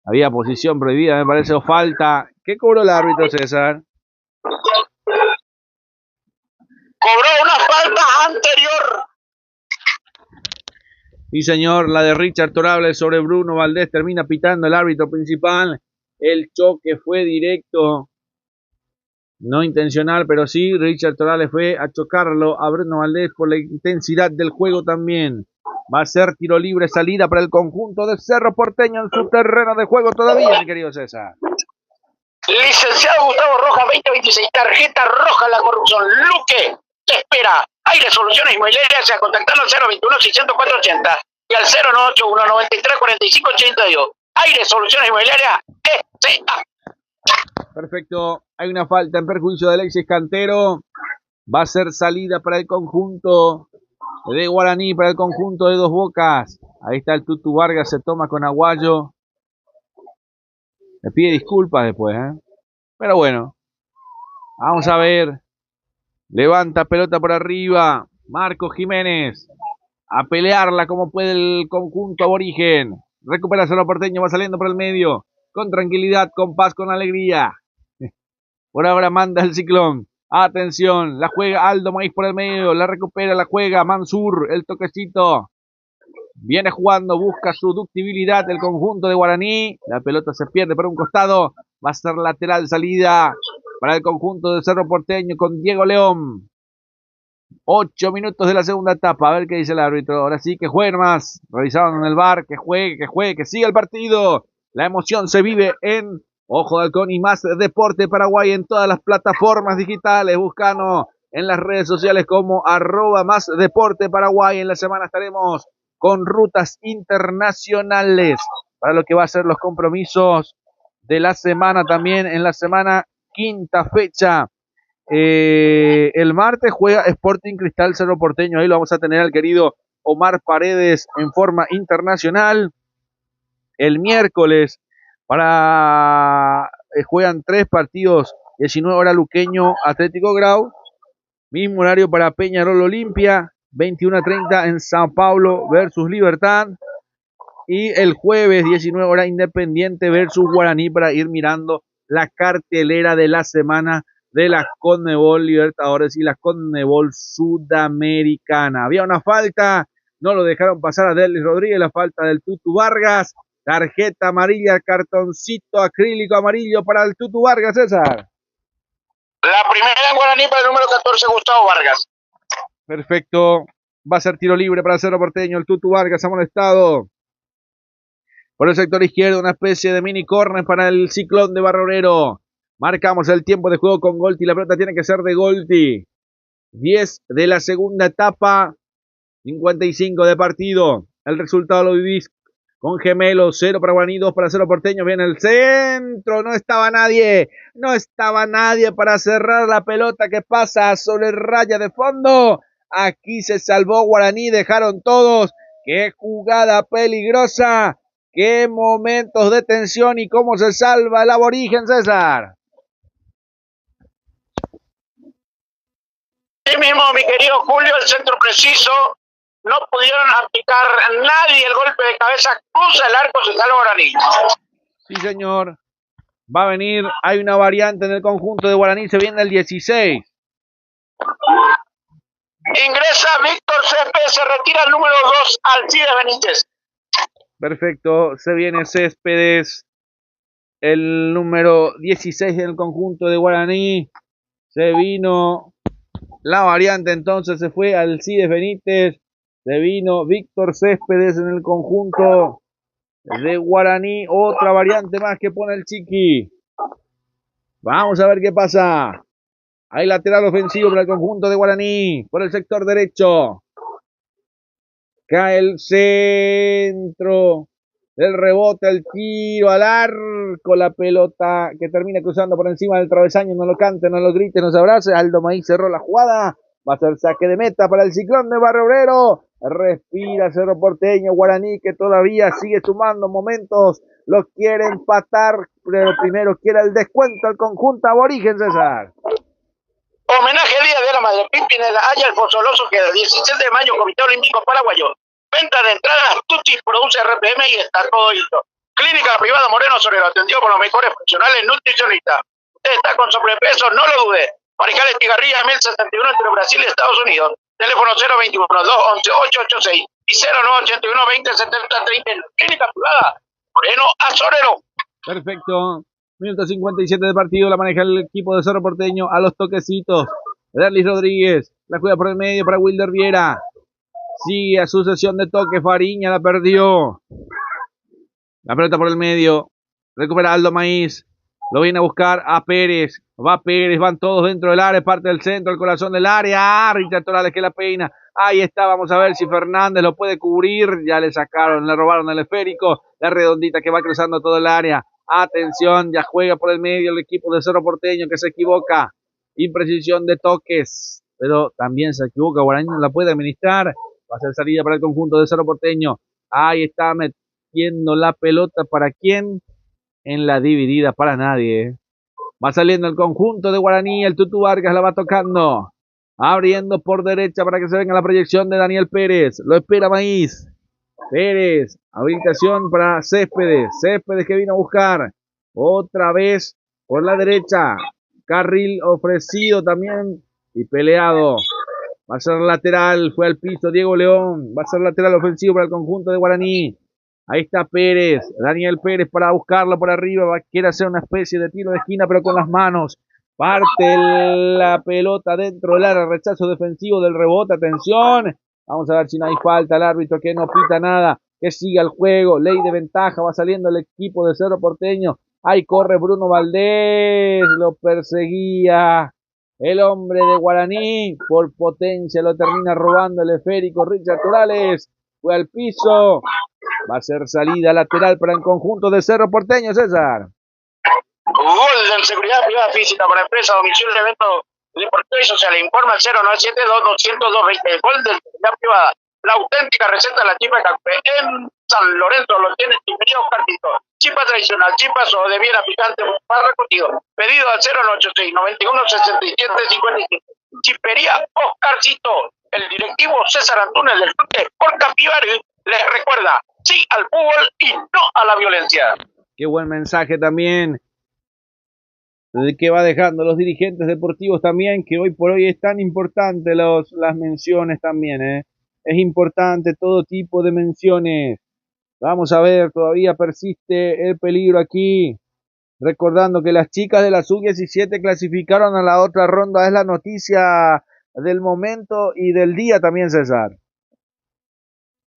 Había posición prohibida, me parece, o falta. ¿Qué cobró el árbitro, César? Cobró una falta anterior. Sí, señor, la de Richard Torales sobre Bruno Valdés termina pitando el árbitro principal. El choque fue directo, no intencional, pero sí, Richard Torales fue a chocarlo a Bruno Valdés por la intensidad del juego también. Va a ser tiro libre, salida para el conjunto de Cerro Porteño en su terreno de juego todavía, mi querido César. Licenciado Gustavo Rojas, 2026, tarjeta roja a la corrupción. Luque te espera. Aire Soluciones Inmobiliarias, a contactarnos al 021 604 80 y al 0981 93 45 82. Aire Soluciones Inmobiliarias, SA. Perfecto, hay una falta en perjuicio de Alexis Cantero. Va a ser salida para el conjunto de Guaraní, para el conjunto de Dos Bocas. Ahí está el Tutu Vargas, se toma con Aguayo. Me pide disculpas después, pero bueno. Vamos a ver. Levanta pelota por arriba. Marcos Jiménez. A pelearla como puede el conjunto aborigen. Recupera Cerro Porteño, va saliendo por el medio. Con tranquilidad, con paz, con alegría. Por ahora manda el Ciclón. Atención, la juega Aldo Maíz por el medio. La recupera, la juega Mansur. El toquecito. Viene jugando, busca su ductibilidad el conjunto de Guaraní. La pelota se pierde por un costado. Va a ser lateral salida para el conjunto de Cerro Porteño con Diego León. 8 minutos de la segunda etapa. A ver qué dice el árbitro. Ahora sí, que juegue más. Revisaron en el VAR. Que juegue, que siga el partido. La emoción se vive en Ojo de Halcón y Más Deporte Paraguay en todas las plataformas digitales. Búscanos en las redes sociales como @Más Deporte Paraguay. En la semana estaremos con rutas internacionales para lo que va a ser los compromisos de la semana también. En la semana quinta fecha. El martes juega Sporting Cristal Cerro Porteño. Ahí lo vamos a tener al querido Omar Paredes en forma internacional. El miércoles juegan 3 partidos. 19 horas Luqueño Atlético Grau. Mismo horario para Peñarol Olimpia. 21:30 en Sao Paulo versus Libertad. Y el jueves 19 horas Independiente versus Guaraní para ir mirando la cartelera de la semana de la Conmebol Libertadores y la Conmebol Sudamericana. Había una falta, no lo dejaron pasar a Derlis Rodríguez, la falta del Tutu Vargas. Tarjeta amarilla, cartoncito acrílico amarillo para el Tutu Vargas, César. La primera en Guaraní para el número 14, Gustavo Vargas. Perfecto. Va a ser tiro libre para el Cerro Porteño. El Tutu Vargas ha molestado. Por el sector izquierdo, una especie de mini corner para el Ciclón de Barrorero. Marcamos el tiempo de juego con Golti. La pelota tiene que ser de Golti. 10 de la segunda etapa. 55 de partido. El resultado lo vivís con Gemelos. 0 para Guaraní, 2 para Cerro Porteño. Viene el centro. No estaba nadie. No estaba nadie para cerrar la pelota que pasa sobre raya de fondo. Aquí se salvó Guaraní. Dejaron todos. ¡Qué jugada peligrosa! ¡Qué momentos de tensión! ¿Y cómo se salva el aborigen, César? Sí mismo, mi querido Julio, el centro preciso. No pudieron aplicar nadie el golpe de cabeza. Cruza el arco, se salva Guaraní. Sí, señor. Va a venir. Hay una variante en el conjunto de Guaraní. Se viene el 16. Ingresa Víctor Céspedes, se retira el número 2, Alcides Benítez. Perfecto, se viene Céspedes, el número 16 del conjunto de Guaraní. Se vino la variante, entonces se fue Alcides Benítez. Se vino Víctor Céspedes en el conjunto de Guaraní. Otra variante más que pone el Chiqui. Vamos a ver qué pasa. Hay lateral ofensivo para el conjunto de Guaraní. Por el sector derecho. Cae el centro. El rebote, el tiro al arco. La pelota que termina cruzando por encima del travesaño. No lo cante, no lo grite, no se abrace. Aldo Maíz cerró la jugada. Va a ser saque de meta para el Ciclón de Barrio Obrero. Respira Cerro Porteño. Guaraní que todavía sigue sumando momentos. Lo quiere empatar. Pero primero quiere el descuento al conjunto aborigen, César. Homenaje al Día de la Madre Pimpin en la Haya Alfonso Loso, que el 16 de mayo, Comité Olímpico Paraguayo. Venta de entradas, Tutti produce RPM y está todo listo. Clínica Privada Moreno Solero, atendido por los mejores profesionales nutricionistas. Usted está con sobrepeso, no lo dude. Mariscal Estigarribia, 1071 entre Brasil y Estados Unidos. Teléfono 021-211-886 y 0981-2070-30. Clínica Privada Moreno Solero. Perfecto. Minuto 57 de partido, la maneja el equipo de Cerro Porteño a los toquecitos. Derlis Rodríguez, la juega por el medio para Wilder Viera. Sigue a sucesión de toques, Fariña la perdió. La pelota por el medio, recupera Aldo Maíz. Lo viene a buscar a Pérez. Va Pérez, van todos dentro del área, parte del centro, el corazón del área. Richard Torales que la peina. Ahí está, vamos a ver si Fernández lo puede cubrir. Ya le sacaron, le robaron el esférico. La redondita que va cruzando todo el área. Atención, ya juega por el medio el equipo de Cerro Porteño que se equivoca. Imprecisión de toques, pero también se equivoca. Guaraní no la puede administrar. Va a ser salida para el conjunto de Cerro Porteño. Ahí está metiendo la pelota. ¿Para quién? En la dividida, para nadie. Va saliendo el conjunto de Guaraní. El Tutu Vargas la va tocando. Abriendo por derecha para que se venga la proyección de Daniel Pérez. Lo espera Maíz. Pérez. Habilitación para Céspedes. Céspedes que vino a buscar. Otra vez por la derecha. Carril ofrecido también. Y peleado. Va a ser lateral. Fue al piso Diego León. Va a ser lateral ofensivo para el conjunto de Guaraní. Ahí está Pérez, Daniel Pérez para buscarlo por arriba, quiere hacer una especie de tiro de esquina pero con las manos, parte la pelota dentro del área, rechazo defensivo del rebote, atención, vamos a ver si no hay falta, el árbitro que no pita nada, que siga el juego, ley de ventaja, va saliendo el equipo de Cerro Porteño, ahí corre Bruno Valdés, lo perseguía el hombre de Guaraní, por potencia lo termina robando el esférico Richard Torales, fue al piso. Va a ser salida lateral para el conjunto de Cerro Porteño, César. Golden, seguridad privada física para empresa, domicilio de eventos deportivos y sociales. Informa al 0972-200-220. Golden, seguridad privada. La auténtica receta de la chipa de café en San Lorenzo lo tiene Chipería Oscar Tito. Chipa tradicional, chipas o de viera picante para recocido. Pedido al 086-91-67-57. Chipería Oscarcito. El directivo César Antunes del Club de Sport Capivari les recuerda, sí al fútbol y no a la violencia. Qué buen mensaje también que va dejando los dirigentes deportivos también, que hoy por hoy es tan importante las menciones también, es importante todo tipo de menciones. Vamos a ver, todavía persiste el peligro aquí, recordando que las chicas de la Sub-17 clasificaron a la otra ronda, es la noticia del momento y del día también, César.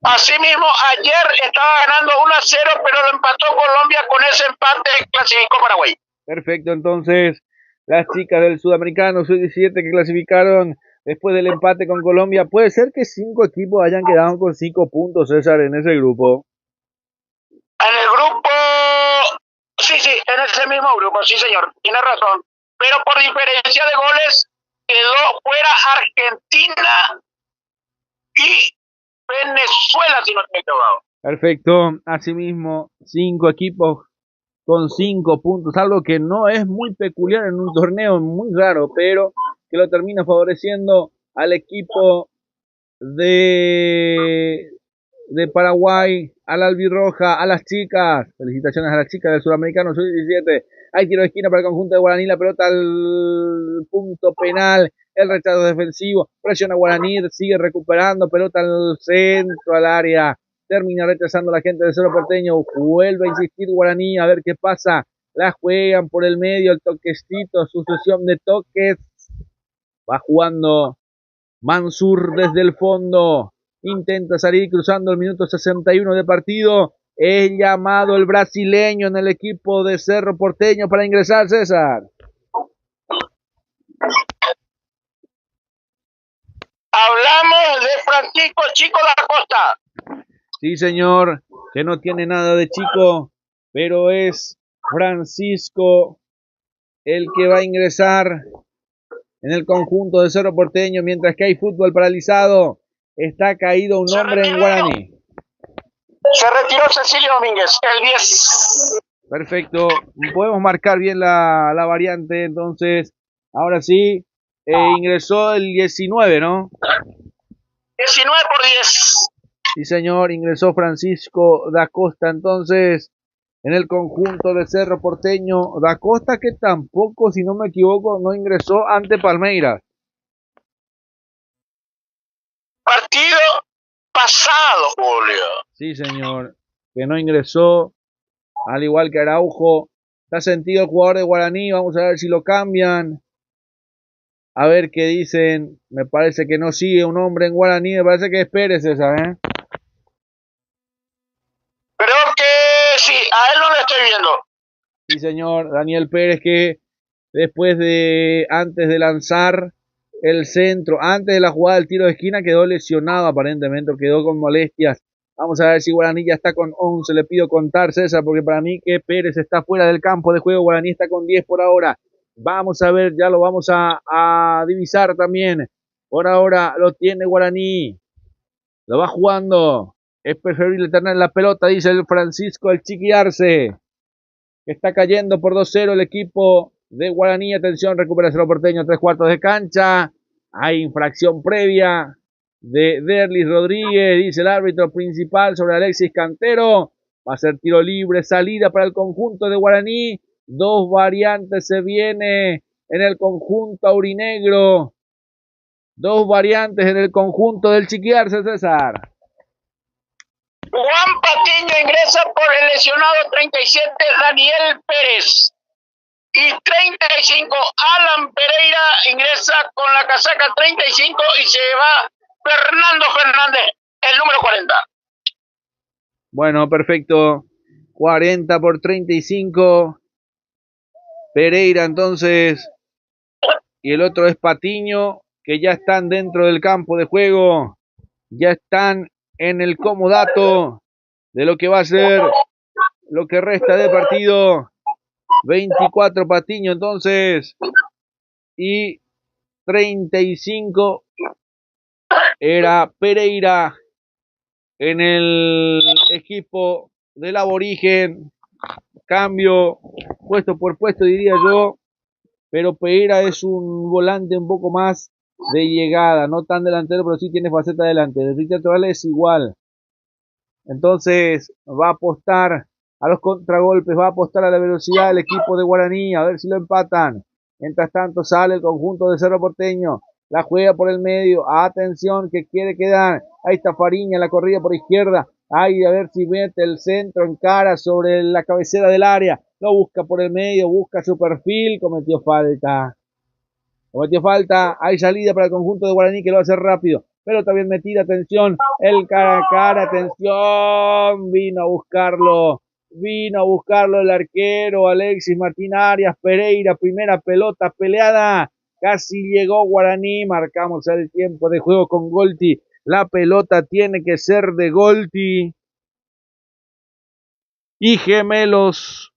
Asimismo, ayer estaba ganando 1-0, pero lo empató Colombia, con ese empate clasificó Paraguay. Perfecto, entonces las chicas del Sudamericano Sub-17 que clasificaron después del empate con Colombia, puede ser que 5 equipos hayan quedado con 5 puntos, César, en ese grupo. En el grupo, sí, en ese mismo grupo, sí señor, tiene razón, pero por diferencia de goles quedó fuera Argentina y Venezuela, si no estoy equivocado. Perfecto, asimismo 5 equipos con 5 puntos, algo que no es muy peculiar en un torneo, muy raro, pero que lo termina favoreciendo al equipo de Paraguay, a la albirroja, a las chicas. Felicitaciones a las chicas del Sudamericano Sub-17. Hay tiro de esquina para el conjunto de Guaraní, la pelota al punto penal, el rechazo defensivo, presiona Guaraní, sigue recuperando, pelota al centro, al área, termina rechazando la gente de Cerro Porteño, vuelve a insistir Guaraní, a ver qué pasa, la juegan por el medio, el toquecito, sucesión de toques, va jugando Mansur desde el fondo, intenta salir cruzando el minuto 61 de partido, es llamado el brasileño en el equipo de Cerro Porteño para ingresar, César. Hablamos de Francisco Chico da Costa. Sí, señor, que no tiene nada de chico, pero es Francisco el que va a ingresar en el conjunto de Cerro Porteño, mientras que hay fútbol paralizado. Está caído un hombre en Guaraní. Se retiró Cecilio Domínguez, el 10. Perfecto, podemos marcar bien la variante, entonces, ahora sí, ingresó el 19, ¿no? 19 por 10. Sí, señor, ingresó Francisco da Costa, entonces, en el conjunto de Cerro Porteño. Da Costa que tampoco, si no me equivoco, no ingresó ante Palmeiras. Partido pasado, Julio. Sí, señor, que no ingresó, al igual que Araujo. Está sentido el jugador de Guaraní, vamos a ver si lo cambian. A ver qué dicen. Me parece que no sigue un hombre en Guaraní, me parece que es Pérez esa, ¿eh? Creo que sí, a él no lo estoy viendo. Sí, señor, Daniel Pérez, que antes de lanzar el centro, antes de la jugada del tiro de esquina, quedó lesionado aparentemente, quedó con molestias. Vamos a ver si Guaraní ya está con 11, le pido contar, César, porque para mí que Pérez está fuera del campo de juego, Guaraní está con 10 por ahora. Vamos a ver, ya lo vamos a divisar también. Por ahora lo tiene Guaraní, lo va jugando Es preferible tener la pelota, dice el Francisco el Chiqui Arce, que está cayendo por 2-0 el equipo de Guaraní. Atención, recupera Cerro Porteño, 3/4 de cancha. Hay infracción previa de Derlis Rodríguez, dice el árbitro principal, sobre Alexis Cantero. Va a ser tiro libre, salida para el conjunto de Guaraní. Dos variantes se viene en el conjunto aurinegro. Dos variantes en el conjunto del Chiqui Arce, César. Juan Patiño ingresa por el lesionado 37 Daniel Pérez. Y 35 Alan Pereira ingresa con la casaca 35 y se va Fernando Fernández, el número 40. Bueno, perfecto. 40 por 35. Pereira entonces. Y el otro es Patiño, que ya están dentro del campo de juego. Ya están en el comodato de lo que va a ser lo que resta de partido. 24 Patiño entonces. Y 35 era Pereira en el equipo del aborigen. Cambio puesto por puesto, diría yo. Pero Pereira es un volante un poco más de llegada, no tan delantero, pero sí tiene faceta adelante. El Richard Torales es igual. Entonces va a apostar a los contragolpes, va a apostar a la velocidad del equipo de Guaraní, a ver si lo empatan. Mientras tanto sale el conjunto de Cerro Porteño, la juega por el medio, atención que quiere quedar, ahí está Fariña, la corrida por izquierda, ahí a ver si mete el centro en cara sobre la cabecera del área, lo busca por el medio, busca su perfil, cometió falta, hay salida para el conjunto de Guaraní que lo va a hacer rápido, pelota bien metida, atención, el cara a cara, atención, vino a buscarlo el arquero Alexis Martín Arias Pereira, primera pelota peleada, casi llegó Guaraní, marcamos el tiempo de juego con Golti, la pelota tiene que ser de Golti, y Gemelos,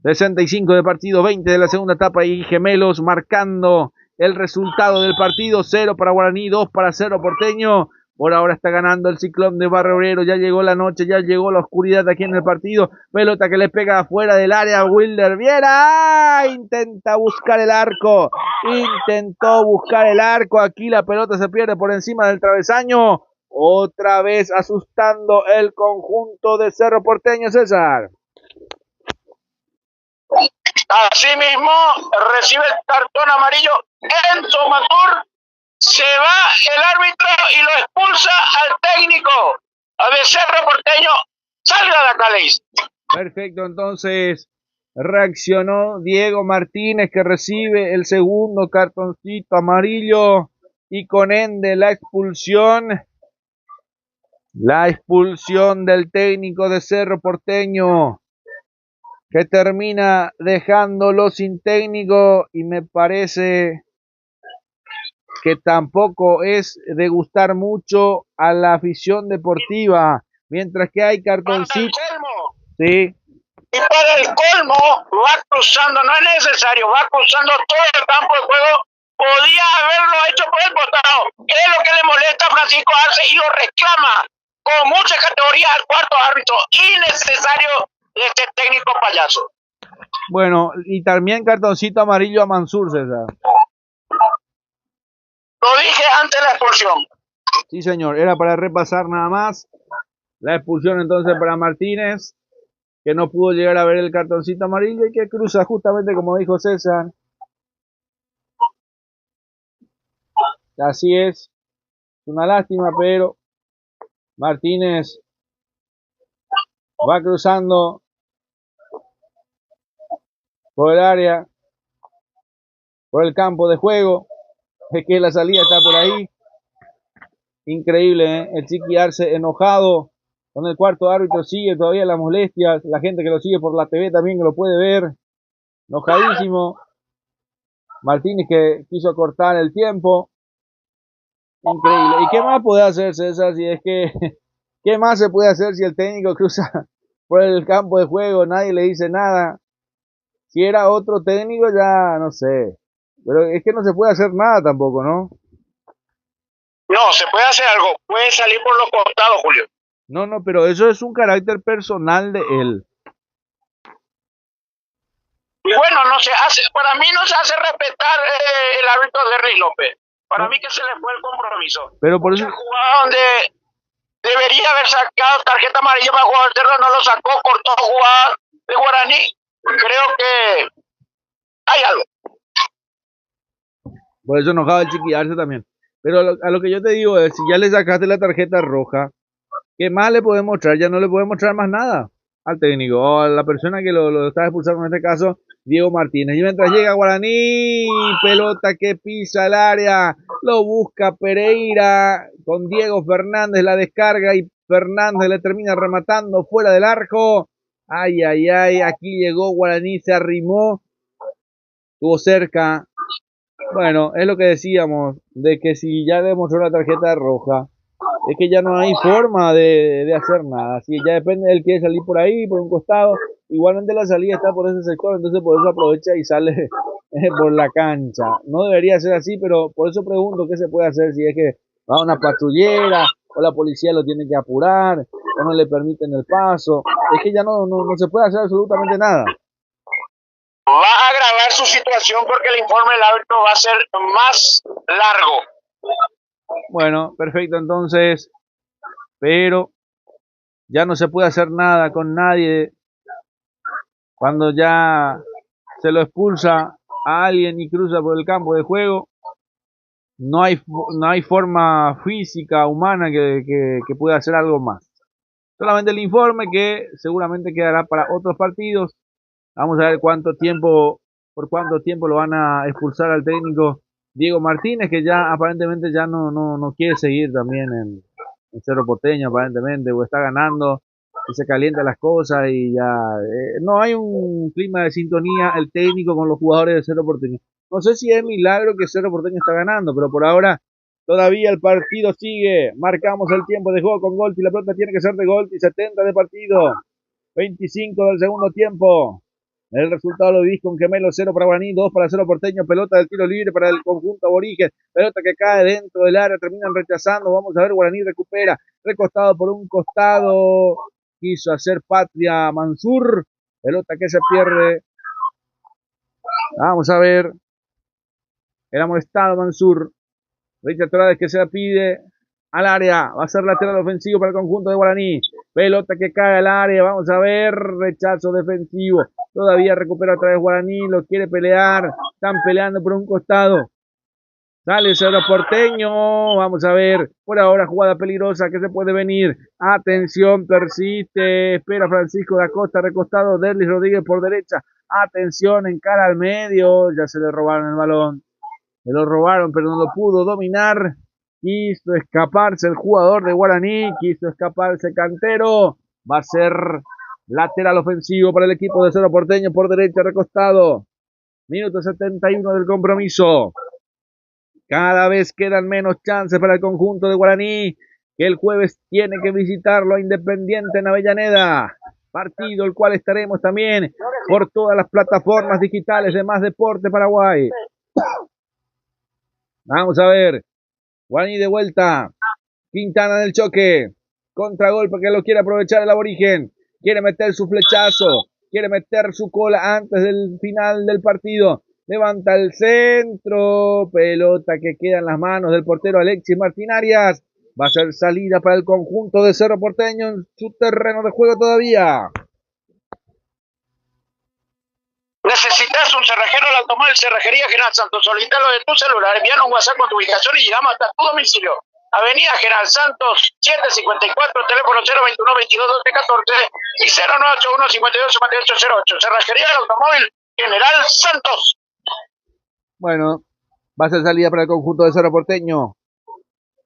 65 de partido, 20 de la segunda etapa, y Gemelos marcando el resultado del partido, 0 para Guaraní, 2 para Cerro Porteño. Por ahora está ganando el Ciclón de Barrio Obrero, ya llegó la noche, ya llegó la oscuridad aquí en el partido, pelota que le pega afuera del área, Wilder Viera, intenta buscar el arco, intentó buscar el arco, aquí la pelota se pierde por encima del travesaño, otra vez asustando el conjunto de Cerro Porteño, César. Asimismo, recibe el cartón amarillo Enzo Matur, se va el árbitro y lo expulsa al técnico de Cerro Porteño. Salga de acá, Leis. Perfecto, entonces reaccionó Diego Martínez, que recibe el segundo cartoncito amarillo y con ende la expulsión del técnico de Cerro Porteño, que termina dejándolo sin técnico, y me parece que tampoco es de gustar mucho a la afición deportiva, mientras que hay cartoncito. Sí. Y para el colmo, va cruzando, no es necesario, va cruzando todo el campo de juego, podía haberlo hecho por el costado, es lo que le molesta a Francisco Arce y lo reclama con mucha categoría al cuarto árbitro, innecesario de este técnico payaso. Bueno, y también cartoncito amarillo a Mansur, César. Lo dije antes de la expulsión. Sí, señor, era para repasar nada más. La expulsión entonces para Martínez, que no pudo llegar a ver el cartoncito amarillo y que cruza justamente como dijo César. Así es una lástima, pero Martínez va cruzando por el área, por el campo de juego. Es que la salida está por ahí. Increíble, ¿eh? El Chiqui Arce enojado con el cuarto árbitro, sigue todavía las molestias. La gente que lo sigue por la TV también lo puede ver. Enojadísimo. Martínez, que quiso cortar el tiempo. Increíble. ¿Y qué más puede hacer, César? Si es que, ¿qué más se puede hacer si el técnico cruza por el campo de juego? Nadie le dice nada. Si era otro técnico, ya no sé. Pero es que no se puede hacer nada tampoco, ¿no? No, se puede hacer algo. Puede salir por los costados, Julio. No, no, pero eso es un carácter personal de él. Y bueno, no se hace, para mí no se hace respetar el árbitro de Rey López. Para mí que se le fue el compromiso. Pero por eso... Mucha jugada donde debería haber sacado tarjeta amarilla para jugar Cerro, no lo sacó, cortó jugada de Guaraní. Creo que hay algo. Por eso enojado el Chiqui Arce también. Pero a lo que yo te digo es, si ya le sacaste la tarjeta roja, ¿qué más le podemos mostrar? Ya no le podemos mostrar más nada al técnico o a la persona que lo está expulsando, en este caso, Diego Martínez. Y mientras llega Guaraní, pelota que pisa el área, lo busca Pereira con Diego Fernández, la descarga y Fernández le termina rematando fuera del arco. Ay, ay, ay, aquí llegó Guaraní, se arrimó, estuvo cerca. Bueno, es lo que decíamos, de que si ya demostró la tarjeta roja, es que ya no hay forma de hacer nada. Si ya depende, él quiere salir por ahí, por un costado, igualmente la salida está por ese sector, entonces por eso aprovecha y sale por la cancha. No debería ser así, pero por eso pregunto qué se puede hacer, si es que va una patrullera, o la policía lo tiene que apurar, o no le permiten el paso. Es que ya no se puede hacer absolutamente nada. Va a agravar su situación porque el informe del árbitro va a ser más largo. Bueno, perfecto, entonces, pero ya no se puede hacer nada con nadie cuando ya se lo expulsa a alguien y cruza por el campo de juego. No hay forma física, humana que pueda hacer algo más. Solamente el informe que seguramente quedará para otros partidos. Vamos a ver por cuánto tiempo lo van a expulsar al técnico Diego Martínez, que ya aparentemente ya no quiere seguir también en Cerro Porteño, aparentemente, o está ganando y se calientan las cosas y ya no hay un clima de sintonía el técnico con los jugadores de Cerro Porteño. No sé si es milagro que Cerro Porteño está ganando, pero por ahora todavía el partido sigue. Marcamos el tiempo de juego con Golti, la pelota tiene que ser de Golti, 70 de partido, 25 del segundo tiempo. El resultado lo vivís con Gemelo, 0 para Guaraní, 2 para Cerro Porteño, pelota del tiro libre para el conjunto aborigen, pelota que cae dentro del área, terminan rechazando, vamos a ver, Guaraní recupera, recostado por un costado, quiso hacer patria Mansur, pelota que se pierde, vamos a ver, era molestado Mansur, Richard Torres que se la pide al área, va a ser lateral ofensivo para el conjunto de Guaraní, pelota que cae al área, vamos a ver, rechazo defensivo, todavía recupera otra vez Guaraní, lo quiere pelear, están peleando por un costado, sale Cerro Porteño, vamos a ver, por ahora jugada peligrosa que se puede venir, atención, persiste, espera Francisco da Costa, recostado, Derlis Rodríguez por derecha, atención, encara al medio, ya se le robaron el balón, se lo robaron pero no lo pudo dominar, quiso escaparse el jugador de Guaraní, quiso escaparse Cantero, va a ser lateral ofensivo para el equipo de Cerro Porteño por derecha recostado, minuto 71 del compromiso, cada vez quedan menos chances para el conjunto de Guaraní, que el jueves tiene que visitarlo a Independiente en Avellaneda, partido el cual estaremos también por todas las plataformas digitales de Más Deporte Paraguay. Vamos a ver, Guaraní de vuelta, Quintana del choque, contragolpe que lo quiere aprovechar el aborigen, quiere meter su flechazo, quiere meter su cola antes del final del partido, levanta el centro, pelota que queda en las manos del portero Alexis Martín Arias, va a ser salida para el conjunto de Cerro Porteño en su terreno de juego todavía. Necesitas un cerrajero al automóvil Cerrajería General Santos. Solicítalo de tu celular, envíanos un WhatsApp con tu ubicación y llegamos hasta tu domicilio. Avenida General Santos 754, teléfono 021 22 12 14 y 0981 52 5808. Cerrajería del automóvil General Santos. Bueno, va a ser salida para el conjunto de Cerro Porteño.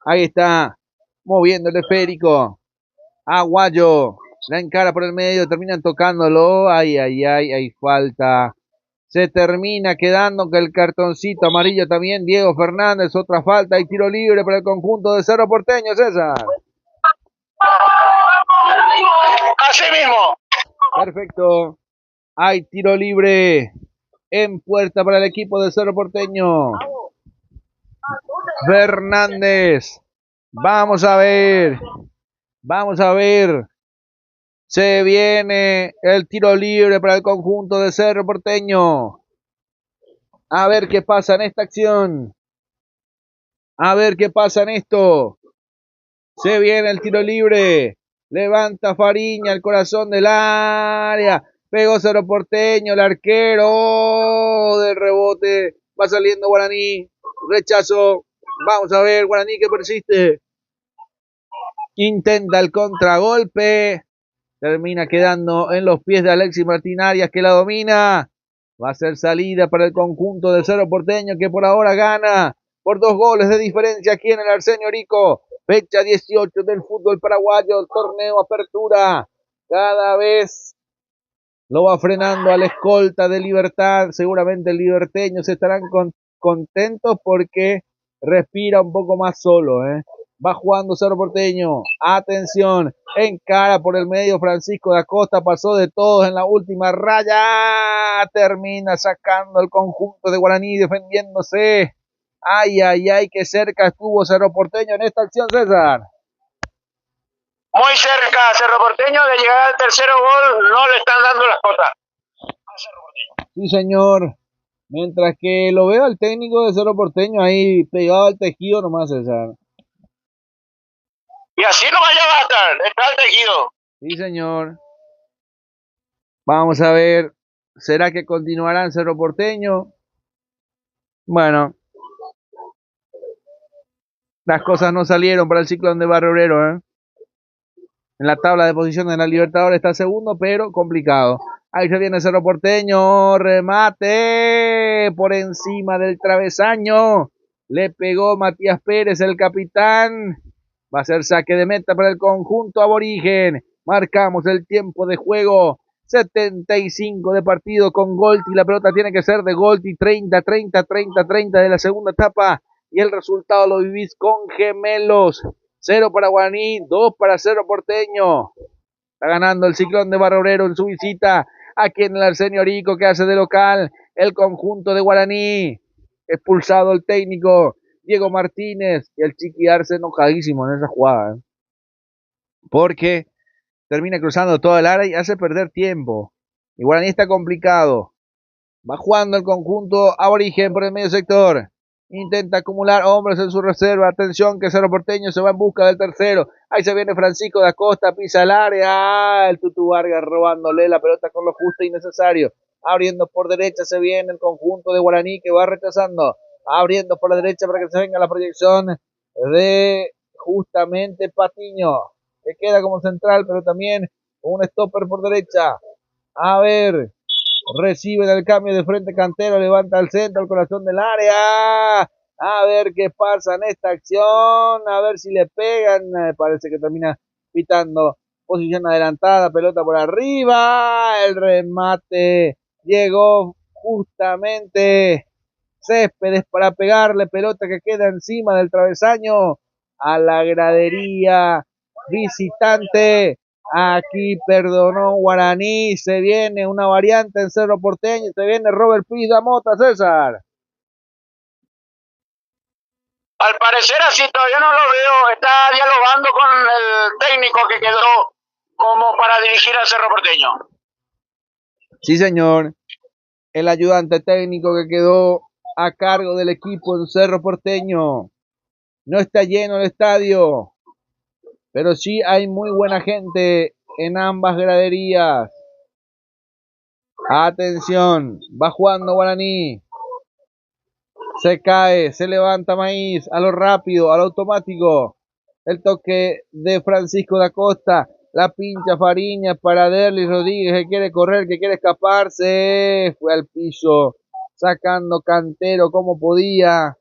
Ahí está, moviendo el esférico. Aguayo, la encara por el medio, terminan tocándolo. Ay, ay, ay, hay falta. Se termina quedando con el cartoncito amarillo también Diego Fernández, otra falta y tiro libre para el conjunto de Cerro Porteño, César. Así mismo. Perfecto. Hay tiro libre en puerta para el equipo de Cerro Porteño. Fernández. Vamos a ver. Vamos a ver. Se viene el tiro libre para el conjunto de Cerro Porteño. A ver qué pasa en esta acción. A ver qué pasa en esto. Se viene el tiro libre. Levanta Fariña el corazón del área. Pegó Cerro Porteño, el arquero del rebote. Va saliendo Guaraní. Rechazo. Vamos a ver, Guaraní que persiste. Intenta el contragolpe. Termina quedando en los pies de Alexis Martín Arias que la domina. Va a ser salida para el conjunto del Cerro Porteño que por ahora gana por 2 goles de diferencia aquí en el Arsenio Rico. Fecha 18 del fútbol paraguayo, torneo Apertura. Cada vez lo va frenando a la escolta de Libertad. Seguramente el liberteños estarán contentos porque respira un poco más solo. Va jugando Cerro Porteño. Atención. Encara por el medio Francisco da Costa. Pasó de todos en la última raya. Termina sacando el conjunto de Guaraní defendiéndose. Ay, ay, ay, qué cerca estuvo Cerro Porteño en esta acción, César. Muy cerca Cerro Porteño de llegar al tercer gol, no le están dando las cotas a Cerro Porteño. Sí, señor. Mientras que lo veo al técnico de Cerro Porteño ahí pegado al tejido nomás, César. Y así no vaya a estar, está el tejido. Sí, señor. Vamos a ver, ¿será que continuará en Cerro Porteño? Bueno, las cosas no salieron para el Ciclón de Barrio Obrero, En la tabla de posiciones de la Libertadores está segundo, pero complicado. Ahí se viene Cerro Porteño, remate por encima del travesaño. Le pegó Matías Pérez, el capitán. Va a ser saque de meta para el conjunto aborigen. Marcamos el tiempo de juego. 75 de partido con Golti. La pelota tiene que ser de Golti. 30 de la segunda etapa. Y el resultado lo vivís con Gemelos. 0 para Guaraní, 2 para Cerro Porteño. Está ganando el Ciclón de Barrio Obrero en su visita aquí en el Arsenio Rico que hace de local el conjunto de Guaraní. Expulsado el técnico Diego Martínez y el Chiqui Arce enojadísimo en esa jugada. Porque termina cruzando toda el área y hace perder tiempo. Y Guaraní está complicado. Va jugando el conjunto aborigen por el medio sector. Intenta acumular hombres en su reserva. Atención que Cerro Porteño se va en busca del tercero. Ahí se viene Francisco da Costa, pisa el área. El Tutu Vargas robándole la pelota con lo justo y necesario. Abriendo por derecha se viene el conjunto de Guaraní que va rechazando. Abriendo por la derecha para que se venga la proyección de justamente Patiño. Que queda como central, pero también un stopper por derecha. A ver, recibe el cambio de frente Cantero, levanta al centro, al corazón del área. A ver qué pasa en esta acción, a ver si le pegan. Parece que termina pitando posición adelantada, pelota por arriba. El remate llegó justamente Céspedes para pegarle, pelota que queda encima del travesaño a la gradería visitante. Aquí perdonó Guaraní, se viene una variante en Cerro Porteño, se viene Robert Pizda Mota, César. Al parecer así todavía no lo veo, está dialogando con el técnico que quedó como para dirigir al Cerro Porteño. Sí, señor, el ayudante técnico que quedó a cargo del equipo en Cerro Porteño. No está lleno el estadio, pero sí hay muy buena gente en ambas graderías. Atención, va jugando Guaraní. Se cae, se levanta Maíz a lo rápido, a lo automático. El toque de Francisco da Costa. La pincha Fariña para Derlis Rodríguez que quiere correr, que quiere escaparse. Fue al piso, sacando Cantero como podía.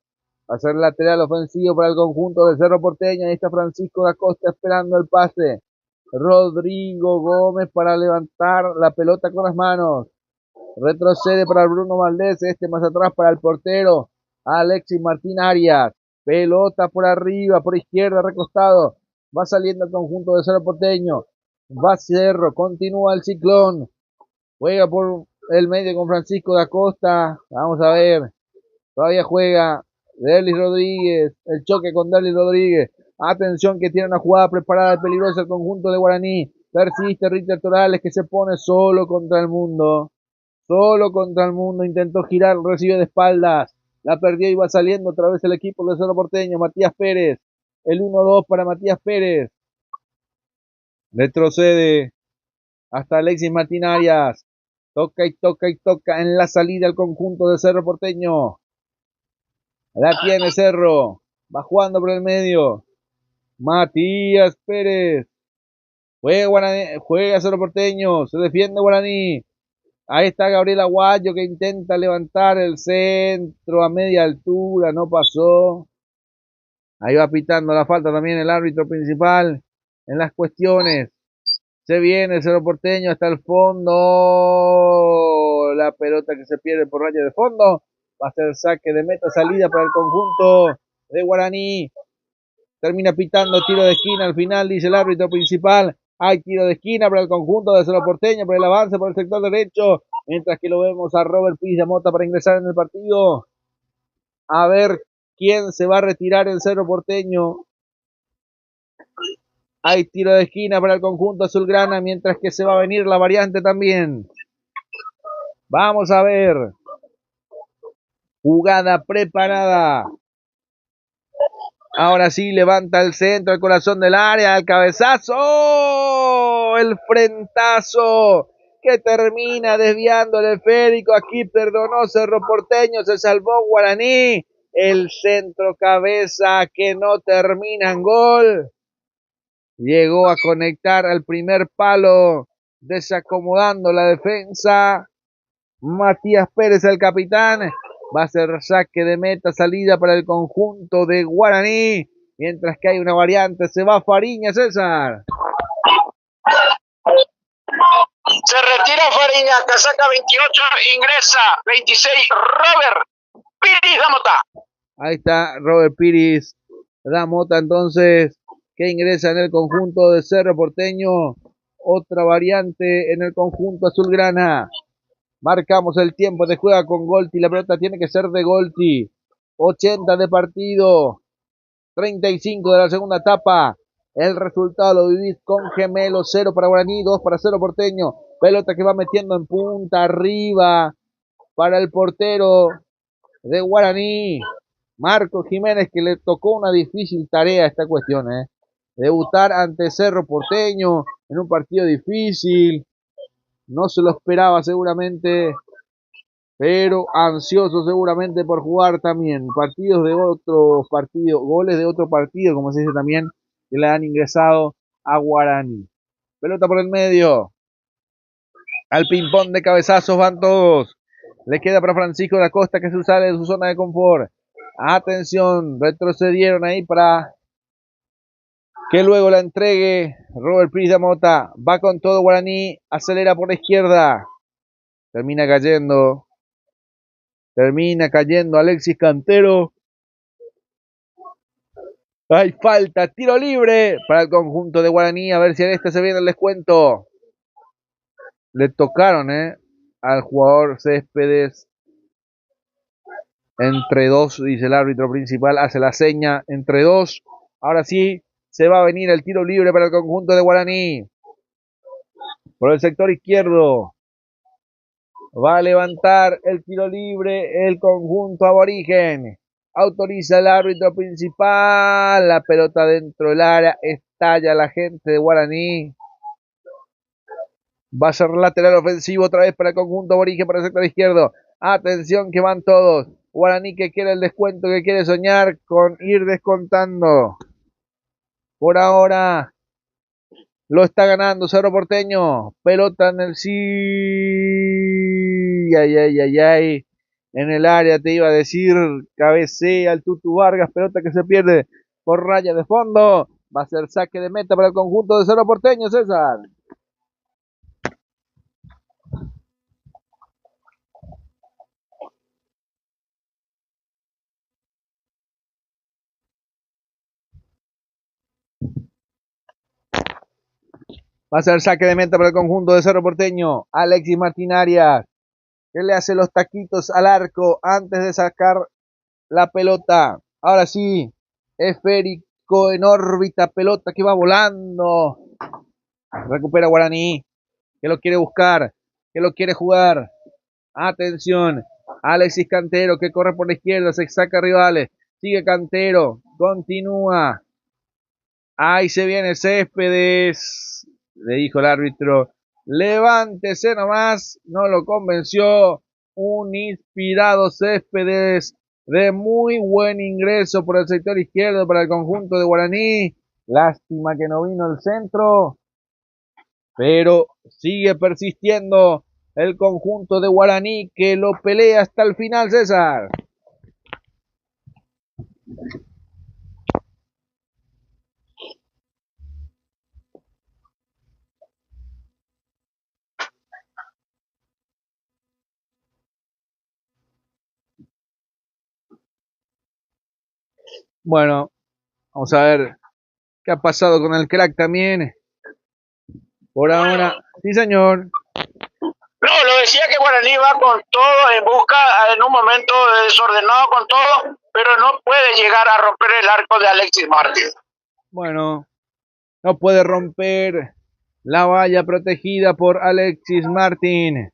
Hacer lateral ofensivo para el conjunto del Cerro Porteño. Ahí está Francisco da Costa esperando el pase. Rodrigo Gómez para levantar la pelota con las manos. Retrocede para Bruno Valdés. Este más atrás para el portero Alexis Martín Arias. Pelota por arriba, por izquierda, recostado. Va saliendo el conjunto de Cerro Porteño. Va Cerro, continúa el Ciclón. Juega por el medio con Francisco da Costa. Vamos a ver. Todavía juega Derlis Rodríguez. El choque con Derlis Rodríguez. Atención que tiene una jugada preparada y peligrosa el conjunto de Guaraní. Persiste Ritter Torales que se pone solo contra el mundo. Solo contra el mundo. Intentó girar, recibió de espaldas. La perdió y va saliendo otra vez el equipo de Cerro Porteño. Matías Pérez. El 1-2 para Matías Pérez. Retrocede hasta Alexis Martín Arias. Toca y toca y toca en la salida el conjunto de Cerro Porteño. La tiene Cerro. Va jugando por el medio. Matías Pérez. Juega Cerro Porteño. Se defiende Guaraní. Ahí está Gabriel Aguayo que intenta levantar el centro a media altura. No pasó. Ahí va pitando la falta también el árbitro principal en las cuestiones. Se viene el Cerro Porteño hasta el fondo. La pelota que se pierde por raya de fondo. Va a ser saque de meta, salida para el conjunto de Guaraní. Termina pitando tiro de esquina al final, dice el árbitro principal. Hay tiro de esquina para el conjunto de Cerro Porteño, por el avance por el sector derecho. Mientras que lo vemos a Robert Pires de Mota para ingresar en el partido. A ver quién se va a retirar en Cerro Porteño. Hay tiro de esquina para el conjunto azulgrana, mientras que se va a venir la variante también. Vamos a ver. Jugada preparada. Ahora sí, levanta el centro, el corazón del área, el cabezazo. ¡Oh! El frentazo que termina desviando el esférico. Aquí perdonó Cerro Porteño, se salvó Guaraní. El centro cabeza que no termina en gol. Llegó a conectar al primer palo, desacomodando la defensa. Matías Pérez, el capitán. Va a ser saque de meta, salida para el conjunto de Guaraní. Mientras que hay una variante, se va Fariña, César. Se retira Fariña, casaca 28, ingresa 26, Robert Pires da Mota. Ahí está Robert Pires da Mota, entonces, que ingresa en el conjunto de Cerro Porteño. Otra variante en el conjunto azulgrana. Marcamos el tiempo de juega con Golti. La pelota tiene que ser de Golti. 80 de partido. 35 de la segunda etapa. El resultado lo vivís con Gemelo. 0 para Guaraní, 2 para Cerro Porteño. Pelota que va metiendo en punta arriba para el portero de Guaraní. Marco Jiménez, que le tocó una difícil tarea a esta cuestión. Debutar ante Cerro Porteño en un partido difícil. No se lo esperaba seguramente, pero ansioso seguramente por jugar también. Partidos de otros partidos, goles de otro partido, como se dice también, que le han ingresado a Guaraní. Pelota por el medio. Al ping-pong de cabezazos van todos. Le queda para Francisco da Costa que se sale de su zona de confort. Atención, retrocedieron ahí para que luego la entregue Robert Pires da Mota. Va con todo Guaraní. Acelera por la izquierda. Termina cayendo Alexis Cantero. Hay falta, tiro libre para el conjunto de Guaraní. A ver si en este se viene el descuento. Le tocaron al jugador Céspedes. Entre dos, dice el árbitro principal. Hace la seña entre dos. Ahora sí, se va a venir el tiro libre para el conjunto de Guaraní. Por el sector izquierdo. Va a levantar el tiro libre el conjunto aborigen. Autoriza el árbitro principal. La pelota dentro del área. Estalla la gente de Guaraní. Va a ser lateral ofensivo otra vez para el conjunto aborigen, para el sector izquierdo. Atención que van todos. Guaraní que quiere el descuento, que quiere soñar con ir descontando. Por ahora lo está ganando Cerro Porteño. Pelota en el sí. Ay. En el área te iba a decir. Cabecea el Tutu Vargas. Pelota que se pierde por raya de fondo. Va a ser saque de meta para el conjunto de Cerro Porteño, César. Va a ser saque de meta para el conjunto de Cerro Porteño. Alexis Martín Arias, que le hace los taquitos al arco antes de sacar la pelota. Ahora sí, esférico Rico en órbita, pelota que va volando. Recupera Guaraní, que lo quiere buscar, que lo quiere jugar. Atención, Alexis Cantero que corre por la izquierda, se saca rivales. Sigue Cantero, continúa. Ahí se viene Céspedes, le dijo el árbitro. Levántese nomás, no lo convenció. Un inspirado Céspedes de muy buen ingreso por el sector izquierdo para el conjunto de Guaraní. Lástima que no vino el centro, pero sigue persistiendo el conjunto de Guaraní que lo pelea hasta el final, César. Bueno, vamos a ver qué ha pasado con el crack también. Por ahora, sí señor. No, lo decía que Guaraní va con todo en busca, en un momento desordenado con todo, pero no puede llegar a romper el arco de Alexis Martín. Bueno, no puede romper la valla protegida por Alexis Martín.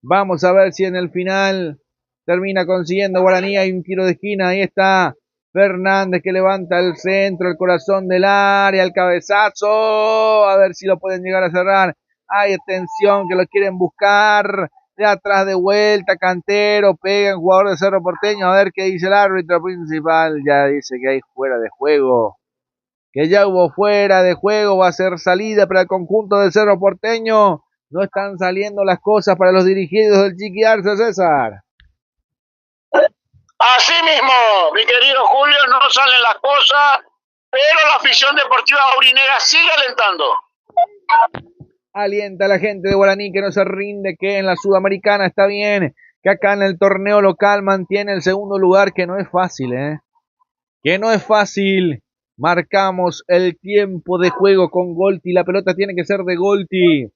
Vamos a ver si en el final termina consiguiendo Guaraní. Hay un tiro de esquina, ahí está Fernández que levanta el centro, el corazón del área, el cabezazo. A ver si lo pueden llegar a cerrar. Hay atención que lo quieren buscar. De atrás de vuelta, Cantero, pega en jugador de Cerro Porteño. A ver qué dice el árbitro principal. Ya dice que hay fuera de juego. Que ya hubo fuera de juego. Va a ser salida para el conjunto del Cerro Porteño. No están saliendo las cosas para los dirigidos del Chiqui Arce, César. Así mismo, mi querido Julio, no salen las cosas, pero la afición deportiva aurinega sigue alentando. Alienta a la gente de Guaraní que no se rinde, que en la Sudamericana está bien, que acá en el torneo local mantiene el segundo lugar, que no es fácil, que no es fácil. Marcamos el tiempo de juego con Golti, la pelota tiene que ser de Golti.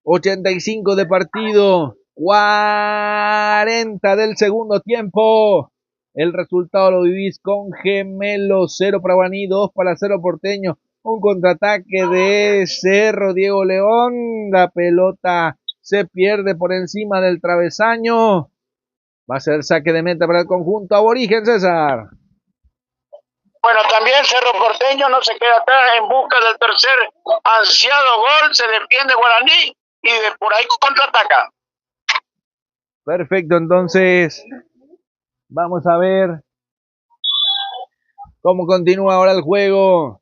85 de partido, 40 del segundo tiempo. El resultado lo vivís con gemelos, 0 para Guaraní, 2 para Cerro Porteño. Un contraataque de Cerro, Diego León. La pelota se pierde por encima del travesaño. Va a ser saque de meta para el conjunto aborigen, César. Bueno, también Cerro Porteño no se queda atrás en busca del tercer ansiado gol. Se defiende Guaraní y de por ahí contraataca. Perfecto, entonces vamos a ver cómo continúa ahora el juego.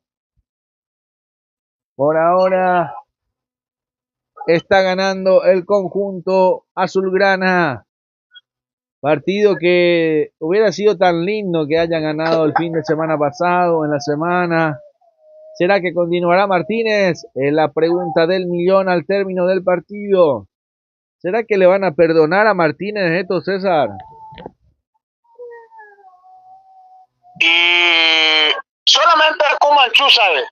Por ahora está ganando el conjunto azulgrana. Partido que hubiera sido tan lindo que haya ganado el fin de semana pasado, en la semana. ¿Será que continuará Martínez? Es la pregunta del millón al término del partido. ¿Será que le van a perdonar a Martínez esto, César? Y solamente el Cumanchú sabe.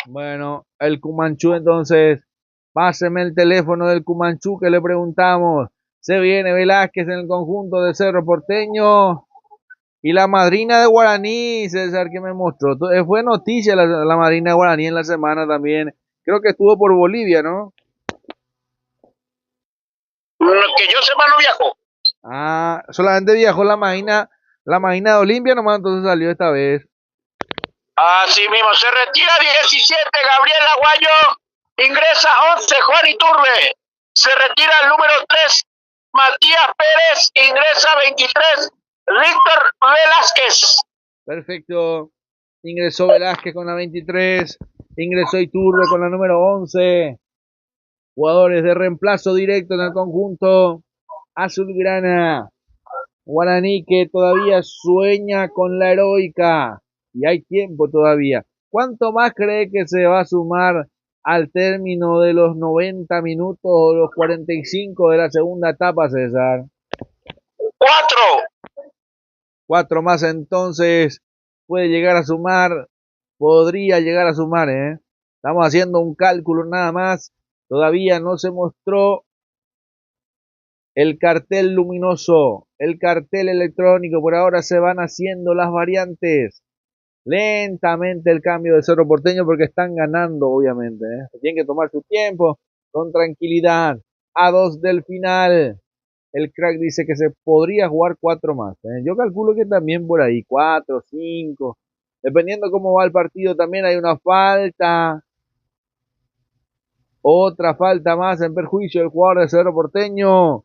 Bueno, el Cumanchú entonces, páseme el teléfono del Cumanchú que le preguntamos. Se viene Velázquez en el conjunto de Cerro Porteño. Y la madrina de Guaraní, César, que me mostró. Fue noticia la madrina de Guaraní en la semana también. Creo que estuvo por Bolivia, ¿no? Que yo sepa no viajó. Ah, solamente viajó la madrina de Olimpia nomás, entonces salió esta vez. Así mismo, se retira 17 Gabriel Aguayo, ingresa 11 Juan Iturbe, se retira el número 3 Matías Pérez, ingresa 23 Víctor Velázquez. Perfecto, ingresó Velázquez con la 23, ingresó Iturbe con la número 11. Jugadores de reemplazo directo en el conjunto azulgrana. Guaraní que todavía sueña con la heroica. Y hay tiempo todavía. ¿Cuánto más cree que se va a sumar al término de los 90 minutos o los 45 de la segunda etapa, César? 4. 4 más entonces puede llegar a sumar. Podría llegar a sumar, Estamos haciendo un cálculo nada más. Todavía no se mostró el cartel luminoso, el cartel electrónico. Por ahora se van haciendo las variantes. lentamente el cambio de Cerro Porteño porque están ganando, obviamente. Tienen que tomar su tiempo, con tranquilidad. A 2 del final. El crack dice que se podría jugar 4 más. Yo calculo que también por ahí, 4, 5. Dependiendo cómo va el partido, también hay una falta. Otra falta más en perjuicio del jugador de Cerro Porteño.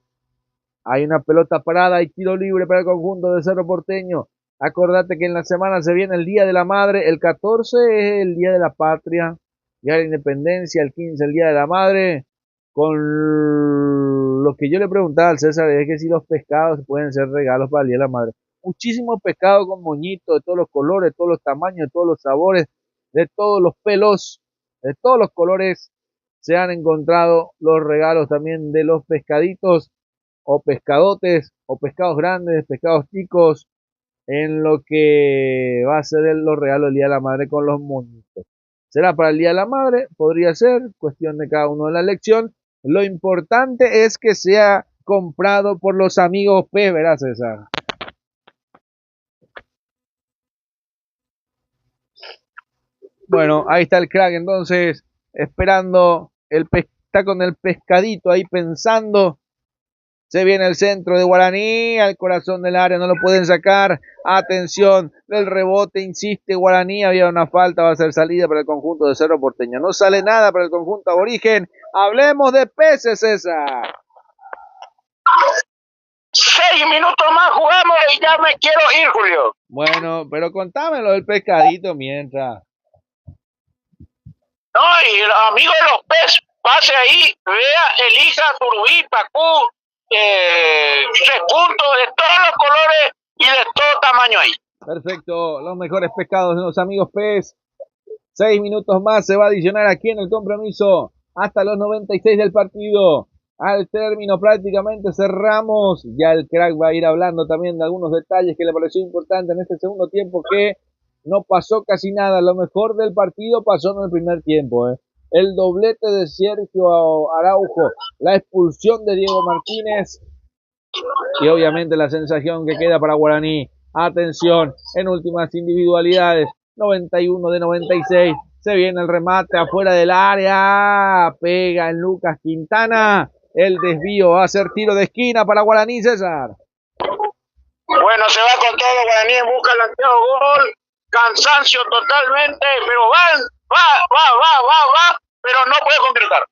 Hay una pelota parada y tiro libre para el conjunto de Cerro Porteño. Acordate que en la semana se viene el Día de la Madre. El 14 es el Día de la Patria. Día de la Independencia. El 15 el Día de la Madre. Con lo que yo le preguntaba al César es que si los pescados pueden ser regalos para el Día de la Madre. Muchísimos pescados con moñitos de todos los colores, de todos los tamaños, de todos los sabores, de todos los pelos, de todos los colores. Se han encontrado los regalos también de los pescaditos o pescadotes o pescados grandes, pescados chicos, en lo que va a ser los regalos del Día de la Madre con los moñitos. ¿Será para el Día de la Madre? Podría ser, cuestión de cada uno de la elección. Lo importante es que sea comprado por los amigos P, ¿verdad, César? Bueno, ahí está el crack entonces, esperando, está con el pescadito ahí pensando. Se viene el centro de Guaraní, al corazón del área, no lo pueden sacar. Atención, del rebote, insiste Guaraní, había una falta, va a ser salida para el conjunto de Cerro Porteño. No sale nada para el conjunto aborigen. Hablemos de peces, César. 6 minutos más jugamos y ya me quiero ir, Julio. Bueno, pero contámelo del pescadito mientras. No, y los amigos de los peces, pase ahí, vea, elija Turbí, Pacú, 3 puntos de todos los colores y de todo tamaño ahí. Perfecto, los mejores pescados de los amigos pez. 6 minutos más se va a adicionar aquí en el compromiso hasta los 96 del partido. Al término prácticamente cerramos. Ya el crack va a ir hablando también de algunos detalles que le pareció importante en este segundo tiempo, que no pasó casi nada. Lo mejor del partido pasó en el primer tiempo. El doblete de Sergio Araujo, la expulsión de Diego Martínez y obviamente la sensación que queda para Guaraní. Atención, en últimas individualidades, 91 de 96, se viene el remate afuera del área, pega en Lucas Quintana, el desvío va a ser tiro de esquina para Guaraní, César. Bueno, se va con todo Guaraní en busca del ansiado gol, cansancio totalmente, pero va, pero no puede concretar.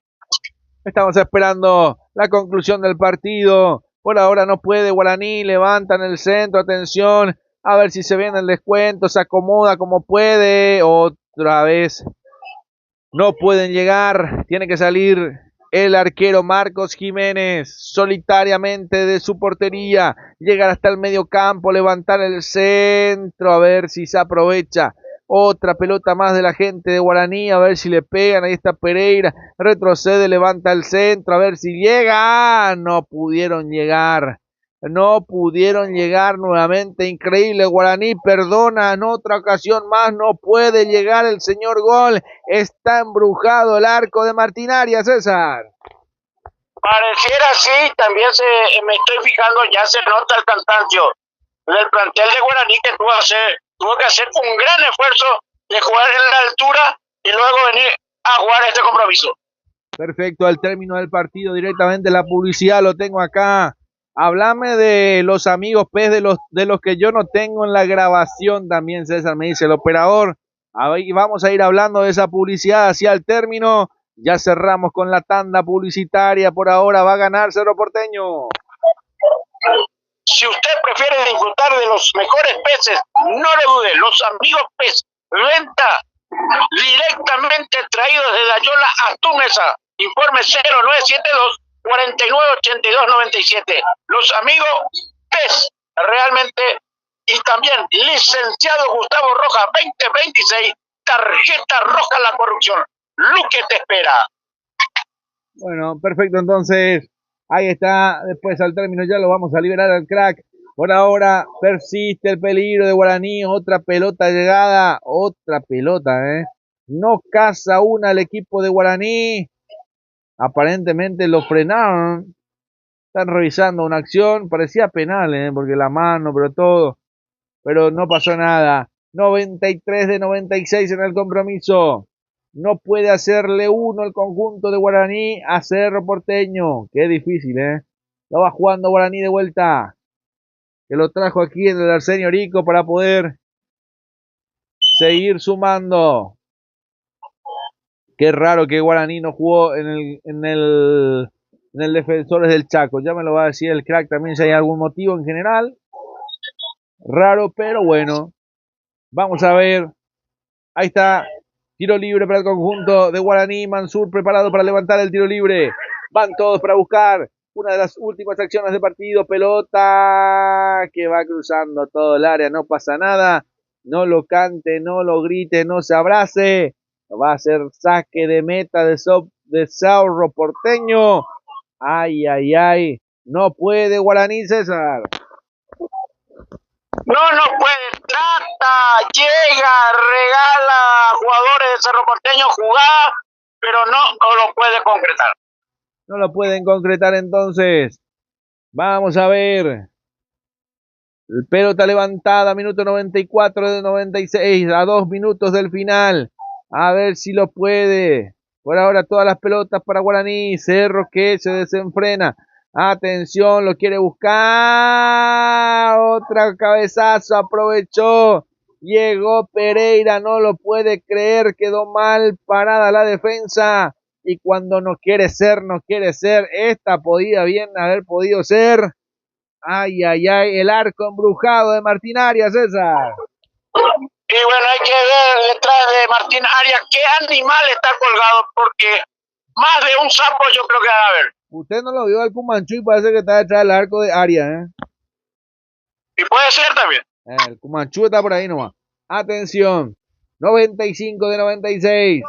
Estamos esperando la conclusión del partido. Por ahora no puede Guaraní, levantan el centro, atención, a ver si se viene el descuento, se acomoda como puede, otra vez no pueden llegar, tiene que salir el arquero Marcos Jiménez solitariamente de su portería, llegar hasta el medio campo, levantar el centro, a ver si se aprovecha. Otra pelota más de la gente de Guaraní, a ver si le pegan, ahí está Pereira, retrocede, levanta el centro, a ver si llega, no pudieron llegar nuevamente, increíble, Guaraní perdona en otra ocasión más, no puede llegar el señor gol, está embrujado el arco de Martín Arias, César. Pareciera así, también me estoy fijando, ya se nota el cansancio del plantel de Guaraní, que tuvo que hacer un gran esfuerzo de jugar en la altura y luego venir a jugar este compromiso. Perfecto, al término del partido directamente la publicidad lo tengo acá. Háblame de los amigos pez, de los que yo no tengo en la grabación también, César, me dice el operador. Ahí vamos a ir hablando de esa publicidad hacia el término. Ya cerramos con la tanda publicitaria. Por ahora va a ganar Cerro Porteño. Si usted prefiere disfrutar de los mejores peces, no lo dude, los amigos pez, venta directamente traídos desde Ayola a tu mesa. Informe 0972 498297. Los amigos pez, realmente, y también licenciado Gustavo Rojas 2026, tarjeta roja a la corrupción. Luque te espera. Bueno, perfecto, entonces ahí está, después al término ya lo vamos a liberar al crack. Por ahora persiste el peligro de Guaraní, otra pelota llegada, no caza una el equipo de Guaraní, aparentemente lo frenaron, están revisando una acción, parecía penal, porque la mano, pero no pasó nada. 93 de 96 en el compromiso. No puede hacerle uno el conjunto de Guaraní a Cerro Porteño. Qué difícil, ¿eh? Lo va jugando Guaraní de vuelta. Que lo trajo aquí en el Arsenio Rico para poder seguir sumando. Qué raro que Guaraní no jugó en el Defensores del Chaco. Ya me lo va a decir el crack también si hay algún motivo en general. Raro, pero bueno. Vamos a ver. Ahí está. Tiro libre para el conjunto de Guaraní. Mansur preparado para levantar el tiro libre. Van todos para buscar una de las últimas acciones de partido. Pelota que va cruzando todo el área. No pasa nada. No lo cante, no lo grite, no se abrace. Va a ser saque de meta de Cerro Porteño. Ay, ay, ay. No puede Guaraní, César. No puede, trata, llega, regala a jugadores de Cerro Porteño jugada, pero no lo puede concretar. No lo pueden concretar entonces. Vamos a ver. Pelota levantada, minuto 94 de 96, a 2 minutos del final. A ver si lo puede. Por ahora todas las pelotas para Guaraní. Cerro que se desenfrena. Atención, lo quiere buscar. Otra cabezazo, aprovechó. Llegó Pereira, no lo puede creer. Quedó mal parada la defensa. Y cuando no quiere ser, no quiere ser. Esta podía bien haber podido ser. Ay, ay, ay, el arco embrujado de Martín Arias, César. Y bueno, hay que ver detrás de Martín Arias qué animal está colgado, porque más de un sapo yo creo que va a haber. Usted no lo vio al Cumanchú y parece que está detrás del arco de Arias, ¿eh? Y puede ser también. El Cumanchú está por ahí nomás. Atención, 95 de 96.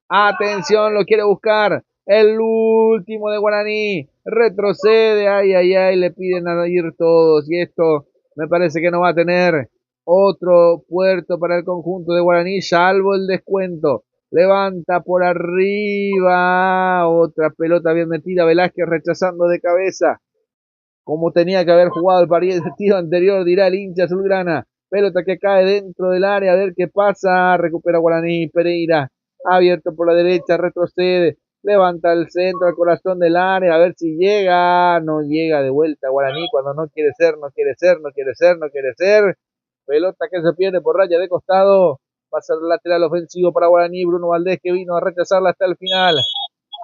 Atención, lo quiere buscar. El último de Guaraní. Retrocede. Ay, ay, ay. Le piden a ir todos. Y esto me parece que no va a tener otro puerto para el conjunto de Guaraní, salvo el descuento. Levanta por arriba. Otra pelota bien metida. Velázquez rechazando de cabeza. Como tenía que haber jugado el partido anterior, dirá el hincha azulgrana. Pelota que cae dentro del área. A ver qué pasa. Recupera Guaraní. Pereira. Abierto por la derecha. Retrocede. Levanta el centro al corazón del área, a ver si llega, no llega de vuelta Guaraní cuando no quiere ser. Pelota que se pierde por raya de costado, va a ser lateral ofensivo para Guaraní. Bruno Valdés que vino a rechazarla hasta el final,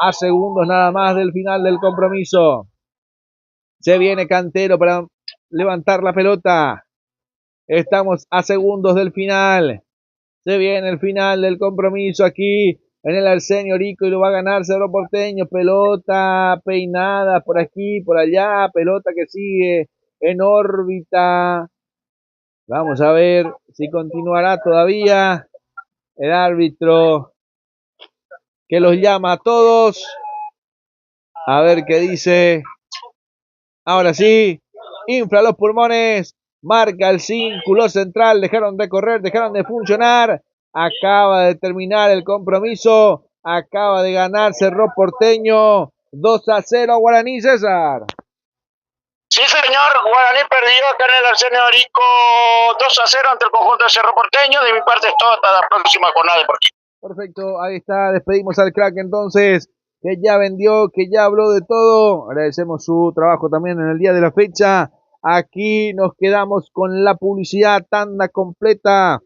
a segundos nada más del final del compromiso. Se viene Cantero para levantar la pelota, estamos a segundos del final, se viene el final del compromiso aquí en el Arsenio Rico y lo va a ganar Cerro Porteño. Pelota peinada por aquí, por allá. Pelota que sigue en órbita. Vamos a ver si continuará todavía el árbitro que los llama a todos. A ver qué dice. Ahora sí, infla los pulmones. Marca el círculo central. Dejaron de correr, dejaron de funcionar. Acaba de terminar el compromiso. Acaba de ganar Cerro Porteño 2-0 a Guaraní, César. Sí, señor. Guaraní perdió acá en el Arsenio Rico 2-0 ante el conjunto de Cerro Porteño. De mi parte es todo. Hasta la próxima jornada deportiva. Perfecto, ahí está. Despedimos al crack entonces, que ya vendió, que ya habló de todo. Agradecemos su trabajo también en el día de la fecha. Aquí nos quedamos con la publicidad, tanda completa.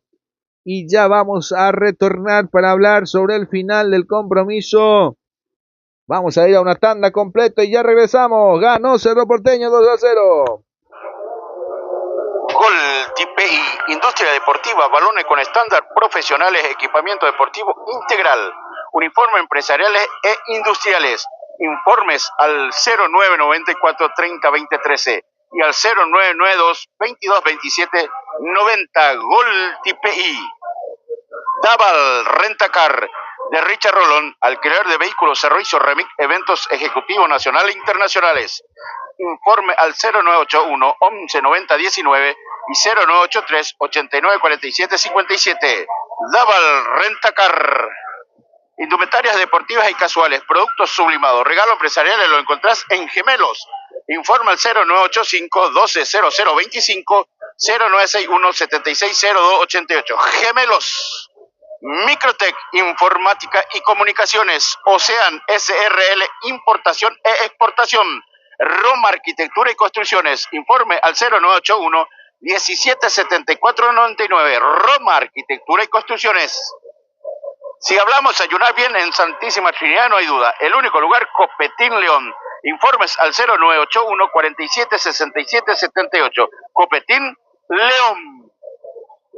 Y ya vamos a retornar para hablar sobre el final del compromiso. Vamos a ir a una tanda completa y ya regresamos. Ganó Cerro Porteño 2-0. Gol TPI, Industria Deportiva, balones con estándar profesionales, equipamiento deportivo integral, uniformes empresariales e industriales. Informes al 0994 30 20 13 y al 0992 22 27 90. Gol TPI. Daval Rentacar de Richard Rolón, alquiler de vehículos, servicio Remix, eventos ejecutivos nacionales e internacionales. Informe al 0981 11 90 19 y 0983 89 47 57. Daval Rentacar. Indumentarias deportivas y casuales, productos sublimados, regalos empresariales, lo encontrás en Gemelos, Informa al 0985-120025, 0961-760288. Gemelos. Microtec, Informática y Comunicaciones. Ocean SRL, Importación e Exportación. Roma Arquitectura y Construcciones. Informe al 0981 177499. Roma Arquitectura y Construcciones. Si hablamos ayunar bien en Santísima Trinidad, no hay duda. El único lugar, Copetín León. Informes al 0981 476778. Copetín León.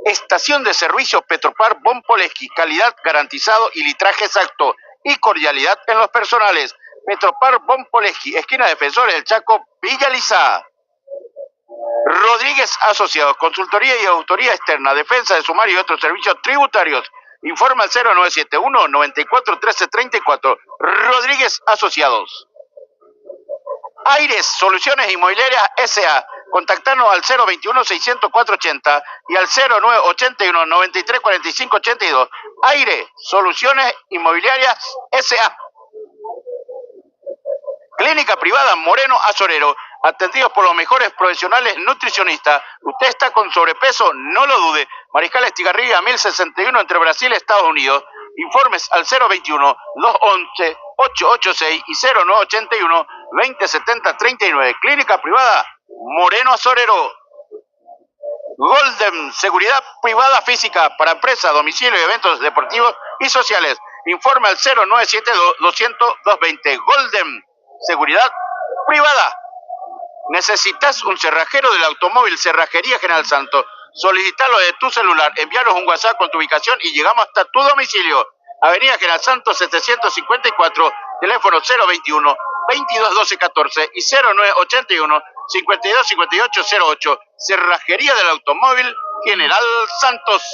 Estación de servicio Petropar Bonpoleski. Calidad garantizado y litraje exacto. Y cordialidad en los personales. Petropar Bonpoleski, esquina Defensores del Chaco, Villa Lizá. Rodríguez Asociados, consultoría y auditoría externa, defensa de sumario y otros servicios tributarios. Informa al 0971 94 13 34. Rodríguez Asociados. Aires Soluciones Inmobiliarias S.A. Contactarnos al 021 600 480 y al 0981 93 45 82. Aire Soluciones Inmobiliarias S.A. Clínica privada Moreno Azorero, atendidos por los mejores profesionales nutricionistas. Usted está con sobrepeso, no lo dude. Mariscal Estigarribia 1061 entre Brasil y Estados Unidos. Informes al 021 211 886 y 0981 2070 39. Clínica privada Moreno Azorero. Golden, seguridad privada física para empresas, domicilio y eventos deportivos y sociales. Informe al 0972 200 220. Golden, seguridad privada. ¿Necesitas un cerrajero del automóvil? Cerrajería General Santos. Solicitalo de tu celular, envíanos un WhatsApp con tu ubicación y llegamos hasta tu domicilio. Avenida General Santos 754, teléfono 021 22 12 14 y 0981 52 58 08. Cerrajería del automóvil General Santos.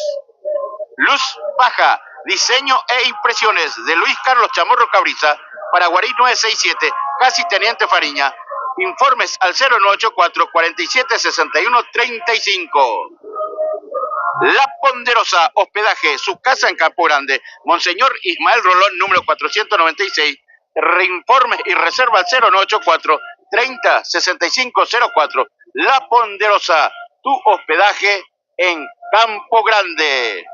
Luz baja, diseño e impresiones de Luis Carlos Chamorro Cabriza, Paraguarí 967, casi Teniente Fariña. Informes al 0984 47 61 35. La Ponderosa, hospedaje, su casa en Campo Grande, Monseñor Ismael Rolón, número 496. Reinformes y reserva al 0984 30 65 04. La Ponderosa, tu hospedaje en Campo Grande.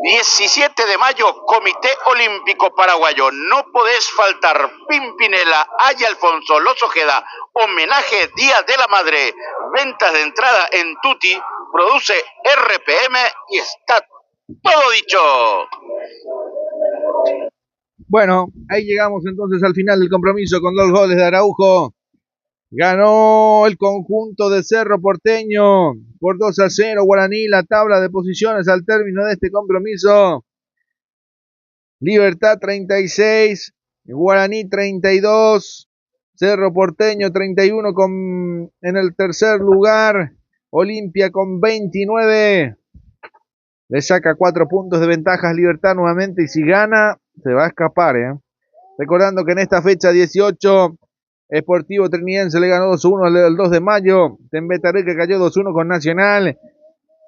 17 de mayo, Comité Olímpico Paraguayo. No podés faltar. Pimpinela, Aya Alfonso, Los Ojeda. Homenaje Día de la Madre. Ventas de entrada en Tuti. Produce RPM y está todo dicho. Bueno, ahí llegamos entonces al final del compromiso con 2 goles de Araujo. Ganó el conjunto de Cerro Porteño por 2-0. Guaraní, la tabla de posiciones al término de este compromiso. Libertad 36, Guaraní 32, Cerro Porteño 31 en el tercer lugar. Olimpia con 29. Le saca 4 puntos de ventaja a Libertad nuevamente y si gana se va a escapar. Recordando que en esta fecha 18... Sportivo Trinidense le ganó 2-1 el 2 de mayo. Tembetaré que cayó 2-1 con Nacional.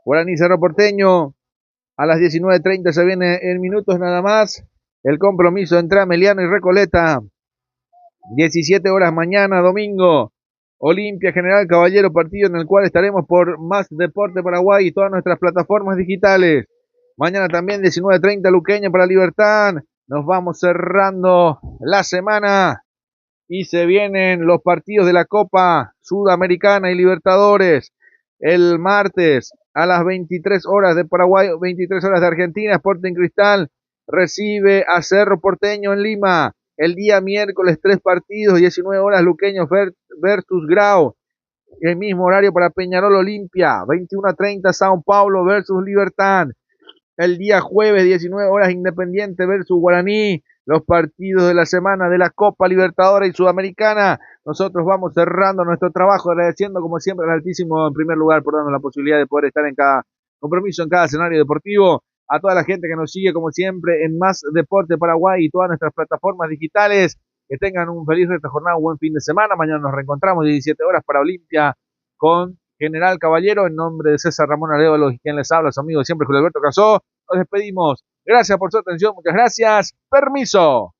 Guaraní Cerro Porteño. A las 19:30 se viene en minutos nada más el compromiso entre Ameliano y Recoleta. 17 horas mañana, domingo. Olimpia General Caballero, partido en el cual estaremos por Más Deporte Paraguay y todas nuestras plataformas digitales. Mañana también 19:30 Luqueño para Libertad. Nos vamos cerrando la semana. Y se vienen los partidos de la Copa Sudamericana y Libertadores. El martes a las 23 horas de Paraguay, 23 horas de Argentina, Sporting Cristal recibe a Cerro Porteño en Lima. El día miércoles 3 partidos, 19 horas Luqueños versus Grau. El mismo horario para Peñarol Olimpia, 21:30 Sao Paulo versus Libertad. El día jueves 19 horas Independiente versus Guaraní. Los partidos de la semana de la Copa Libertadores y Sudamericana. Nosotros vamos cerrando nuestro trabajo, agradeciendo como siempre al Altísimo en primer lugar por darnos la posibilidad de poder estar en cada compromiso, en cada escenario deportivo. A toda la gente que nos sigue como siempre en Más Deporte Paraguay y todas nuestras plataformas digitales. Que tengan un feliz resto de jornada, un buen fin de semana. Mañana nos reencontramos 17 horas para Olimpia con General Caballero. En nombre de César Ramón Arevalo y quien les habla, su amigo siempre Julio Alberto Casó. Nos despedimos. Gracias por su atención, muchas gracias. Permiso.